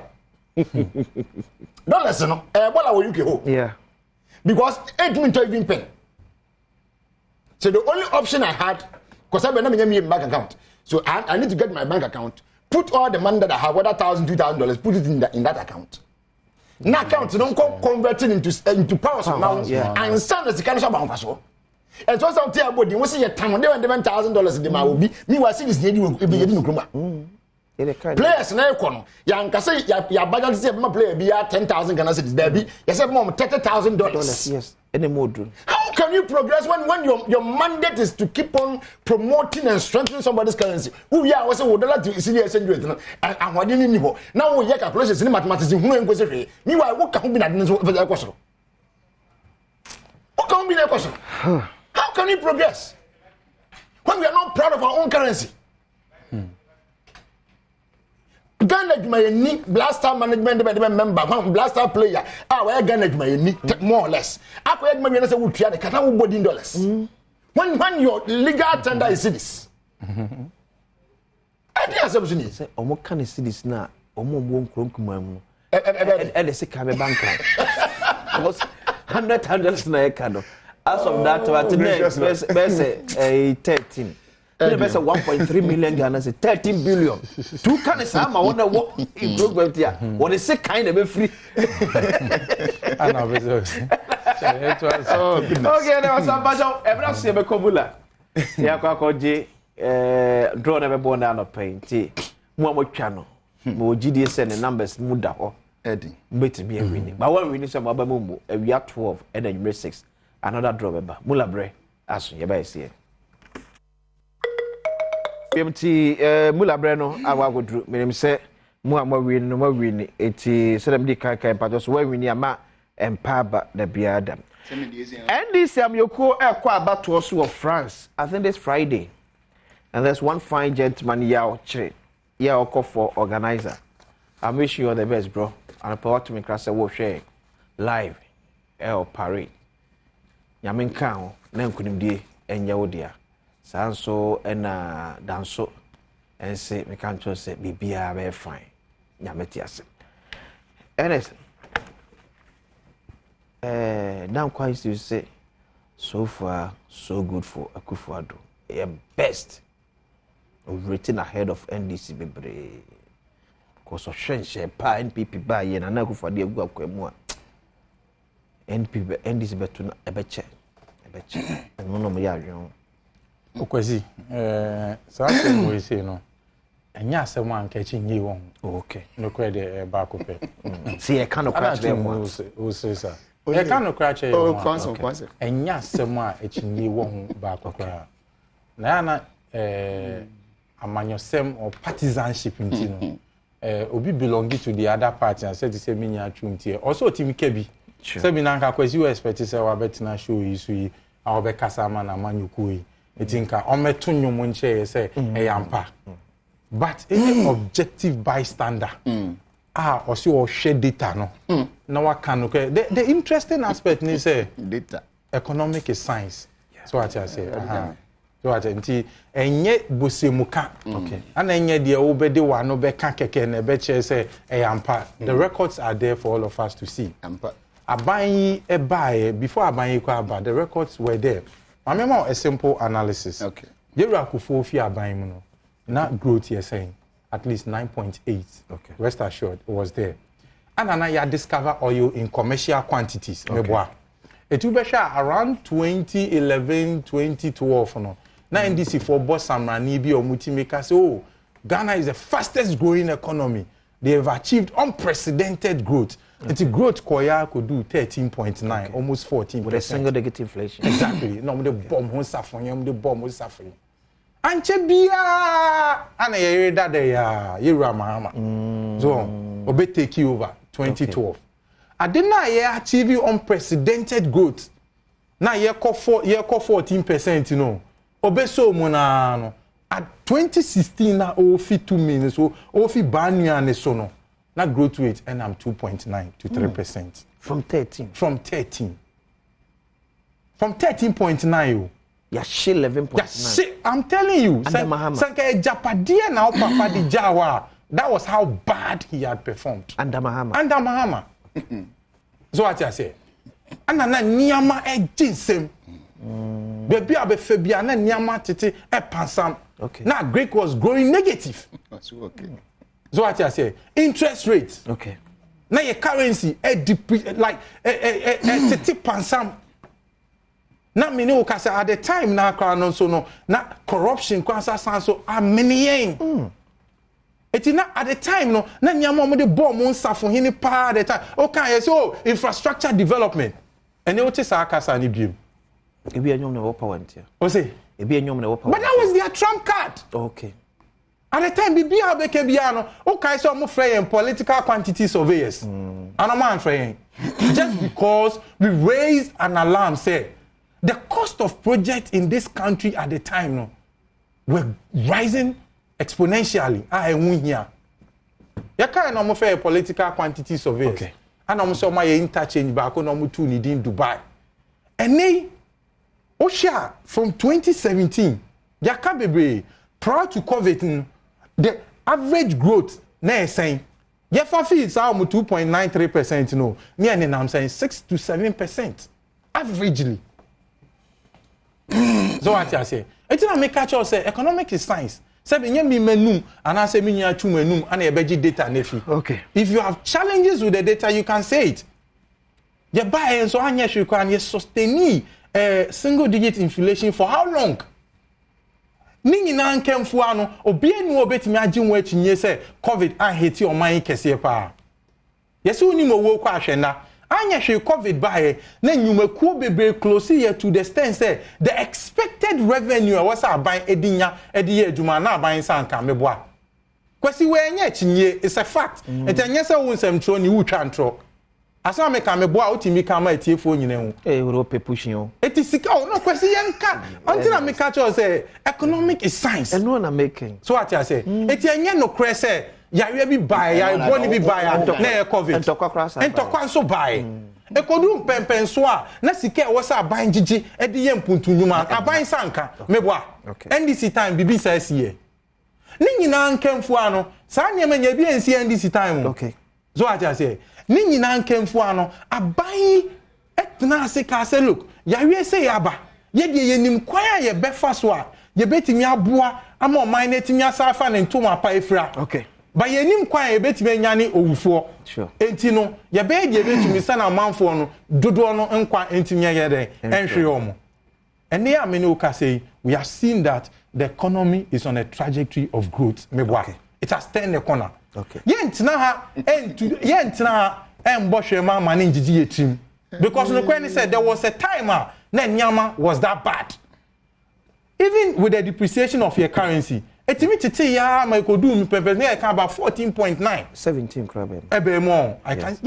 Don't listen, Ebola will you go? Yeah. Because 8 minutes even pen. So the only option I had, because I have a bank account, so I need to get my bank account, put all the money that I have, whether $1,000, $2,000, put it in that account. Now account don't convert it into pounds now, and send us the kind of bank. And so some tell about you see a time when they went $1,000 the man will be me was see this lady will be getting Nkrumah. Players na ekono ya nkase ya budget say my player be 10,000 Ghana cedis there be you say mom $30,000. Yes, any more. How can you progress when your mandate is to keep on promoting and strengthening somebody's currency? Who ya was say dollar to see exchange rate and what didn't know now we calculations in mathematics who engo say meanwhile what can be na den so question. What can be na question? How can we progress when we are not proud of our own currency? Ghana Jumayeni blaster management member, blaster player. Our Ghana Jumayeni more or less. Ako Jumayeni say we try the kata we body dollars. When your legal tender is this. I think assumption is say omo kan see this na omo mo nkronkuma mu. E say ka be bank. Because $100 na e ka no. As of that, say 13. Best 1.3 million Ghana, say 13 billion. Two can say, I wonder what improvement here. What is it kind of free? I know, okay, there was some bunch of everyone say Bekobula. Yeah, Kwakoji, draw never born down of pain. More channel. More GDS and the numbers, Muda or Eddie. Better be a winning. But when we need some other mumbo, we are 12 and then you 6. Another draw member. Mula Bre, as you may see. Mula Breno, I would do. Me say, more win. It is 70 Kaka, but just where we near Ma and Paba the Biadam. And this am your co about to also of France. I think this Friday. And there's one fine gentleman, Yao Che. Yao call for organizer. I wish you all the best, bro. And I put me class a share live. El Paris. Yamin kan na nkunimdie enya wo dia sanso na danso ense me kan cho se bibia be fine nyameti ase ns now quite to say so far so good for Akufo-Addo best written ahead of NDC bebre because of shenche pa NPP ba ye na Akufo-Addo egu akwemu a NDC betu na ebeche no me ya dwon okwasi say we say no enya asem an ka chi nyi won okay no kwa de ba ko pe see e kan no crash them o say sa e kan no crash e kwanso enya asem a e chi nyi won ba ko kwa na amanyosem or partisanship ntino obi belonging to the other party and said to say minya twuntie also team kebi say bi nanka kwesi we expect say wa betina show yi so yi a obe kasama na manyuku yi etinka o meto nyomo nche say yampa but any objective bystander osi o share data no na wa kan no the interesting aspect ni say data economic is science so what I say so what nti enye bosemuka okay and enye de obede wa no be ka keke na be che say yampa the records are there for all of us to see yampa aban ebae before aban kwa aba the records were there mamema a simple analysis okay Yewura Akufo fi aban mu no na growth here saying at least 9.8 okay rest assured it was there and na ya discover oil in commercial quantities meboa it will be around 2011 2012 no na NDC for boss samrani bi omutimeka say oh Ghana is the fastest growing economy they have achieved unprecedented growth. It's a growth Koya could do 13.9, almost 14%. With a single digit inflation. Exactly. No, the bomb was suffering, the bomb was suffering. anche bia ana ye dada ya yewura mahama so obe take you over 2012 adena ye achieve unprecedented growth na ye ko 14% no obe so mu na no at 2016 na o fi 2 million so o fi banua ne so no na growth rate and I'm 2.9 to 3% from 13 from 13.9 ya she 11.9 ya she I'm telling you sanka japadie na papa di jawa that was how bad he had performed under Mahama so what I say anana niama e jinsem baby abefe bia na niama tete e pansam now Greek was growing negative okay so what I say interest rate okay now your currency like tete pansam na many okasa at the time na crown so no na corruption kwansa so ameni yen it is not at the time no na nyama mo de bomb mo nsafo hini pa at the time okay so infrastructure development and you say akasa ni biem ebi enyom na power ntia o say ebi enyom na power but that was their trump card okay at the time bibi abeke bia no okay so mo frey political quantity surveyors and no man frey just because we raised an alarm say the cost of projects in this country at the time no were rising exponentially. I win here. You can't no fair political quantity survey. Okay. And I'm so my interchange back on no two need in Dubai. And they Osha from 2017, Yakabebre prior to COVID, the average growth na saying Yafafi is our 2.93%. No, me and I'm saying 6 to 7% averagely. So what I say? It's not make catch us say economic is science. Say me menum and I say me nya chu menum and e beji data nefi. Okay. If you have challenges with the data, you can say it. You buy and so anya you can sustain single digit inflation for how long? Ningi na nkemfu ano obi enu obetimi agyenwo achinye say COVID an heti oman kese pa. Yesu ni mo wo kwa ahwena. Anya she COVID by na nyumakuo bebre close here to the extent say the expected revenue was aban edinya ediye adwuma na aban sanka meboa kwesi we anya chinye is a fact etanya say won sam tro ni wutwa ntro asa me ka meboa otimi ka ma etiefo nyina hu Europe pushing o etisika o no kwesi yenka until me catch us say economic is science and no na making so what I say etanya no kre say ya we bi buy ya boni bi buy na COVID entokwa so buy ekodu pempen so a na sika wo sa aban gigi e de ye mpuntu nyuma aban sanka meboa NDC time bibi sa sie ni nyina nkemfu ano sa nyema nya bi ensi NDC time okay so aja say ni nyina nkemfu ano aban etna se ka se look ya we say aba ye de ye nim kwan a ye befa so a ye betimi aboa ama o man netimi asafa ne ntoma pa efra okay ba yenim kwan e betime nyane owufo sure enti no ye be de betumi sana manfo no dodo no nkwa enti nye de enhwe omo and they are many who say we have seen that the economy is on a trajectory of growth meboa it has turned the corner okay yentina ha embohwe ma mane njiji yetim because no kwan said there was a time na nyama was that bad even with the depreciation of your currency etimi tete ya ma ikodu mi pepe na ka about 14.9 17 crab ebe mo I can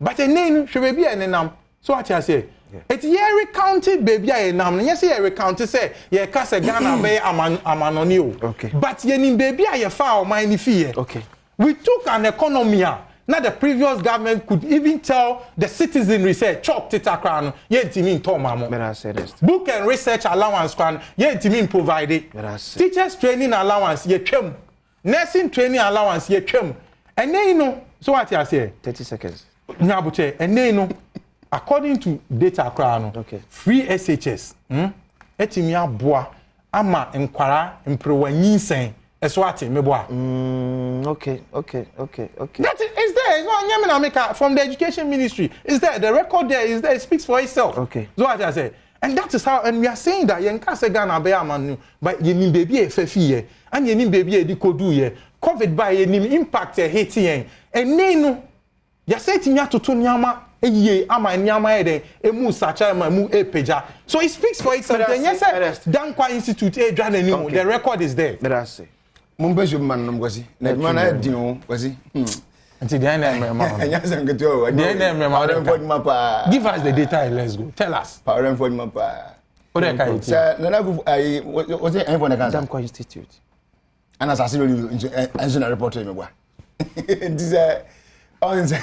but enen hwe baby enenam so what I say it ye recounted baby enenam no say ye recounted say ye ka se Ghana be amanoni o okay but ye nim baby ye fa o man ni fie okay we took an economy now the previous government could even tell the citizenry say chop tita crown ye ntimi ntomamo book and research allowance crown ye ntimi provide it teachers training allowance ye twem nursing training allowance ye twem and then you know so what I say 30 seconds nyabuche and then you know according to data crown okay free SHS etimi aboa ama nkwara mprewanyinsen eswati meboa okay that is there it's not nyamina make from the education ministry is there the record there is there it speaks for itself okay so what I say and that is how and we are saying that yenka se Ghana be amanu but yenim baby e fafi ye and yenim baby e di kodu ye COVID by yenim impact e hit yen and nenu ya say ti nya toto nyama eye ama nyama ede emu sacha ma mu epeja. So it speaks for itself. Yes, Dankwa Institute e dwa nanim. The record is there. That's it. Mumbejo man nom gosi. Na man na di o gosi. Until the end of give us the data and let's go. Tell us. Power for Mapa. Sir, what's it for the Dankwa Institute? And as I see you in a report to me. This is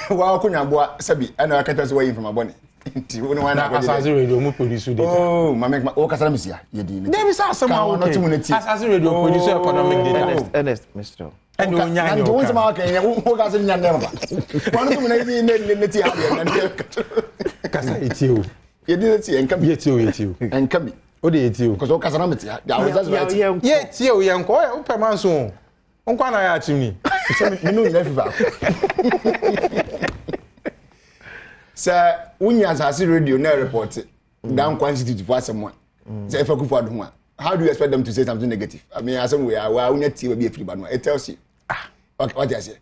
wow, Kunyabwa Sabi, and I can't tell you from a bonnet. Radio mu produce data. Oh, my make my Okasamisia. You did. There is some not too many. As radio producer economic data. Ernest, Mr. And don't want to mark who has in your number. One of them in the Casa it's you. You didn't see and come yet you. And come. Oh, it's you. Because Okasamisia. Yet you, young boy, Open soon. Uncle, I asked me. Sir, Unyas has a radio now reported down quantity for someone. Say, if I could find one, how do you expect them to say something negative? I mean, somewhere, well, Unyat will be a free banner. It tells you. Okay, what I say.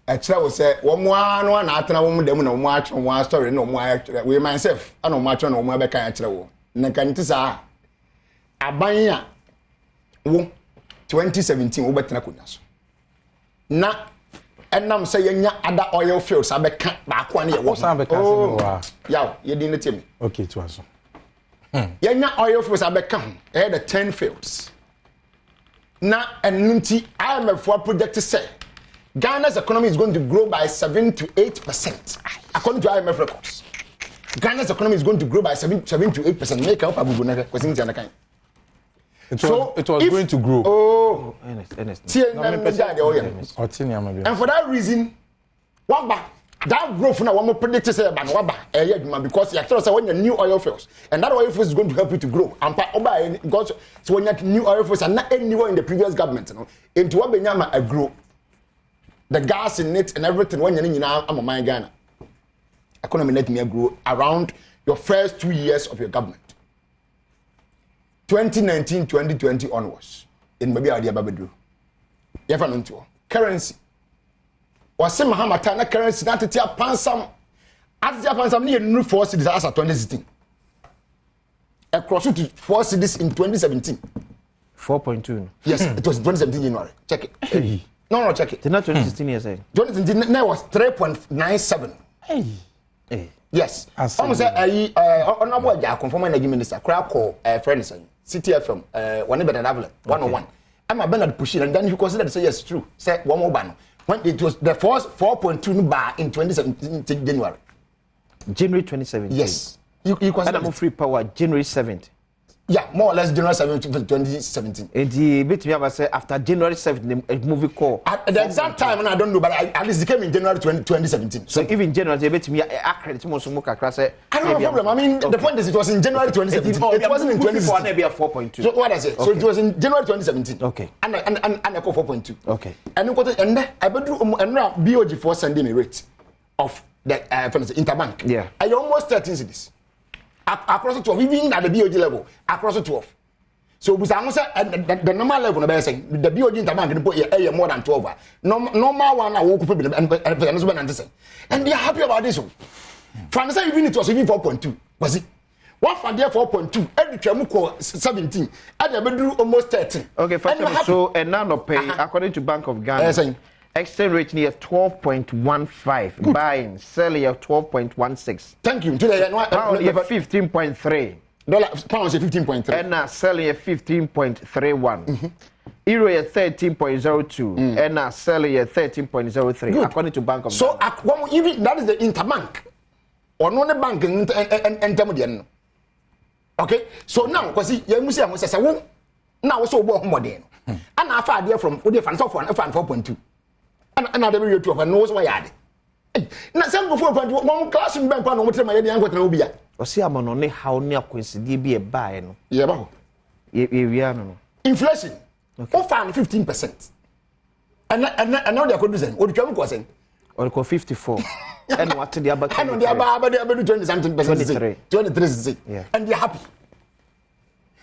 A child will say, one after a woman, them no march on one story, no more. We myself, I don't march on no more back at travel. Nakantisa Abaya 2017 over Tenakunas. Na and I'm saying other oil fields. I be back 1 year. Yeah, you didn't tell me. Okay, it was. Yeah, oil fields. I be the 10 fields. Now, and IMF project to say Ghana's economy is going to grow by 7 to 8%. According to IMF records, Ghana's economy is going to grow by 7 to 8%. Make up Abu Bunaka, it was going to grow. Oh, Ernest. And for that reason, that growth now, one more predict to say about because you actually say when your new oil fields, and that oil fields is going to help you to grow. And because so when your new oil fields are not anywhere in the previous government, you know, into what Benyama a grow, the gas in it and everything when you're in my Ghana, economy let me grow around your first 2 years of your government. 2019, 2020 onwards, in maybe idea Babadru. You have an currency. Was some Mahamatana currency not to tell Pansam. As Japan, some new 4 cities as a 2016. Across to 4 cities in 2017. 4.2. Yes, it was 2017 January. Check it. Hey. No, check it. It's not 2016 years. 2017 was 3.97. Hey. Yes. Almost honorable confirm energy minister, Krakow, friends, City FM, one better traveler, 101. I'm a Bernard pushing, and then you consider to say yes, true. Say one more ban. When it was the first 4.2 bar in 2017 January. January 2017. Yes. You consider more free power January 7th. Yeah, more or less January 7th, 2017. And the bit me say after January 7th, a movie call. At the exact time, and I don't know, but at least it came in January 2017. So even January, they bet me accredit more so I don't have a problem. I mean, the point is, it was in January 2017. It wasn't in 2016. Maybe a 4.2. So what I say? So it was in January 2017. Okay. And I call 4.2. Okay. And I bet you BOG for sending me rate of the interbank. Yeah. I almost 13 cities. Across the 12, even at the BOG level, across the 12. So we say the normal level, the BOG interbank put more than 12. Normal one, I woke up and they are happy about this one. From the even it was even 4.2. Was it? What for there 4.2? Every Chamuko 17. And they do almost 13. Okay, first so and now pay according to Bank of Ghana. Exchange rate near 12.15. Buying, selling at 12.16. Thank you. Today, pound 15.3. Pounds 15.3. And now selling at 15.31. Euro at 13.02. And now selling at 13.03. According to Bank of Ghana. So, even that is the interbank. Or no bank and intermediate. Okay? So now, because you must say, now so modern. And I found there from 4.2. And I will to knows why I did. Now, some before one class in Bank on what my young will be. Or see, I'm on how near coincidentally be a buy. Yeah, inflation. Okay. 15%. And now they're going to say, what you saying? Or 54. And what the other? I know they are 20 something percent. 23. Yeah. And they're happy.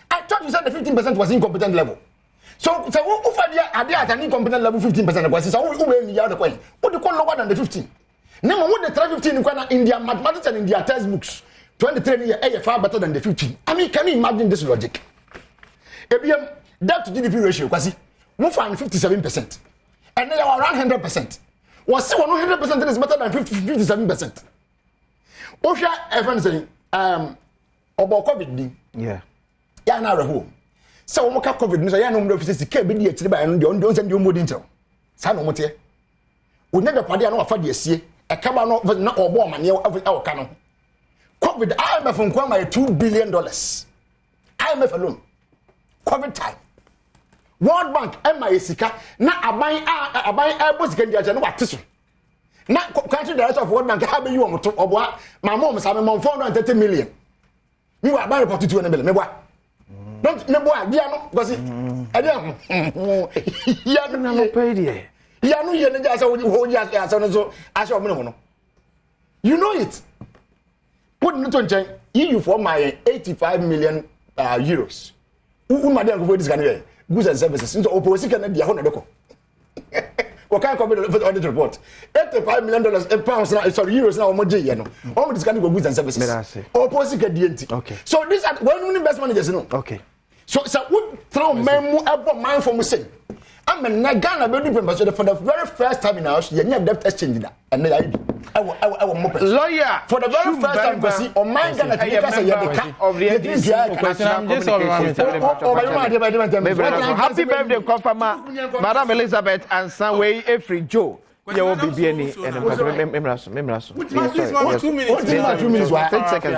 I thought you said the 15% was incompetent level. So who for the at an incompetent level 15% was so who will the other coin? What do you call lower than the 15? Now, what the 315 in India mathematics and India textbooks, 23 years far better than the 15. I mean, can you imagine this logic? Debt to GDP ratio, quasi, more than 57%. And they are around 100%. Was 100% is better than 57%. Osha everyone saying, about COVID. Yeah. Yeah, now home. So, we have COVID, so I know officers can't be actually by and don't send you more detail. San Omote. We never party and offer the sea. A cabano was not a warm and our canon. COVID, IMF from Kwama $2 billion. IMF alone. COVID time. World Bank, MISICA, now a buying Airbus can get no activity. Now, country director of World Bank, how many you want to what? My mom is having 430 million. You are buying for 200 million. Don't know what, Diano, was it? I don't know. Yanu Yenaja, so as your minimum. You know it. Put not change EU for my 85 million euros. Who madam go this Canada? Goods and services. Into opposite Canada, $100. What can come with the audit report? $85 million pounds now, sorry, euros now, Moji, all this kind of goods and services. Opposite DNT. Okay. So these are when investment managers, no. Okay. So what throw memo about mind for me say. I'm a Nagana building member for the very first time in our house, you have debt exchange that. And then I will lawyer for the very first time because see on my Ghana of the happy birthday confirm Madam Elizabeth and Sunway Every Joe. You will be any and Memraso. 2 minutes. 10 seconds.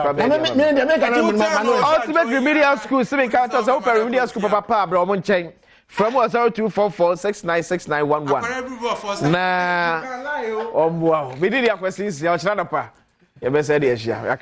Ultimate Remedial School, 7 characters, open Remedial School, Papa, Bromon Chain. From 0244696911. Nah, wow. We did your questions. You're trying to pay. You best say yes, yeah.